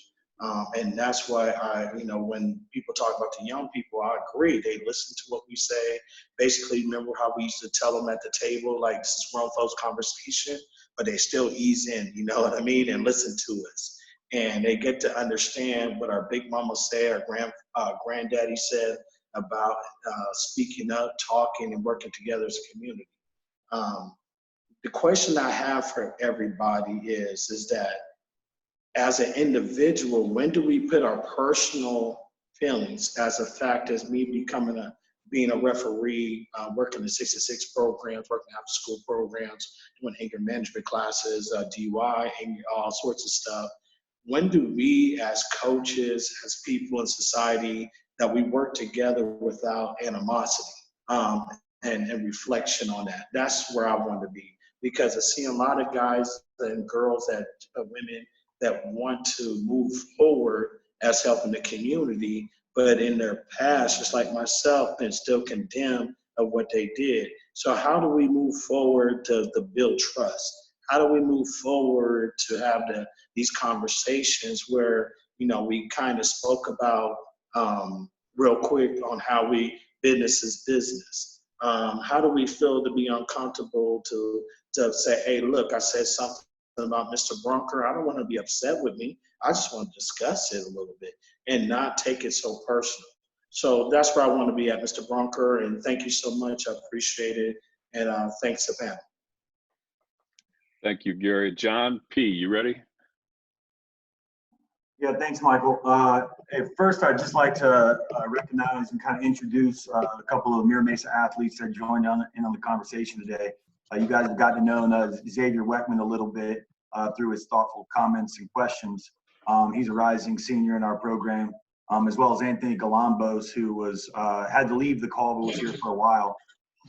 And that's why when people talk about the young people, I agree. They listen to what we say. Basically, remember how we used to tell them at the table, like, this is grown folks conversation, but they still ease in, you know what I mean, and listen to us. And they get to understand what our big mama said, our granddaddy said about speaking up, talking, and working together as a community. The question I have for everybody is that, as an individual, when do we put our personal feelings as a fact, as me being a referee, working the 66 programs, working after school programs, doing anger management classes, DUI, all sorts of stuff. When do we as coaches, as people in society, that we work together without animosity and reflection on that? That's where I want to be, because I see a lot of guys and girls, women, that want to move forward as helping the community, but in their past, just like myself, been still condemned of what they did. So how do we move forward to build trust? How do we move forward to have these conversations where, we kind of spoke about real quick on how business is business. How do we feel to be uncomfortable to say, hey, look, I said something about Mr. Brunker. I don't want to be upset with me. I just want to discuss it a little bit and not take it so personal. So that's where I want to be at, Mr. Brunker. And thank you so much. I appreciate it. And thanks to panel. Thank you, Gary. John P., you ready? Yeah, thanks, Michael. First, I'd just like to recognize and kind of introduce a couple of Mira Mesa athletes that joined in on the conversation today. You guys have gotten to know Xavier Weckman a little bit through his thoughtful comments and questions. He's a rising senior in our program, as well as Anthony Galambos, who had to leave the call but was here for a while.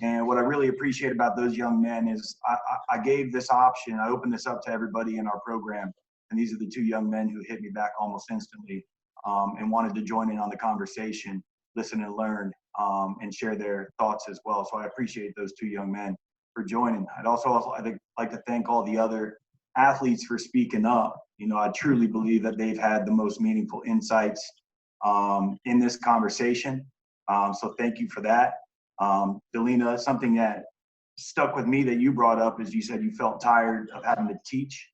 And what I really appreciate about those young men is I gave this option. I opened this up to everybody in our program. And these are the two young men who hit me back almost instantly and wanted to join in on the conversation, listen and learn. and share their thoughts as well. So I appreciate those two young men for joining. I think like to thank all the other athletes for speaking up. You know, I truly believe that they've had the most meaningful insights in this conversation. So thank you for that. Delina, something that stuck with me that you brought up is you said you felt tired of having to teach,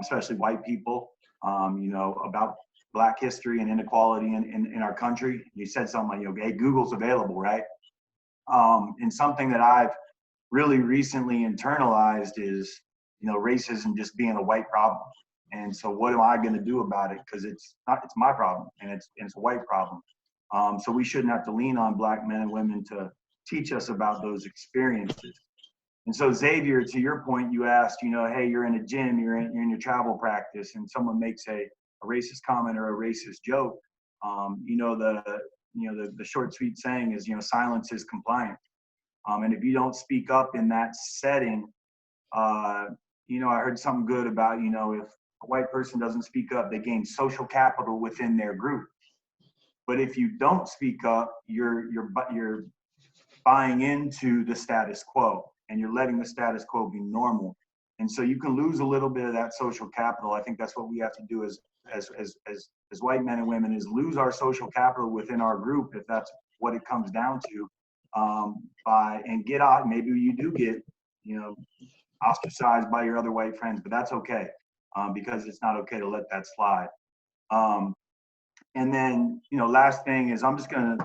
especially white people, you know, about Black history and inequality in our country. You said something like, you know, hey, Google's available, right? And something that I've really recently internalized is, you know, racism just being a white problem. And so what am I going to do about it? Because it's my problem, and it's a white problem. So we shouldn't have to lean on Black men and women to teach us about those experiences. And so Xavier, to your point, you asked, you know, hey, you're in a gym, you're in your travel practice, and someone makes a racist comment or a racist joke. You know, the short sweet saying is, you know, silence is compliance. And if you don't speak up in that setting, you know, I heard something good about, you know, if a white person doesn't speak up, they gain social capital within their group. But if you don't speak up, you're buying into the status quo, and you're letting the status quo be normal. And so you can lose a little bit of that social capital. I think that's what we have to do as white men and women, is lose our social capital within our group, if that's what it comes down to, and get out. Maybe you do get, you know, ostracized by your other white friends, but that's okay, because it's not okay to let that slide. And then, you know, last thing is, I'm just gonna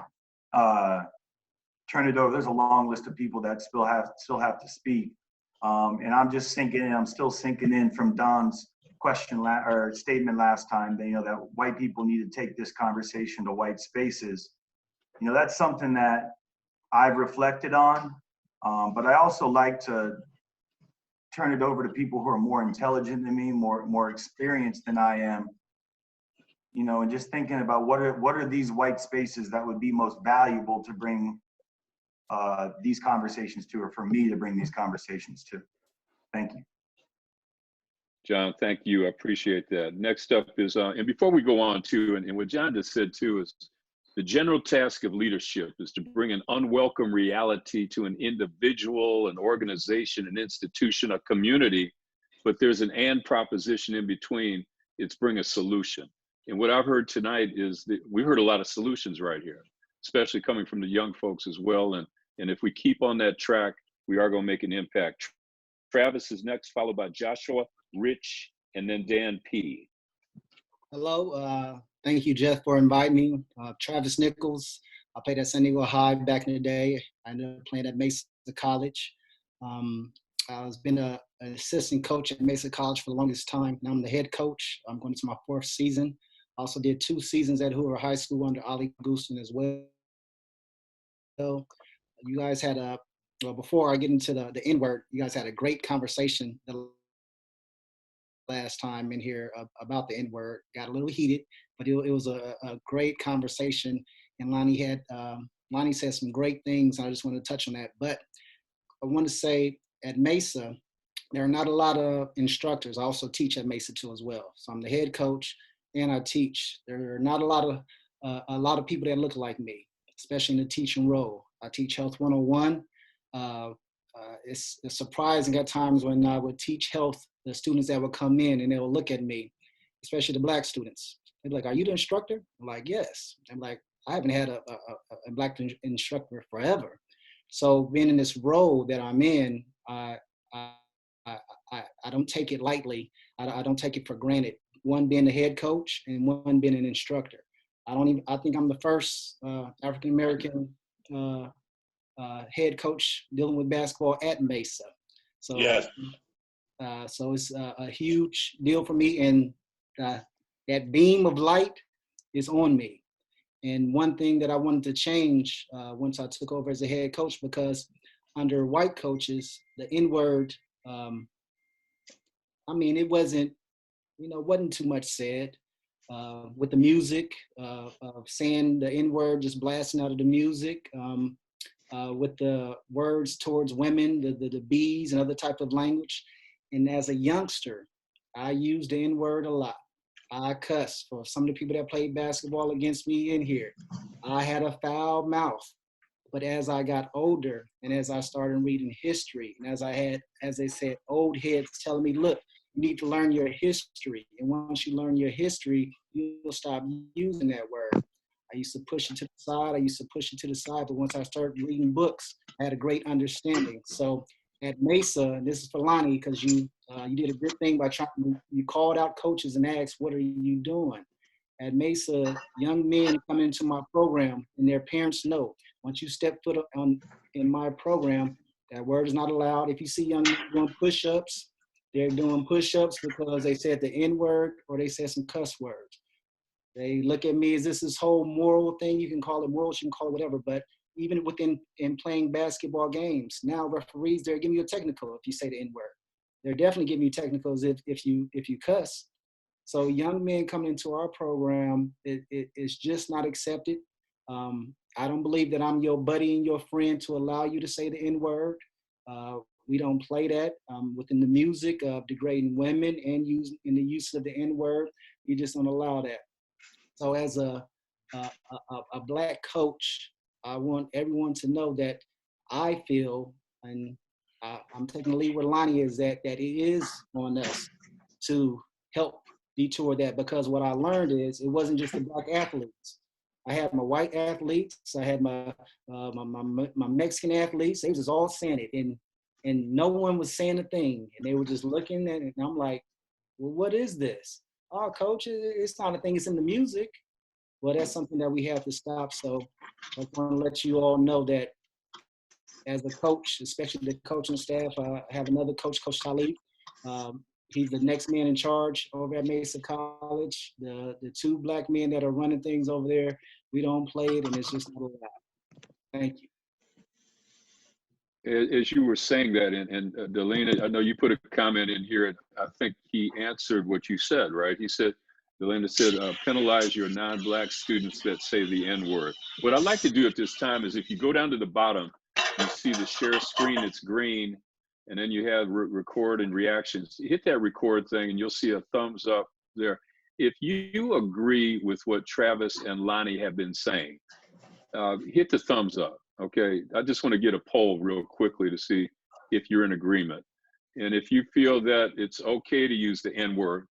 turn it over. There's a long list of people that still have to speak, and I'm just sinking in. I'm still sinking in from Don's question or statement last time. That, you know, that white people need to take this conversation to white spaces. You know, that's something that I've reflected on, but I also like to turn it over to people who are more intelligent than me, more experienced than I am. You know, and just thinking about what are these white spaces that would be most valuable to bring these conversations to, or for me to bring these conversations to. Thank you. John, thank you. I appreciate that. Next up is, and before we go on too, and what John just said too, is the general task of leadership is to bring an unwelcome reality to an individual, an organization, an institution, a community, but there's an and proposition in between. It's bring a solution. And what I've heard tonight is that we heard a lot of solutions right here, especially coming from the young folks as well. And if we keep on that track, we are going to make an impact. Travis is next, followed by Joshua, Rich, and then Dan P. Hello, thank you, Jeff, for inviting me. Travis Nichols. I played at San Diego High back in the day. I ended up playing at Mesa College. I was been an assistant coach at Mesa College for the longest time. Now I'm the head coach. I'm going to my 4th season. I also did 2 seasons at Hoover High School under Ollie Gooston as well. You guys had well, before I get into the N-word, you guys had a great conversation the last time in here about the N-word. Got a little heated, but it was a great conversation. And Lonnie said some great things. And I just want to touch on that. But I want to say at Mesa, there are not a lot of instructors. I also teach at Mesa too as well. So I'm the head coach and I teach. There are not a lot of people that look like me, especially in the teaching role. I teach Health 101. It's surprising at times when I would teach health, the students that would come in and they will look at me, especially the Black students. They're like, "Are you the instructor?" I'm like, "Yes." I'm like, "I haven't had a Black instructor forever." So being in this role that I'm in, I don't take it lightly. I don't take it for granted. One being the head coach and one being an instructor. I think I'm the first African American head coach dealing with basketball at Mesa. So, yes. So it's a huge deal for me, and that beam of light is on me. And one thing that I wanted to change once I took over as a head coach, because under white coaches, the N-word, I mean, it wasn't too much said. With the music, of saying the N-word, just blasting out of the music, with the words towards women, the B's and other type of language. And as a youngster, I used the N-word a lot. I cussed. For some of the people that played basketball against me in here, I had a foul mouth. But as I got older and as I started reading history, and as I had, as they said, old heads telling me, look, you need to learn your history. And once you learn your history, you'll stop using that word. I used to push it to the side. I used to push it to the side. But once I started reading books, I had a great understanding. So at Mesa, and this is for Lonnie, because you did a good thing by you called out coaches and asked, what are you doing? At Mesa, young men come into my program and their parents know, once you step foot in my program, that word is not allowed. If you see young men doing push-ups, they're doing push-ups because they said the N-word or they said some cuss words. They look at me as this whole moral thing. You can call it moral, you can call it whatever, but even in playing basketball games, now referees, they're giving you a technical if you say the N-word. They're definitely giving you technicals if you cuss. So young men coming into our program, it's just not accepted. I don't believe that I'm your buddy and your friend to allow you to say the N-word. We don't play that within the music of degrading women and in the use of the N-word. We just don't allow that. So as a Black coach, I want everyone to know that I feel, and I'm taking the lead with Lonnie, is that it is on us to help detour that, because what I learned is it wasn't just the Black athletes. I had my white athletes, I had my Mexican athletes. They was just all saying it, and no one was saying a thing, and they were just looking at it. And I'm like, well, what is this? Oh, coach, it's not a thing. It's in the music. Well, that's something that we have to stop. So I want to let you all know that as a coach, especially the coaching staff, I have another coach, Coach Talib. He's the next man in charge over at Mesa College. The two Black men that are running things over there, we don't play it, and it's just not allowed. Thank you. As you were saying that, and Delina, I know you put a comment in here. I think he answered what you said, right? He said, Delina said, penalize your non-Black students that say the N-word. What I'd like to do at this time is, if you go down to the bottom, you see the share screen, it's green, and then you have record and reactions. Hit that record thing and you'll see a thumbs up there. If you agree with what Travis and Lonnie have been saying, hit the thumbs up. Okay, I just want to get a poll real quickly to see if you're in agreement. And if you feel that it's okay to use the N-word,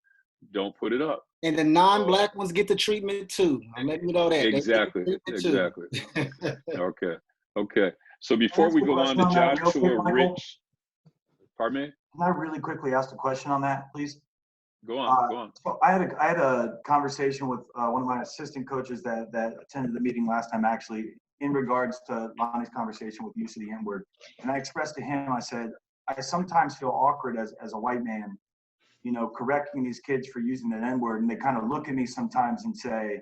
don't put it up. And the non-Black ones get the treatment too. I'm letting you know that. Exactly, exactly. Okay, okay. So before Can I ask we a go on question to on that real Joshua quick, Michael? Rich, pardon me? Can I really quickly ask a question on that, please? Go on, go on. So I had a conversation with one of my assistant coaches that attended the meeting last time, actually, in regards to Lonnie's conversation with use of the N-word. And I expressed to him, I said, I sometimes feel awkward as a white man, you know, correcting these kids for using an N-word. And they kind of look at me sometimes and say,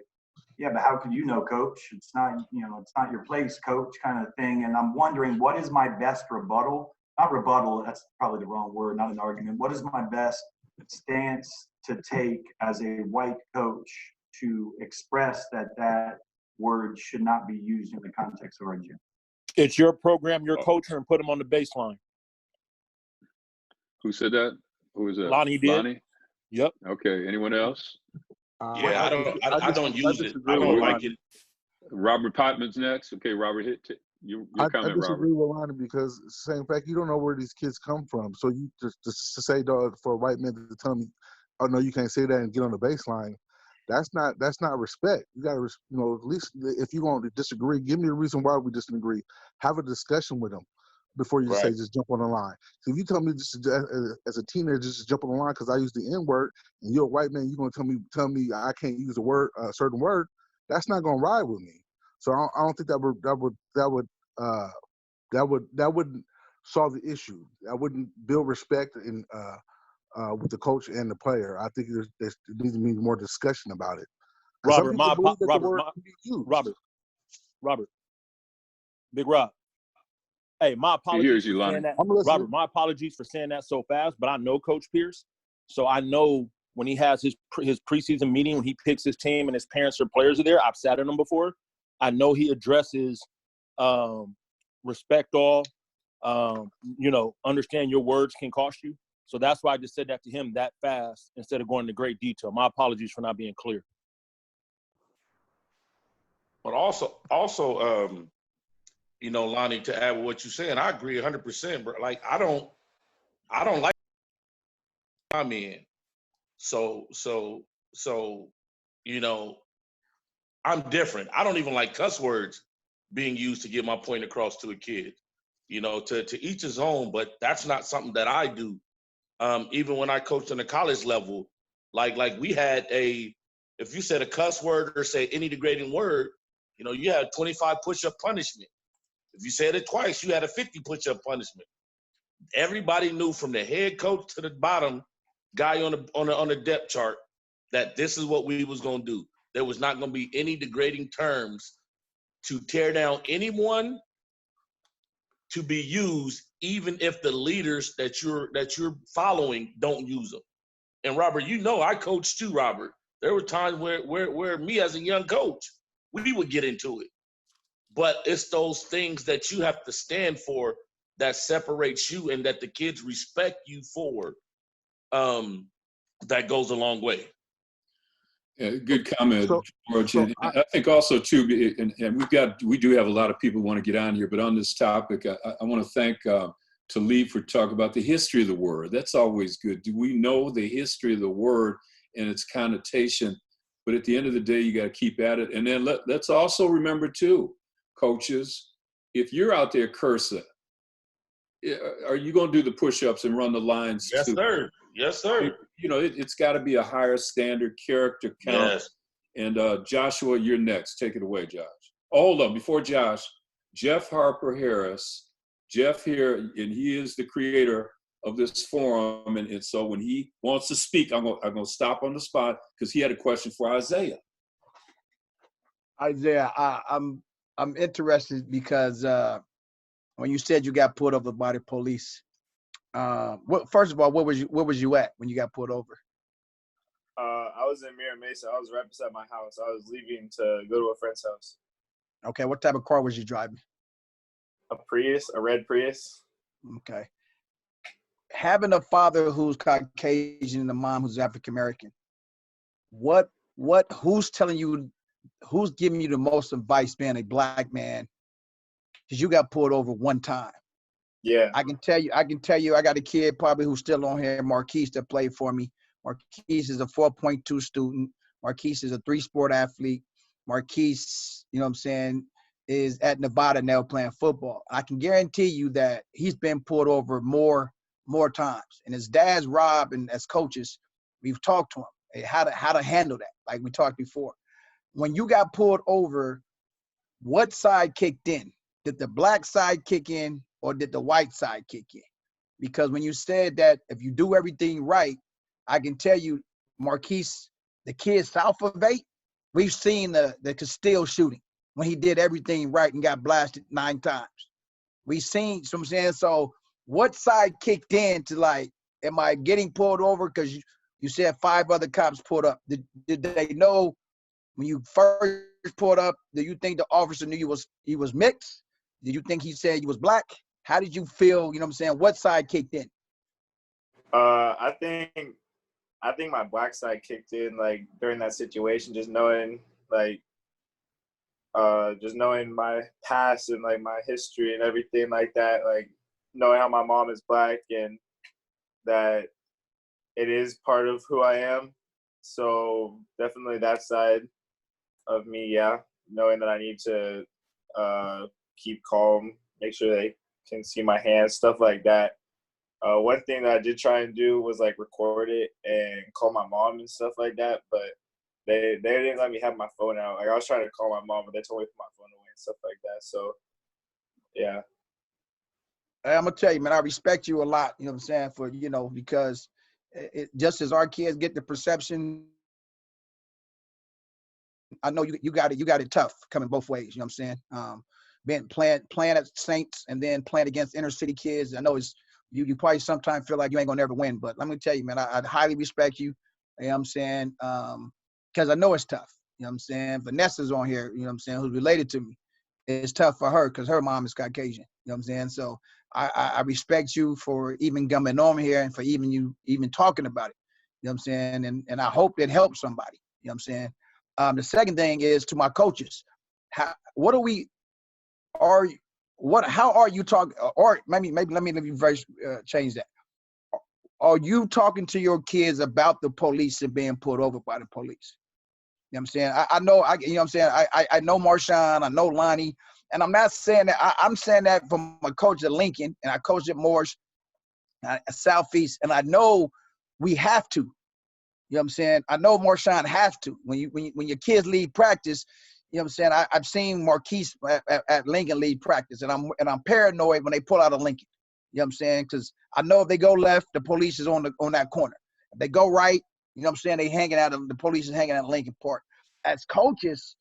yeah, but how could you know, coach? It's not, you know, it's not your place, coach, kind of thing. And I'm wondering, what is my best rebuttal? Not rebuttal, that's probably the wrong word, not an argument. What is my best stance to take as a white coach to express that word should not be used in the context of our gym? It's your program, your coacher, and put them on the baseline. Who said that? Who was that? Lonnie did. Lonnie? Yep. Okay, anyone else? Yeah, I don't use it. I don't like it. Robert Potman's next. Okay, Robert, hit your I comment, disagree Robert. with Lonnie because same fact, you don't know where these kids come from. So you just to say, dog, for a white man to tell me, oh no, you can't say that and get on the baseline, that's not respect. You gotta, you know, at least if you're going to disagree, give me the reason why we disagree. Have a discussion with them before you say just jump on the line. So if you tell me just as a teenager just jump on the line because I use the N-word and you're a white man, you're gonna tell me I can't use a certain word, that's not gonna ride with me. So I don't think that wouldn't solve the issue. That wouldn't build respect in with the coach and the player. I think there needs to be more discussion about it. Robert, Big Rob. Hey, my apologies for saying that. Robert, my apologies for saying that so fast, but I know Coach Pierce. So I know when he has his preseason meeting, when he picks his team and his parents or players are there, I've sat in him before. I know he addresses respect all, you know, understand your words can cost you. So that's why I just said that to him that fast instead of going into great detail. My apologies for not being clear. But also, you know, Lonnie, to add with what you're saying. I agree 100%, bro. Like, I don't like I'm in. So, you know, I'm different. I don't even like cuss words being used to get my point across to a kid. You know, to each his own, but that's not something that I do. Even when I coached on the college level, like we had if you said a cuss word or say any degrading word, you know, you had 25 push-up punishment. If you said it twice, you had a 50 push-up punishment. Everybody knew from the head coach to the bottom guy on the depth chart that this is what we was gonna do. There was not gonna be any degrading terms to tear down anyone to be used, even if the leaders that you're following don't use them. And Robert, you know, I coached too, Robert. There were times where me as a young coach, we would get into it. But it's those things that you have to stand for that separates you and that the kids respect you for. That goes a long way. Yeah, good comment, George. And I think also too, and we do have a lot of people who want to get on here, but on this topic, I want to thank Talib for talking about the history of the word. That's always good. Do we know the history of the word and its connotation? But at the end of the day, you got to keep at it. And then let's also remember too, coaches, if you're out there cursing, are you going to do the push-ups and run the lines Yes, too? sir. Yes, sir. You know, it's got to be a higher standard, character count. Yes. And Joshua, you're next. Take it away, Josh. Oh, hold on. Before Josh, Jeff Harper Harris. Jeff here, and he is the creator of this forum. And so when he wants to speak, I'm going to stop on the spot because he had a question for Isaiah. Isaiah, I'm interested because when you said you got pulled over by the police, first of all, where was you at when you got pulled over? I was in Mira Mesa. I was right beside my house. I was leaving to go to a friend's house. Okay, what type of car was you driving? A Prius, a red Prius. Okay. Having a father who's Caucasian and a mom who's African American, who's telling you, who's giving you the most advice being a black man? Because you got pulled over one time. Yeah. I can tell you, I got a kid probably who's still on here, Marquise, that played for me. Marquise is a 4.2 student. Marquise is a 3-sport athlete. Marquise, you know what I'm saying, is at Nevada now playing football. I can guarantee you that he's been pulled over more times. And his dad's Rob, and as coaches, we've talked to him how to handle that, like we talked before. When you got pulled over, what side kicked in? Did the black side kick in or did the white side kick in? Because when you said that if you do everything right, I can tell you, Marquise, the kid south of 8, we've seen the Castile shooting when he did everything right and got blasted 9 times. We've seen, so I'm saying, so what side kicked in to like, am I getting pulled over? Because you said 5 other cops pulled up. Did they know when you first pulled up, do you think the officer knew he was mixed? Did you think he said he was black? How did you feel, you know what I'm saying? What side kicked in? I think my black side kicked in like during that situation, just knowing my past and like my history and everything like that, like knowing how my mom is black and that it is part of who I am. So definitely that side of me, yeah, knowing that I need to keep calm, make sure they can see my hands, stuff like that. One thing that I did try and do was like record it and call my mom and stuff like that, but they didn't let me have my phone out. Like I was trying to call my mom, but they told me to put my phone away and stuff like that. So yeah. I'm gonna tell you, man, I respect you a lot, you know what I'm saying, for, you know, because just as our kids get the perception, I know you got it tough coming both ways, you know what I'm saying? Playing at Saints and then playing against inner city kids. I know it's you probably sometimes feel like you ain't gonna never win, but let me tell you, man, I highly respect you know what I'm saying? Because I know it's tough, you know what I'm saying? Vanessa's on here, you know what I'm saying, who's related to me. It's tough for her because her mom is Caucasian, you know what I'm saying? So I respect you for even coming on here and for even talking about it, you know what I'm saying? And I hope it helps somebody, you know what I'm saying? The second thing is to my coaches. how are you talking, or maybe let me change that. Are you talking to your kids about the police and being pulled over by the police? You know what I'm saying? I know, you know what I'm saying? I know Marshawn, I know Lonnie, and I'm not saying that, I'm saying that from a coach at Lincoln, and I coached at Morris, Southeast, and I know we have to. You know what I'm saying? I know Marshawn have to. When your kids leave practice, you know what I'm saying? I've seen Marquise at Lincoln lead practice, and I'm paranoid when they pull out of Lincoln. You know what I'm saying? Because I know if they go left, the police is on that corner. If they go right, you know what I'm saying, the police is hanging out of Lincoln Park. As coaches,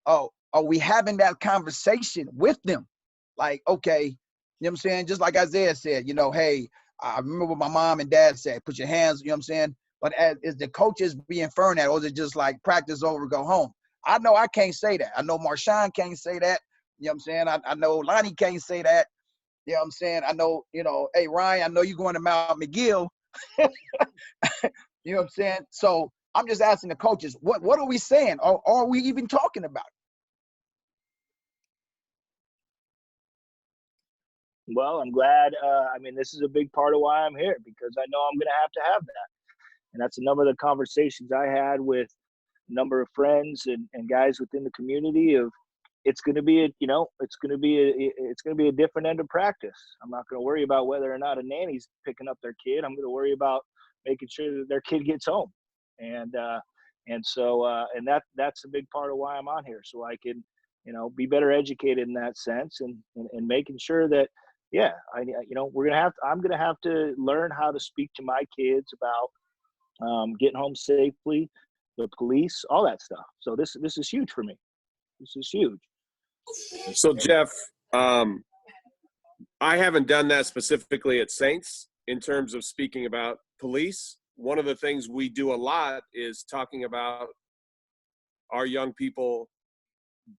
are we having that conversation with them? Like, okay, you know what I'm saying? Just like Isaiah said, you know, hey, I remember what my mom and dad said, put your hands, you know what I'm saying? But is the coaches being firm that, or is it just like practice over, go home? I know I can't say that. I know Marshawn can't say that. You know what I'm saying? I know Lonnie can't say that. You know what I'm saying? I know, you know, hey, Ryan, I know you're going to Mount McGill. You know what I'm saying? So I'm just asking the coaches, what are we saying? Or are we even talking about it? Well, I'm glad. I mean, this is a big part of why I'm here, because I know I'm going to have that. And that's a number of the conversations I had with a number of friends and guys within the community of, it's going to be it's going to be a different end of practice. I'm not going to worry about whether or not a nanny's picking up their kid. I'm going to worry about making sure that their kid gets home. And that's a big part of why I'm on here. So I can, be better educated in that sense and making sure that, I'm going to have to learn how to speak to my kids about getting home safely, the police, all that stuff. So this is huge for me. This is huge. So Jeff, I haven't done that specifically at Saints in terms of speaking about police. One of the things we do a lot is talking about our young people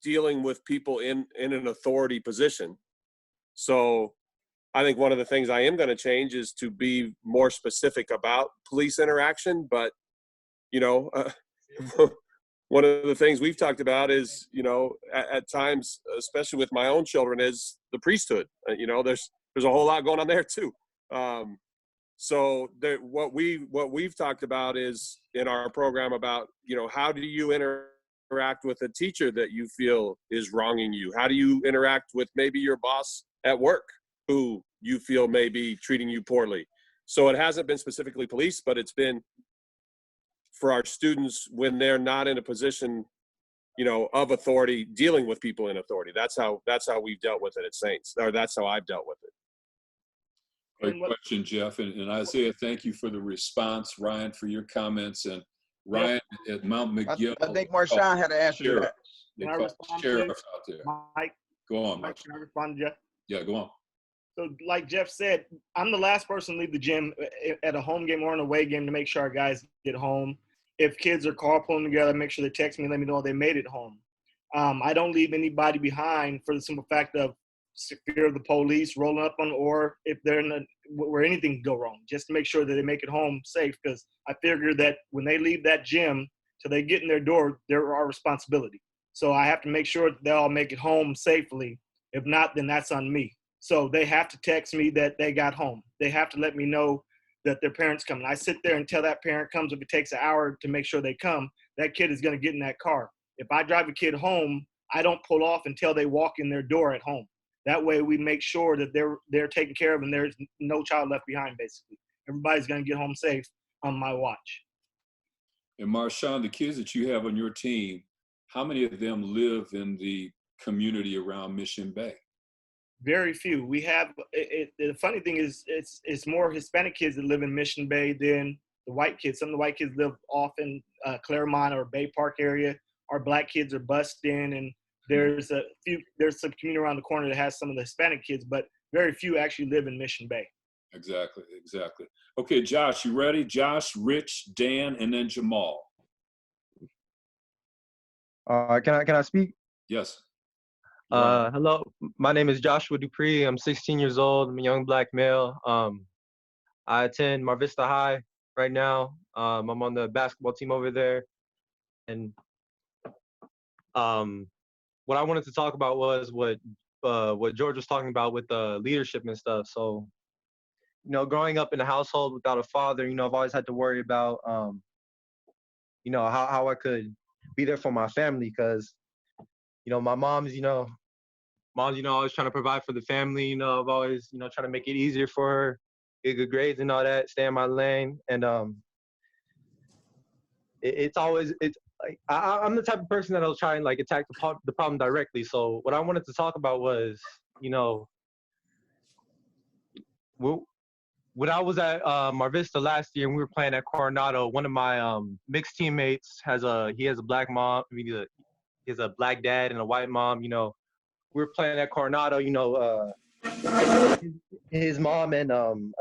dealing with people in an authority position. So I think one of the things I am going to change is to be more specific about police interaction. But, one of the things we've talked about is, at times, especially with my own children, is the priesthood. There's a whole lot going on there too. So what we've talked about is in our program about, how do you interact with a teacher that you feel is wronging you? How do you interact with maybe your boss at work who you feel may be treating you poorly? So it hasn't been specifically police, but it's been for our students when they're not in a position, of authority, dealing with people in authority. That's how we've dealt with it at Saints, or that's how I've dealt with it. Great question, Jeff. And Isaiah, thank you for the response. Ryan, for your comments. And Ryan at Mount McGill. I think Marshawn had to answer to that. They Can I call respond, sheriff please? out there. Mike, Go on, Mike, Mike. can I respond to Jeff? Yeah, go on. So like Jeff said, I'm the last person to leave the gym at a home game or an away game to make sure our guys get home. If kids are carpooling together, make sure they text me and let me know they made it home. I don't leave anybody behind for the simple fact of fear of the police rolling up on them, or if they're in where anything can go wrong, just to make sure that they make it home safe. Because I figure that when they leave that gym till they get in their door, they're our responsibility. So I have to make sure that they all make it home safely. If not, then that's on me. So they have to text me that they got home. They have to let me know that their parents come. And I sit there until that parent comes. If it takes an hour to make sure they come, that kid is going to get in that car. If I drive a kid home, I don't pull off until they walk in their door at home. That way we make sure that they're taken care of and there's no child left behind, basically. Everybody's going to get home safe on my watch. And Marshawn, the kids that you have on your team, how many of them live in the community around Mission Bay? Very few. We have, the funny thing is, it's more Hispanic kids that live in Mission Bay than the white kids. Some of the white kids live off in Claremont or Bay Park area. Our black kids are bussed in, and there's some community around the corner that has some of the Hispanic kids, but very few actually live in Mission Bay. Exactly. Okay, Josh, you ready? Josh, Rich, Dan, and then Jamal. Can I speak? Yes. Hello, my name is Joshua Dupree. I'm 16 years old. I'm a young black male. I attend Mar Vista High right now. I'm on the basketball team over there. And what I wanted to talk about was what what George was talking about with leadership and stuff. So, you know, growing up in a household without a father, you know, I've always had to worry about, you know, how I could be there for my family, because, you know, my mom's, you know, always trying to provide for the family. You know, I've always, you know, trying to make it easier for her, get good grades and all that, stay in my lane. And it's like I'm the type of person that'll try and like attack the problem directly. So what I wanted to talk about was, you know, when I was at Mar Vista last year and we were playing at Coronado, one of my mixed teammates has a black mom, he has a black dad and a white mom. You know, we were playing at Coronado. You know, his mom and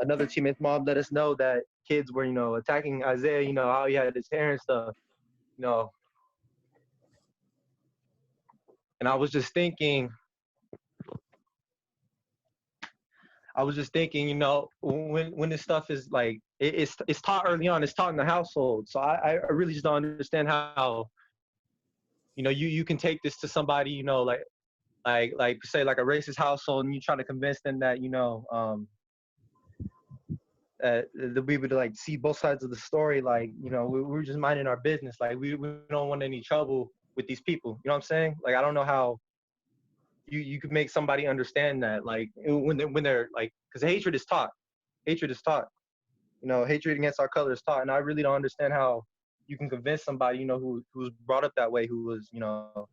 another teammate's mom let us know that kids were, you know, attacking Isaiah. You know, how he had his hair and stuff. You know, and I was just thinking, you know, when this stuff is like, it's taught early on, it's taught in the household. So I really just don't understand how, you know, you can take this to somebody, you know, like say like a racist household, and you try to convince them that, you know, they'll be able to like see both sides of the story. Like, you know, we're just minding our business. Like we don't want any trouble with these people. You know what I'm saying? Like, I don't know how you could make somebody understand that, like when they're like, because hatred is taught. You know, hatred against our color is taught, and I really don't understand how you can convince somebody, you know, who's brought up that way, who was, you know,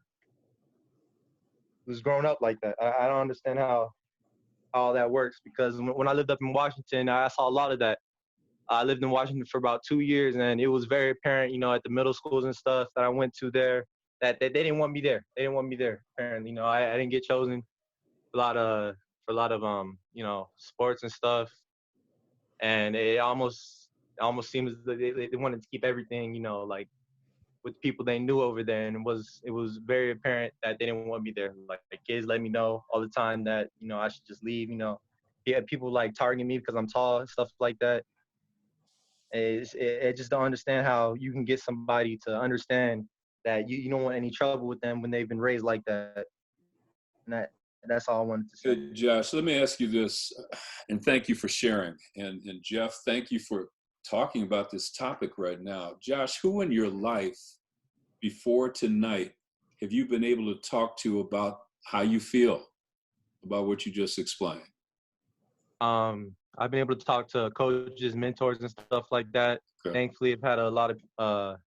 who's grown up like that. I don't understand how all that works, because when I lived up in Washington, I saw a lot of that. I lived in Washington for about 2 years, and it was very apparent, you know, at the middle schools and stuff that I went to there, that they didn't want me there. They didn't want me there. Apparently, you know, I didn't get chosen for a lot of you know, sports and stuff, and it almost seems that they wanted to keep everything, you know, like with people they knew over there, and it was very apparent that they didn't want me there. Like kids let me know all the time that, you know, I should just leave. You know, yeah, people like targeting me because I'm tall and stuff like that. I just don't understand how you can get somebody to understand that you don't want any trouble with them when they've been raised like that. And that's all I wanted to say. Hey, Josh, let me ask you this, and thank you for sharing. And Jeff, thank you for talking about this topic right now. Josh, who in your life before tonight have you been able to talk to about how you feel about what you just explained? I've been able to talk to coaches, mentors, and stuff like that. Okay. Thankfully, I've had a lot of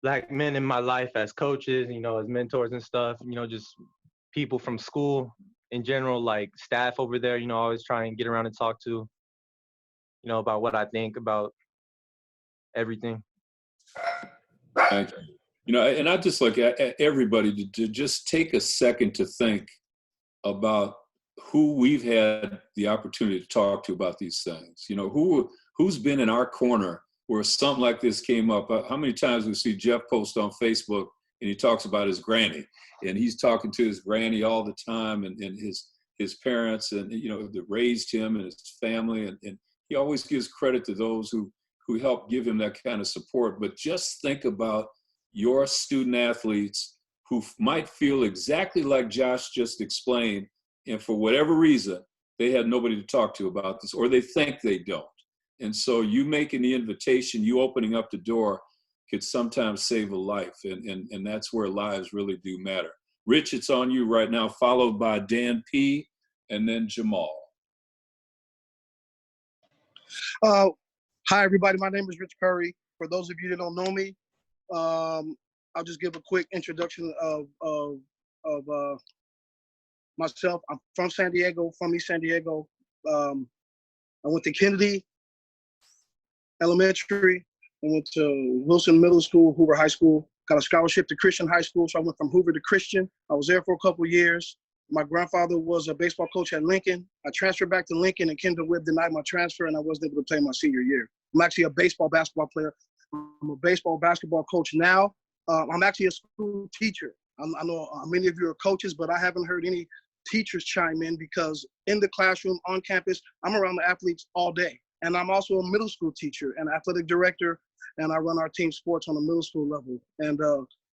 black men in my life as coaches, you know, as mentors and stuff. You know, just people from school in general, like staff over there. You know, always try and get around and talk to, you know, about what I think about everything. Thank you. You know, and I just like everybody to just take a second to think about who we've had the opportunity to talk to about these things. You know, who's been in our corner where something like this came up. How many times we see Jeff post on Facebook and he talks about his granny, and he's talking to his granny all the time, and his parents, and, you know, that raised him and his family, and he always gives credit to those who helped give him that kind of support. But just think about your student athletes who might feel exactly like Josh just explained, and for whatever reason, they had nobody to talk to about this, or they think they don't. And so you making the invitation, you opening up the door, could sometimes save a life, and that's where lives really do matter. Rich, it's on you right now, followed by Dan P., and then Jamal. Hi, everybody. My name is Rich Curry. For those of you that don't know me, I'll just give a quick introduction of myself. I'm from San Diego, from East San Diego. I went to Kennedy Elementary. I went to Wilson Middle School, Hoover High School. Got a scholarship to Christian High School, so I went from Hoover to Christian. I was there for a couple of years. My grandfather was a baseball coach at Lincoln. I transferred back to Lincoln, and Kendall Webb denied my transfer, and I wasn't able to play my senior year. I'm actually a basketball player. I'm a basketball coach now. I'm actually a school teacher. I know many of you are coaches, but I haven't heard any teachers chime in, because in the classroom, on campus, I'm around the athletes all day. And I'm also a middle school teacher and athletic director, and I run our team sports on the middle school level. And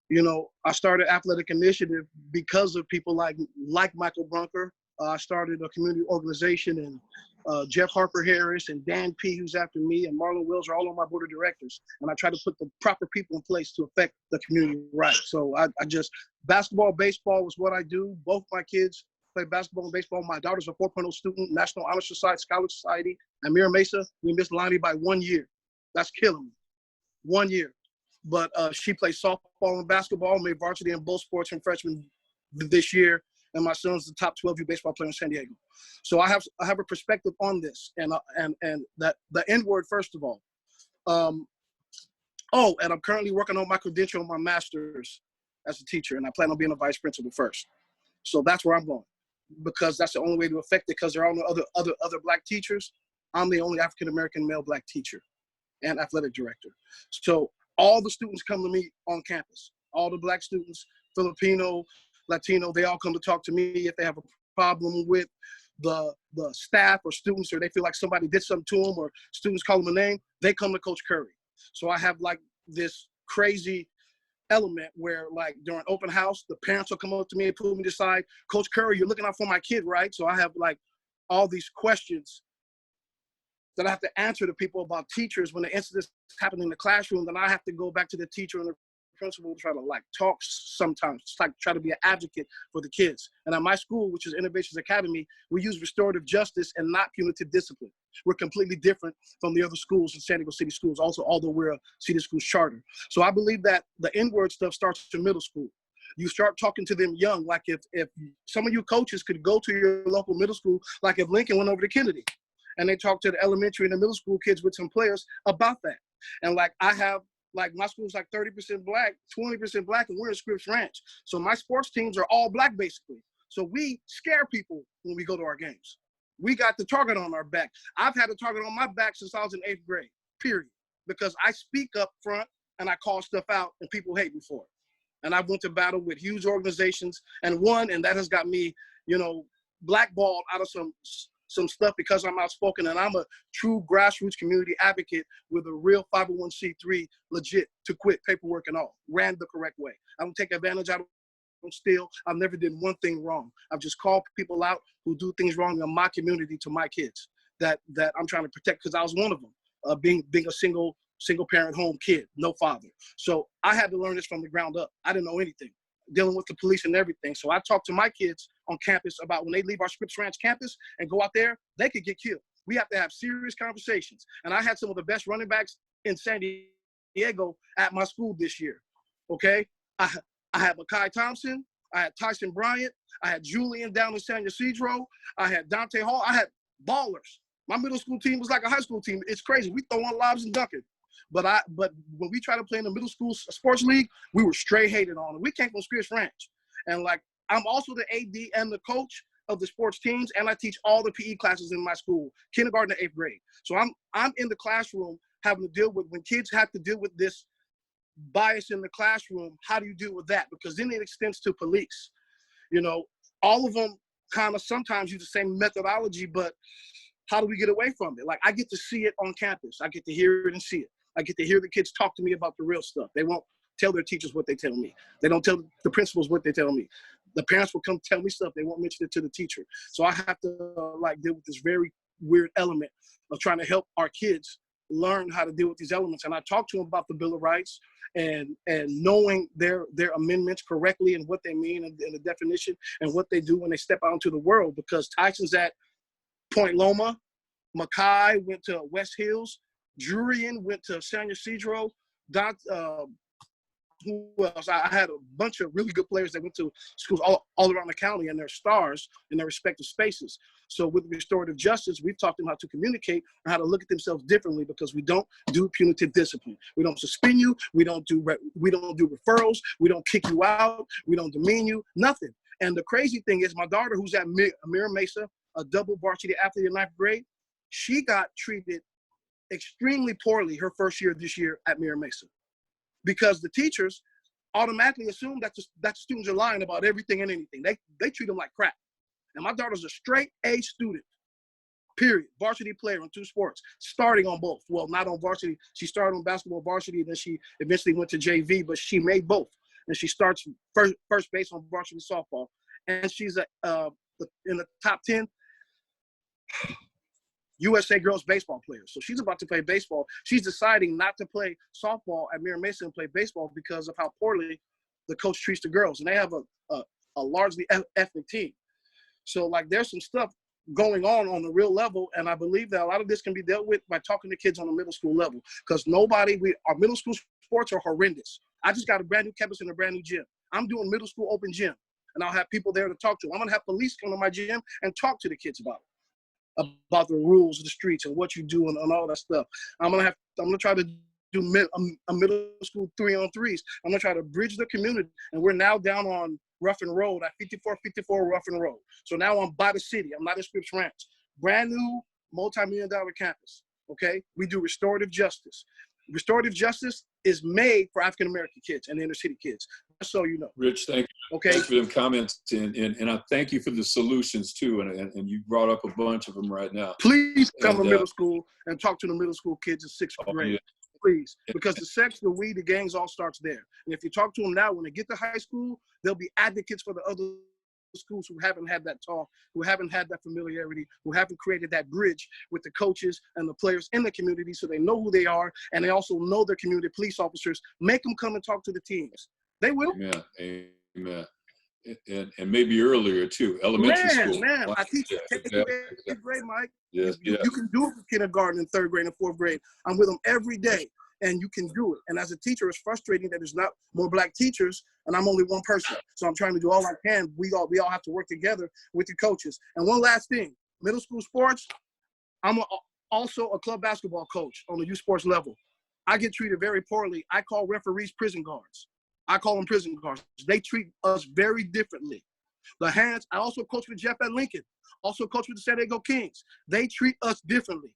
You know, I started Athletic Initiative because of people like Michael Bunker. I started a community organization, and Jeff Harper Harris and Dan P, who's after me, and Marlon Wills are all on my board of directors. And I try to put the proper people in place to affect the community right. So I just, basketball, baseball was what I do. Both my kids play basketball and baseball. My daughter's a 4.0 student, National Honor Society, Scholar Society. At Mira Mesa, we missed Lonnie by 1 year. That's killing me. 1 year. But she plays softball and basketball, made varsity in both sports from freshman this year. And my son's the top 12U baseball player in San Diego. So I have a perspective on this, and that the N word first of all. And I'm currently working on my credential on my master's as a teacher, and I plan on being a vice principal first. So that's where I'm going, because that's the only way to affect it. Because there are no other black teachers. I'm the only African American male black teacher and athletic director. So all the students come to me on campus. All the black students, Filipino, Latino, they all come to talk to me if they have a problem with the staff or students, or they feel like somebody did something to them, or students call them a name, they come to Coach Curry. So I have like this crazy element where, like, during open house, the parents will come up to me and pull me to the side. Coach Curry, you're looking out for my kid, right? So I have like all these questions that I have to answer to people about teachers when the incidents happen in the classroom. Then I have to go back to the teacher and the principal to try to like talk sometimes, like try to be an advocate for the kids. And at my school, which is Innovations Academy, we use restorative justice and not punitive discipline. We're completely different from the other schools in San Diego City schools, also, although we're a City Schools charter. So I believe that the N-word stuff starts in middle school. You start talking to them young. Like if some of you coaches could go to your local middle school, like if Lincoln went over to Kennedy, and they talk to the elementary and the middle school kids with some players about that. And like I have, like my school's like 30% black, 20% black, and we're in Scripps Ranch. So my sports teams are all black basically. So we scare people when we go to our games. We got the target on our back. I've had a target on my back since I was in 8th grade, period. Because I speak up front and I call stuff out and people hate me for it. And I went to battle with huge organizations and won, and that has got me, you know, blackballed out of some stuff because I'm outspoken, and I'm a true grassroots community advocate with a real 501c3, legit, to quit paperwork and all, ran the correct way. I don't take advantage, I don't steal, I've never done one thing wrong. I've just called people out who do things wrong in my community to my kids that I'm trying to protect, because I was one of them, being a single parent home kid, no father. So I had to learn this from the ground up. I didn't know anything, dealing with the police and everything. So I talk to my kids on campus about when they leave our Scripps Ranch campus and go out there, they could get killed. We have to have serious conversations. And I had some of the best running backs in San Diego at my school this year, okay? I had Makai Thompson, I had Tyson Bryant, I had Julian down in San Ysidro, I had Dante Hall, I had ballers. My middle school team was like a high school team. It's crazy. We throw on lobs and dunking. But when we tried to play in the middle school sports league, we were straight hated on. We came from Scripps Ranch. And like, I'm also the AD and the coach of the sports teams, and I teach all the PE classes in my school, kindergarten to 8th grade. So I'm in the classroom having to deal with, when kids have to deal with this bias in the classroom, how do you deal with that? Because then it extends to police. You know, all of them kind of sometimes use the same methodology, but how do we get away from it? Like, I get to see it on campus. I get to hear it and see it. I get to hear the kids talk to me about the real stuff. They won't tell their teachers what they tell me. They don't tell the principals what they tell me. The parents will come tell me stuff. They won't mention it to the teacher. So I have to like deal with this very weird element of trying to help our kids learn how to deal with these elements. And I talk to them about the Bill of Rights and knowing their amendments correctly and what they mean and the definition and what they do when they step out into the world. Because Tyson's at Point Loma, Makai went to West Hills, Jurian went to San Ysidro, who else? I had a bunch of really good players that went to schools all around the county, and they're stars in their respective spaces. So with restorative justice, we've taught them how to communicate and how to look at themselves differently, because we don't do punitive discipline. We don't suspend you. We don't do referrals. We don't kick you out. We don't demean you. Nothing. And the crazy thing is, my daughter, who's at Mira Mesa, a double varsity athlete in 9th grade, she got treated extremely poorly her first year this year at Mira Mesa, because the teachers automatically assume that the students are lying about everything and anything. They treat them like crap. And my daughter's a straight A student, period. Varsity player in 2 sports, starting on both. Well, not on varsity. She started on basketball varsity, and then she eventually went to JV, but she made both. and she starts first base on varsity softball, and she's in the top 10 USA girls baseball players. So she's about to play baseball. She's deciding not to play softball at Mira Mesa and play baseball because of how poorly the coach treats the girls. And they have a largely ethnic team. So like there's some stuff going on the real level. And I believe that a lot of this can be dealt with by talking to kids on the middle school level, because our middle school sports are horrendous. I just got a brand new campus and a brand new gym. I'm doing middle school open gym, and I'll have people there to talk to. I'm going to have police come to my gym and talk to the kids about the rules of the streets and what you do and all that stuff. I'm gonna try to do a middle school 3-on-3s. I'm gonna try to bridge the community, and we're now down on Ruffin Road at 5454 Ruffin Road. So now I'm by the city. I'm not in Scripps Ranch. Brand new multi-million-dollar campus. Okay, we do restorative justice. Restorative justice is made for African American kids and inner city kids. Just so you know. Rich, thank you. Okay. Thanks for them comments, and I thank you for the solutions too. And you brought up a bunch of them right now. Please come to middle school and talk to the middle school kids in 6th grade. Yeah. Please, because the sex, the weed, the gangs all starts there. And if you talk to them now, when they get to high school, they'll be advocates for the other schools who haven't had that talk, who haven't had that familiarity, who haven't created that bridge with the coaches and the players in the community, so they know who they are, and they also know their community police officers. Make them come and talk to the teams. They will. Amen. Amen. And maybe earlier too, elementary school. Man, I teach eighth grade, Mike. Yes, you can do it for kindergarten and 3rd grade and 4th grade. I'm with them every day, and you can do it. And as a teacher, it's frustrating that there's not more Black teachers, and I'm only one person. So I'm trying to do all I can. We all have to work together with the coaches. And one last thing, middle school sports, I'm also a club basketball coach on the youth sports level. I get treated very poorly. I call referees prison guards. I call them prison guards. They treat us very differently. The hands, I also coach with Jeff at Lincoln, also coach with the San Diego Kings. They treat us differently,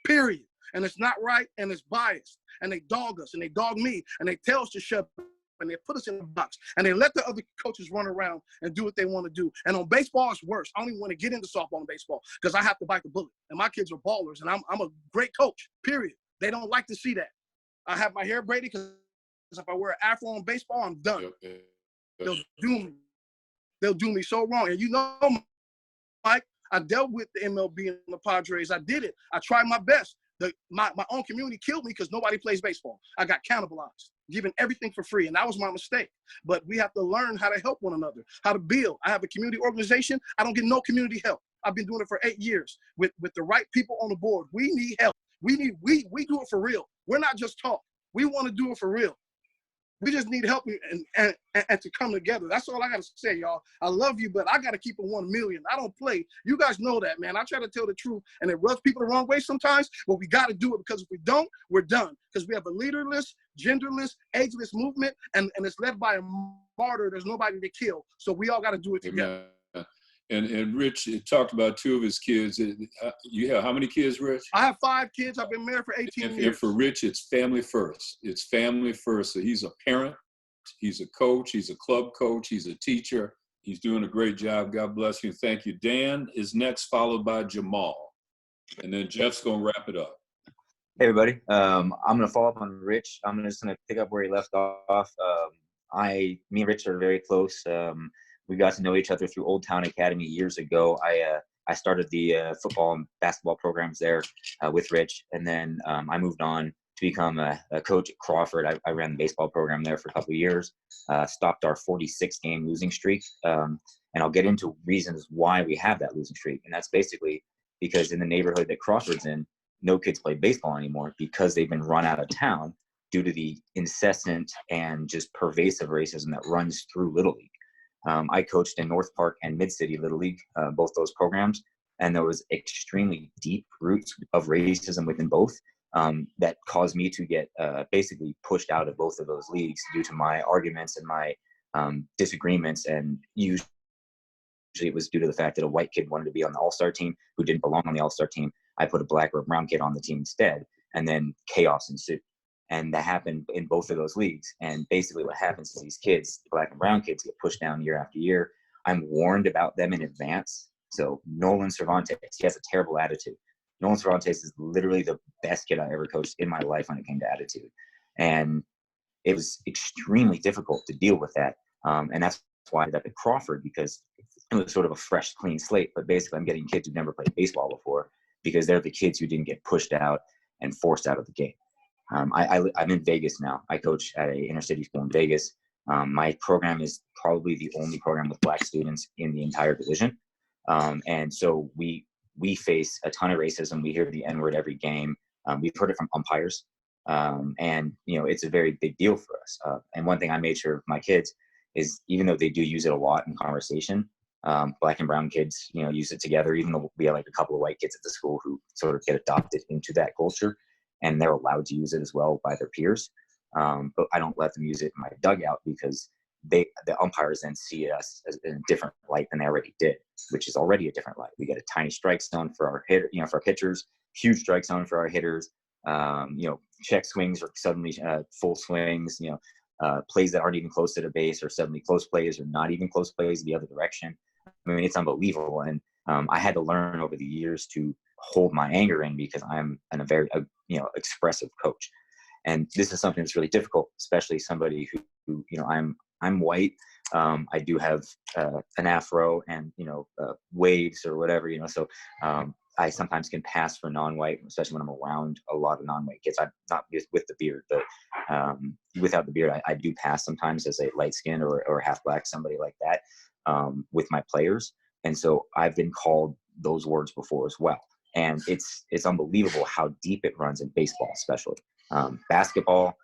period. And it's not right, and it's biased. And they dog us, and they dog me, and they tell us to shut up, and they put us in a box, and they let the other coaches run around and do what they want to do. And on baseball, it's worse. I don't even want to get into softball and baseball because I have to bite the bullet. And my kids are ballers, and I'm a great coach, period. They don't like to see that. I have my hair braided because if I wear an afro on baseball, I'm done. They'll do me. They'll do me so wrong. And you know, Mike, I dealt with the MLB and the Padres. I did it. I tried my best. My own community killed me because nobody plays baseball. I got cannibalized, given everything for free, and that was my mistake. But we have to learn how to help one another, how to build. I have a community organization. I don't get no community help. I've been doing it for 8 years with the right people on the board. We need help. We do it for real. We're not just talk. We want to do it for real. We just need help and to come together. That's all I got to say, y'all. I love you, but I got to keep it 1 million. I don't play. You guys know that, man. I try to tell the truth, and it rubs people the wrong way sometimes, but we got to do it, because if we don't, we're done. Because we have a leaderless, genderless, ageless movement, and it's led by a martyr. There's nobody to kill. So we all got to do it together. Amen. And Rich talked about 2 of his kids. You have how many kids, Rich? I have 5 kids. I've been married for 18 years. And for Rich, it's family first. It's family first. So he's a parent, he's a coach, he's a club coach, he's a teacher. He's doing a great job. God bless you. Thank you. Dan is next, followed by Jamal. And then Jeff's going to wrap it up. Hey, everybody. I'm going to follow up on Rich. I'm just going to pick up where he left off. Me and Rich are very close. We got to know each other through Old Town Academy years ago. I started the football and basketball programs there with Rich, and then I moved on to become a coach at Crawford. I ran the baseball program there for a couple of years, stopped our 46-game losing streak, and I'll get into reasons why we have that losing streak. And that's basically because in the neighborhood that Crawford's in, no kids play baseball anymore because they've been run out of town due to the incessant and just pervasive racism that runs through Little League. I coached in North Park and Mid-City Little League, both those programs, and there was extremely deep roots of racism within both that caused me to get basically pushed out of both of those leagues due to my arguments and my disagreements, and usually it was due to the fact that a white kid wanted to be on the all-star team who didn't belong on the all-star team. I put a black or a brown kid on the team instead, and then chaos ensued. And that happened in both of those leagues. And basically what happens is these kids, black and brown kids, get pushed down year after year. I'm warned about them in advance. So Nolan Cervantes, he has a terrible attitude. Nolan Cervantes is literally the best kid I ever coached in my life when it came to attitude. And it was extremely difficult to deal with that. And that's why I ended up at Crawford, because it was sort of a fresh, clean slate. But basically, I'm getting kids who've never played baseball before, because they're the kids who didn't get pushed out and forced out of the game. I'm in Vegas now. I coach at an inner city school in Vegas. My program is probably the only program with Black students in the entire division. And so we face a ton of racism. We hear the N-word every game. We've heard it from umpires. And, you know, it's a very big deal for us. And one thing I made sure of my kids is, even though they do use it a lot in conversation, Black and brown kids, you know, use it together, even though we have like a couple of white kids at the school who sort of get adopted into that culture, and they're allowed to use it as well by their peers. But I don't let them use it in my dugout, because the umpires then see us as in a different light than they already did, which is already a different light. We get a tiny strike zone for our hitter, you know, for our pitchers, huge strike zone for our hitters, you know, check swings or suddenly full swings, you know, plays that aren't even close to the base or suddenly close plays or not even close plays the other direction. I mean, it's unbelievable. And I had to learn over the years to hold my anger in, because I'm a very, you know, expressive coach. And this is something that's really difficult, especially somebody who you know, I'm white. I do have an afro and, you know, waves or whatever, you know, so I sometimes can pass for non-white, especially when I'm around a lot of non-white kids. I'm not with the beard, but without the beard, I do pass sometimes as a light skin or half black, somebody like that, with my players. And so I've been called those words before as well. And it's unbelievable how deep it runs in baseball, especially. Basketball,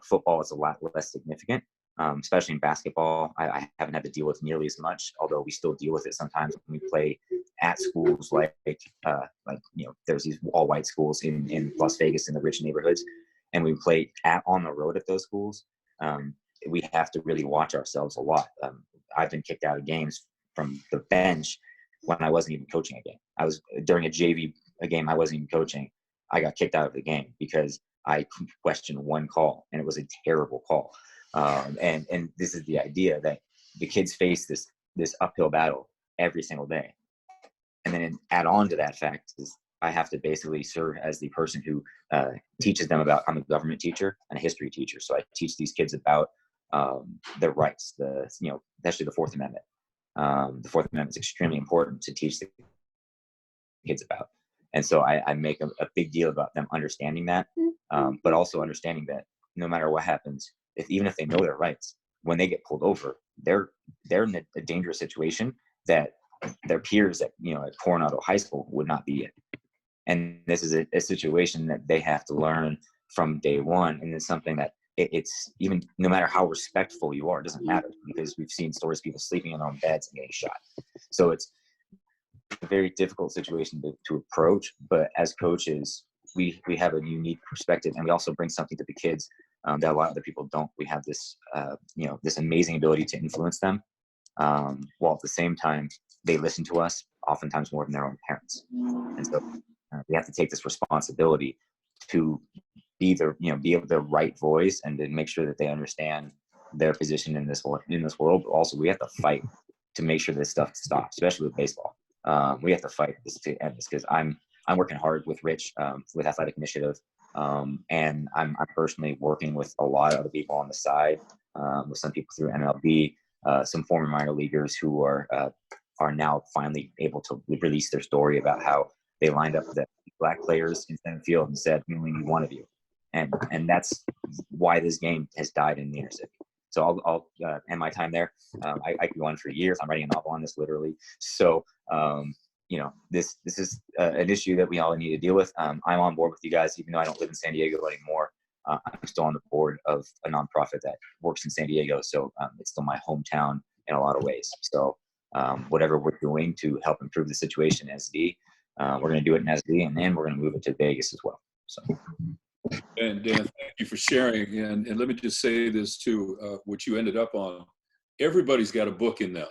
football is a lot less significant, especially in basketball. I haven't had to deal with nearly as much, although we still deal with it sometimes when we play at schools like you know, there's these all-white schools in Las Vegas in the rich neighborhoods, and we play on the road at those schools. We have to really watch ourselves a lot. I've been kicked out of games from the bench when I wasn't even coaching a game. I was during a game I wasn't even coaching. I got kicked out of the game because I questioned one call, and it was a terrible call. And this is the idea that the kids face this uphill battle every single day. And then add on to that fact is I have to basically serve as the person who teaches them about, I'm a government teacher and a history teacher. So I teach these kids about their rights, you know, especially the Fourth Amendment. The Fourth Amendment is extremely important to teach the kids about. And so I make a big deal about them understanding that, but also understanding that no matter what happens, even if they know their rights, when they get pulled over, they're in a dangerous situation that their peers at, you know, at Coronado High School would not be in. And this is a situation that they have to learn from day one. And it's something that it's even, no matter how respectful you are, it doesn't matter, because we've seen stories of people sleeping in their own beds and getting shot. So it's a very difficult situation to approach, but as coaches, we have a unique perspective, and we also bring something to the kids that a lot of other people don't. We have this, you know, this amazing ability to influence them, while at the same time they listen to us oftentimes more than their own parents. And so we have to take this responsibility to be the right voice, and to make sure that they understand their position in this world. But also we have to fight to make sure this stuff stops, especially with baseball. We have to fight this to end this, because I'm working hard with Rich with Athletic Initiative, and I'm personally working with a lot of other people on the side, with some people through MLB, some former minor leaguers who are now finally able to release their story about how they lined up the Black players in center field and said, "We only need one of you," and that's why this game has died in the inner city. So I'll end my time there. I could go on for years. I'm writing a novel on this, literally. So you know, this is an issue that we all need to deal with. I'm on board with you guys, even though I don't live in San Diego anymore. I'm still on the board of a nonprofit that works in San Diego, so it's still my hometown in a lot of ways. So whatever we're doing to help improve the situation in SD, we're going to do it in SD, and then we're going to move it to Vegas as well. So. And Dan, thank you for sharing. And let me just say this too, what you ended up on. Everybody's got a book in them.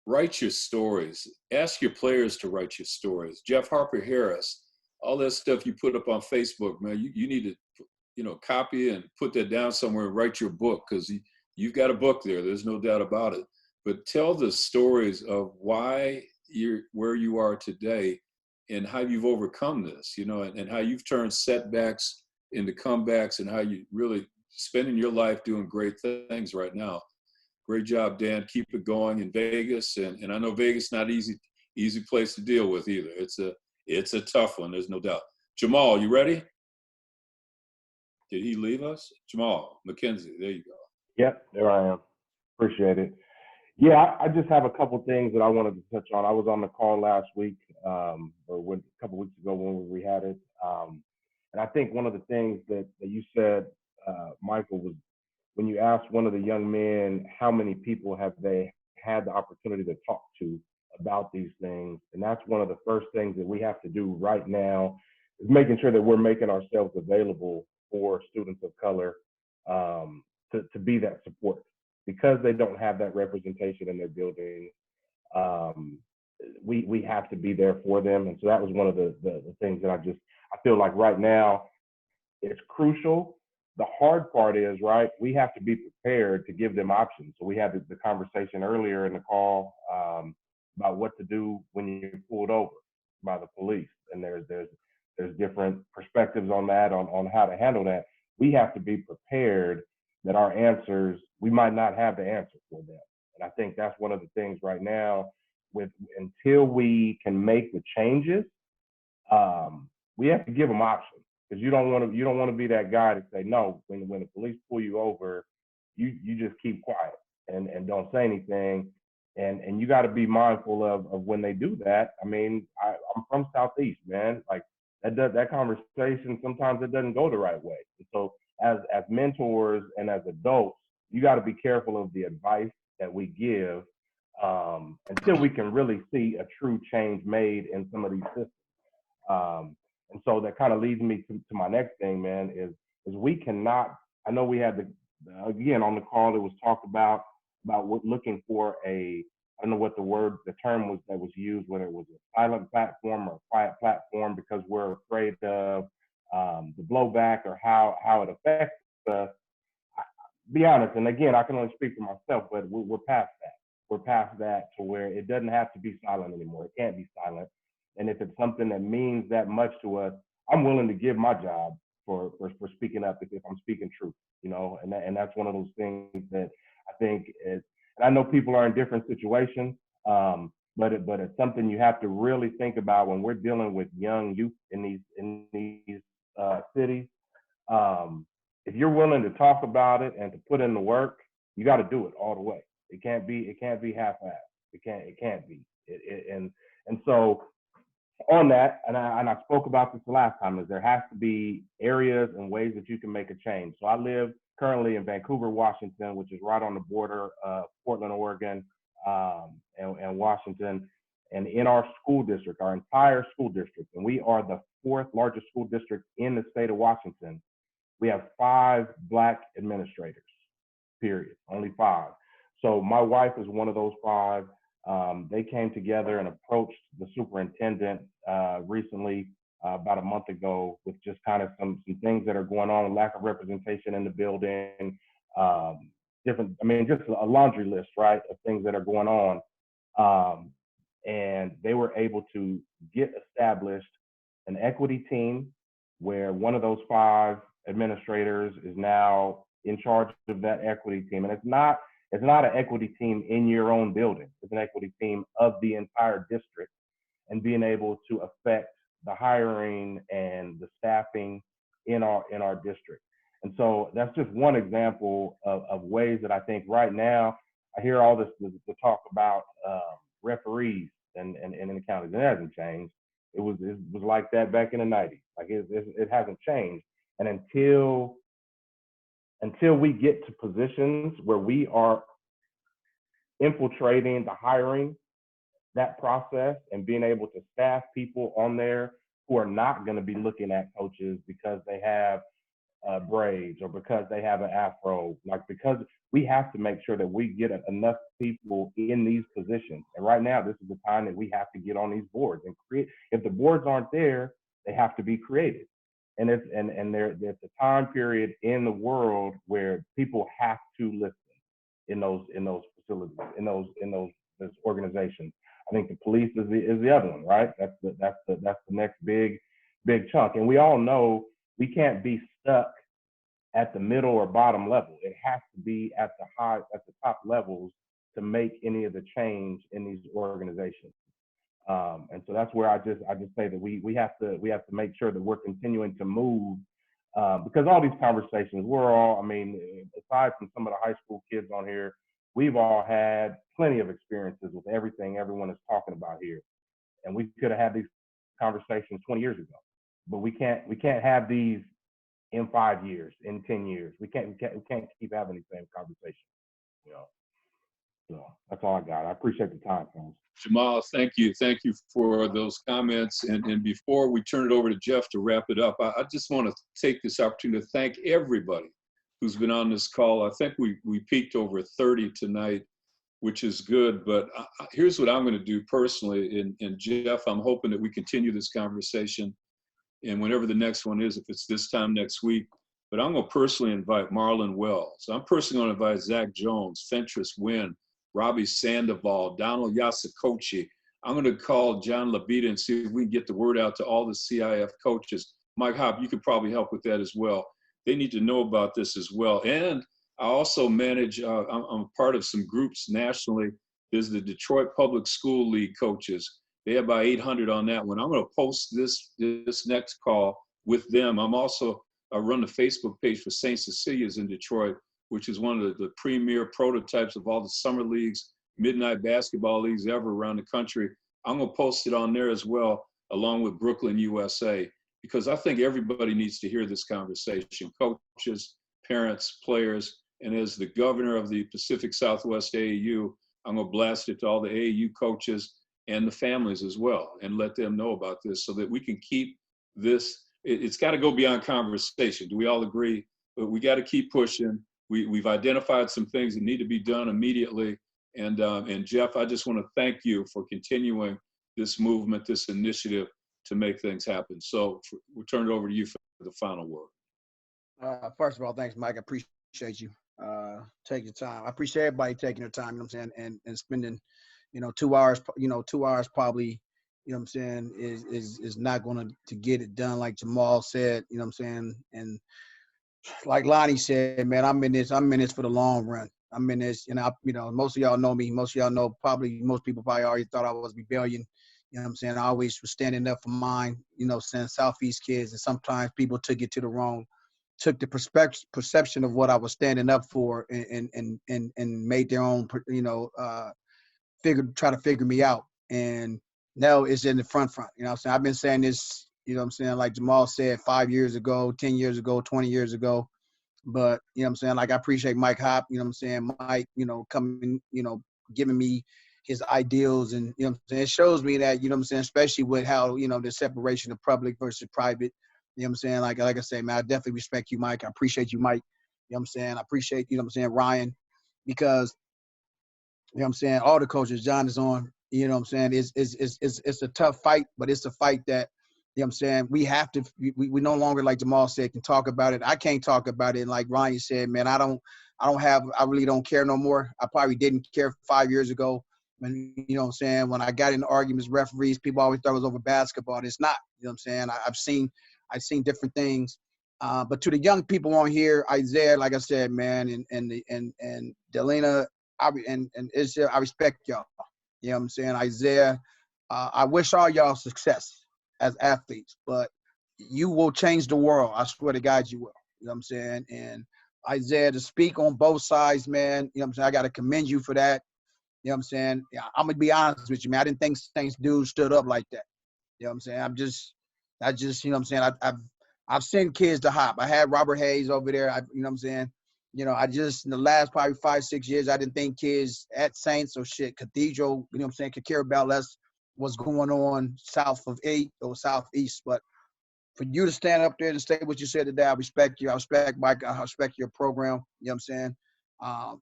Write your stories. Ask your players to write your stories. Jeff Harper Harris, all that stuff you put up on Facebook, man, you need to, you know, copy and put that down somewhere and write your book, because you've got a book there. There's no doubt about it. But tell the stories of why you're where you are today and how you've overcome this, you know, and how you've turned setbacks into comebacks, and how you really spending your life doing great things right now. Great job, Dan. Keep it going in Vegas. And I know Vegas not easy place to deal with either. It's a tough one, there's no doubt. Jamal, you ready? Did he leave us? Jamal McKenzie, there you go. Yep, there I am. Appreciate it. Yeah, I just have a couple things that I wanted to touch on. I was on the call last week, or a couple weeks ago when we had it. And I think one of the things that you said, Michael, was when you asked one of the young men how many people have they had the opportunity to talk to about these things. And that's one of the first things that we have to do right now, is making sure that we're making ourselves available for students of color, to be that support, because they don't have that representation in their building. We have to be there for them. And so that was one of the things that I feel like right now it's crucial. The hard part is, right, we have to be prepared to give them options. So we had the conversation earlier in the call about what to do when you're pulled over by the police. And there's different perspectives on that, on how to handle that. We have to be prepared that our answers, we might not have the answer for them. And I think that's one of the things right now, until we can make the changes, we have to give them options. Because you don't want to be that guy to say no when the police pull you over, you just keep quiet and don't say anything, and you got to be mindful of when they do that. I mean, I'm from Southeast, man. Like that conversation sometimes it doesn't go the right way. And so as mentors and as adults, you got to be careful of the advice that we give until we can really see a true change made in some of these systems. And so that kind of leads me to my next thing, man, is we cannot, I know we had again, on the call, it was talked about looking for I don't know what the term was that was used, whether it was a silent platform or a quiet platform, because we're afraid of the blowback or how it affects us. Be honest, and again, I can only speak for myself, but we're past that. We're past that to where it doesn't have to be silent anymore. It can't be silent. And if it's something that means that much to us, I'm willing to give my job for speaking up if I'm speaking truth, you know, and that's one of those things that I think is, and I know people are in different situations, but it's something you have to really think about when we're dealing with young youth in these cities. If you're willing to talk about it and to put in the work, you got to do it all the way. It can't be half-assed. It can't be. And so on that, and I spoke about this the last time, is there has to be areas and ways that you can make a change. So I live currently in Vancouver, Washington, which is right on the border of Portland, Oregon, and Washington. And in our school district, our entire school district, and we are the 4th largest school district in the state of Washington, we have 5 Black administrators, period, only 5. So my wife is one of those 5. They came together and approached the superintendent recently, about a month ago, with just kind of some things that are going on, lack of representation in the building, just a laundry list, right, of things that are going on. And they were able to get established an equity team where one of those 5 administrators is now in charge of that equity team. And it's not an equity team in your own building. It's an equity team of the entire district, and being able to affect the hiring and the staffing in our district. And so that's just one example of ways that I think right now, I hear all the talk about referees and in the counties. It hasn't changed. It was like that back in the 90s. Like it hasn't changed. And until we get to positions where we are infiltrating the hiring, that process, and being able to staff people on there who are not going to be looking at coaches because they have braids or because they have an afro, because we have to make sure that we get enough people in these positions. And right now, this is the time that we have to get on these boards and create. If the boards aren't there, they have to be created. And there's a time period in the world where people have to listen in those facilities, in those organizations. I think the police is the other one, right? That's the next big chunk. And we all know we can't be stuck at the middle or bottom level. It has to be at the top levels to make any of the change in these organizations. And so that's where I just say that we have to make sure that we're continuing to move, because all these conversations, aside from some of the high school kids on here, we've all had plenty of experiences with everything everyone is talking about here. And we could have had these conversations 20 years ago, but we can't have these in 5 years, in 10 years. We can't keep having these same conversations, you know. So that's all I got. I appreciate the time, guys. Jamal, thank you. Thank you for those comments. And before we turn it over to Jeff to wrap it up, I just want to take this opportunity to thank everybody who's been on this call. I think we peaked over 30 tonight, which is good. But here's what I'm going to do personally. And Jeff, I'm hoping that we continue this conversation. And whenever the next one is, if it's this time next week, but I'm going to personally invite Marlon Wells. I'm personally going to invite Zach Jones, Fentress Wynn, Robbie Sandoval, Donald Yasakochi. I'm going to call John Labita and see if we can get the word out to all the CIF coaches. Mike Hopp, you could probably help with that as well. They need to know about this as well. And I also manage, I'm part of some groups nationally. There's the Detroit Public School League coaches. They have about 800 on that one. I'm going to post this next call with them. I'm also, I run the Facebook page for St. Cecilia's in Detroit, which is one of the premier prototypes of all the summer leagues, midnight basketball leagues ever around the country. I'm going to post it on there as well, along with Brooklyn, USA, because I think everybody needs to hear this conversation, coaches, parents, players, and as the governor of the Pacific Southwest AAU, I'm going to blast it to all the AAU coaches and the families as well, and let them know about this so that we can keep this. It's got to go beyond conversation. Do we all agree? But we got to keep pushing. We've identified some things that need to be done immediately. And Jeff, I just want to thank you for continuing this movement, this initiative to make things happen. So we'll turn it over to you for the final word. First of all, thanks, Mike. I appreciate you taking the time. I appreciate everybody taking their time, you know what I'm saying, and spending, 2 hours, 2 hours probably, you know what I'm saying, is not going to get it done, like Jamal said, you know what I'm saying. And like Lonnie said, man, I'm in this for the long run. I'm in this, most of y'all know me. Most of y'all know, most people probably already thought I was rebellion. You know what I'm saying? I always was standing up for mine, saying Southeast kids. And sometimes people took it to the wrong, took the perception of what I was standing up for and made their own, try to figure me out. And now it's in the front. You know what I'm saying? I've been saying this, you know what I'm saying, like Jamal said, 5 years ago, 10 years ago, 20 years ago. But, you know what I'm saying, like I appreciate Mike Hopp, you know what I'm saying, Mike, coming, giving me his ideals. And, you know what I'm saying, it shows me that, you know what I'm saying, especially with how, the separation of public versus private, you know what I'm saying, like I say, man, I definitely respect you, Mike. I appreciate you, Mike. You know what I'm saying? I appreciate, you know what I'm saying, Ryan, because, you know what I'm saying, all the coaches, John is on, you know what I'm saying, it's a tough fight, but it's a fight that, you know what I'm saying, we have to, we no longer, like Jamal said, can talk about it. I can't talk about it. And like Ryan said, man, I really don't care no more. I probably didn't care 5 years ago when, you know what I'm saying, when I got into arguments, referees, people always thought it was over basketball. And it's not, you know what I'm saying. I've seen different things. But to the young people on here, Isaiah, like I said, man, and Delina, and Israel, I respect y'all. You know what I'm saying? Isaiah, I wish all y'all success as athletes, but you will change the world. I swear to God, you will. You know what I'm saying? And Isaiah, to speak on both sides, man, you know what I'm saying? I got to commend you for that. You know what I'm saying? Yeah, I'm going to be honest with you, man. I didn't think Saints dudes stood up like that. You know what I'm saying? I just, you know what I'm saying? I've sent kids to hop. I had Robert Hayes over there. You know what I'm saying? I just, in the last probably 5-6 years, I didn't think kids at Saints or Cathedral, you know what I'm saying, could care about less what's going on south of 8 or southeast. But for you to stand up there and say what you said today, I respect you. I respect Mike. I respect your program. You know what I'm saying?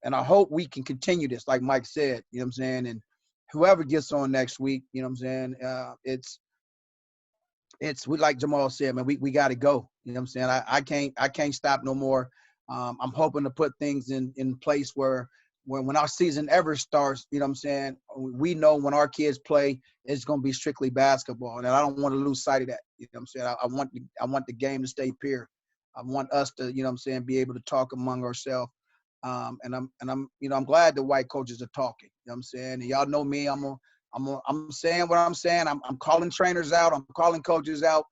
And I hope we can continue this, like Mike said, you know what I'm saying? And whoever gets on next week, you know what I'm saying? We, like Jamal said, man, we got to go. You know what I'm saying? I can't stop no more. I'm hoping to put things in place where when our season ever starts, you know what I'm saying, we know when our kids play, it's going to be strictly basketball. And I don't want to lose sight of that. You know what I'm saying? I want the game to stay pure. I want us to, you know what I'm saying, be able to talk among ourselves. And I'm, you know, I'm glad the white coaches are talking. You know what I'm saying? And y'all know me. I'm saying what I'm saying. I'm calling trainers out. I'm calling coaches out.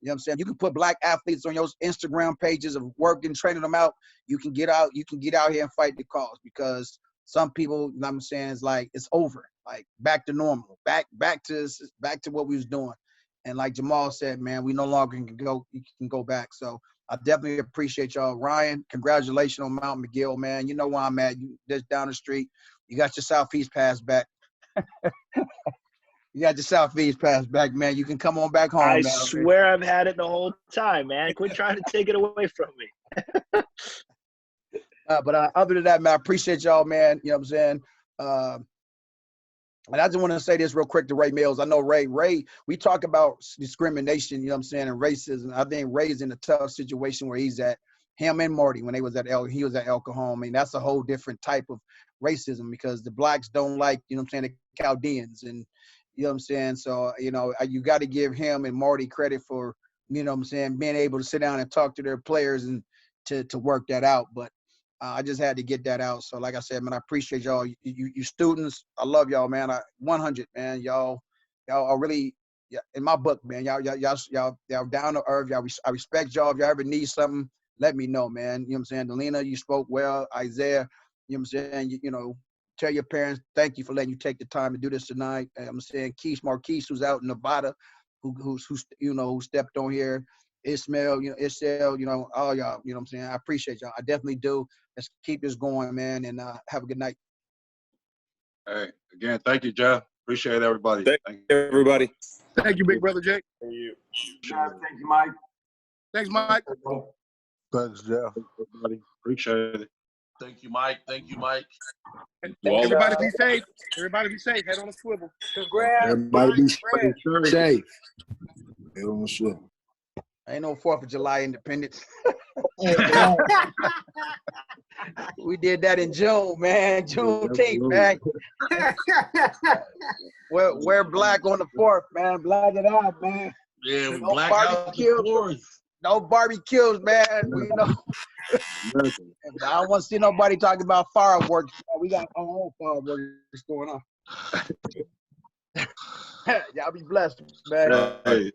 You know what I'm saying? You can put black athletes on your Instagram pages of working, training them out. You can get out here and fight the cause, because some people, you know what I'm saying, is like, it's over. Like back to normal, back to what we was doing. And like Jamal said, man, we no longer can go back. So I definitely appreciate y'all. Ryan, congratulations on Mount McGill, man. You know where I'm at. You just down the street. You got your Southeast pass back. You got your Southeast pass back, man. You can come on back home I now. swear I've had it the whole time, man. Quit trying to take it away from me. But other than that, man, I appreciate y'all, man. You know what I'm saying? And I just want to say this real quick to Ray Mills. I know Ray, we talk about discrimination, you know what I'm saying, and racism. I think Ray's in a tough situation where he's at. Him and Marty, when he was at El Cajon. I mean, that's a whole different type of racism, because the blacks don't like, you know what I'm saying, the Chaldeans, and you know what I'm saying? So, you know, you got to give him and Marty credit for, you know what I'm saying, being able to sit down and talk to their players and to work that out. But I just had to get that out. So like I said, man, I appreciate y'all. You students, I love y'all, man. 100, man. Y'all are really, yeah, in my book, man. Y'all down to earth. I respect y'all. If y'all ever need something, let me know, man. You know what I'm saying? Delina, you spoke well. Isaiah, you know what I'm saying? You know, tell your parents, thank you for letting you take the time to do this tonight. I'm saying Marquise, who's out in Nevada, who stepped on here. Ismail, Isel, all y'all, you know what I'm saying? I appreciate y'all. I definitely do. Let's keep this going, man, and have a good night. Hey, again, thank you, Jeff. Appreciate everybody. Thank you, everybody. Thank you, big brother Jake. Thank you. Guys, thank you, Mike. Thanks, Mike. Thanks, Jeff. Everybody. Appreciate it. Thank you, Mike. Thank you, Mike. Everybody be safe. Everybody be safe. Head on a swivel. Congrats. Everybody be safe. Head on the swivel. Ain't no 4th of July independence. We did that in June, man. Juneteenth, man. We're black on the 4th, man. Black it out, man. Yeah, we No black out the 4th. No barbecues, man. We know. I don't want to see nobody talking about fireworks. We got our own fireworks going on. Y'all be blessed, man. Hey,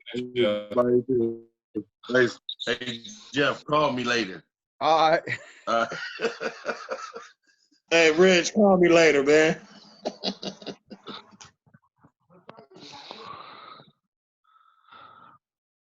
hey, Jeff, call me later. All right. Hey, Rich, call me later, man.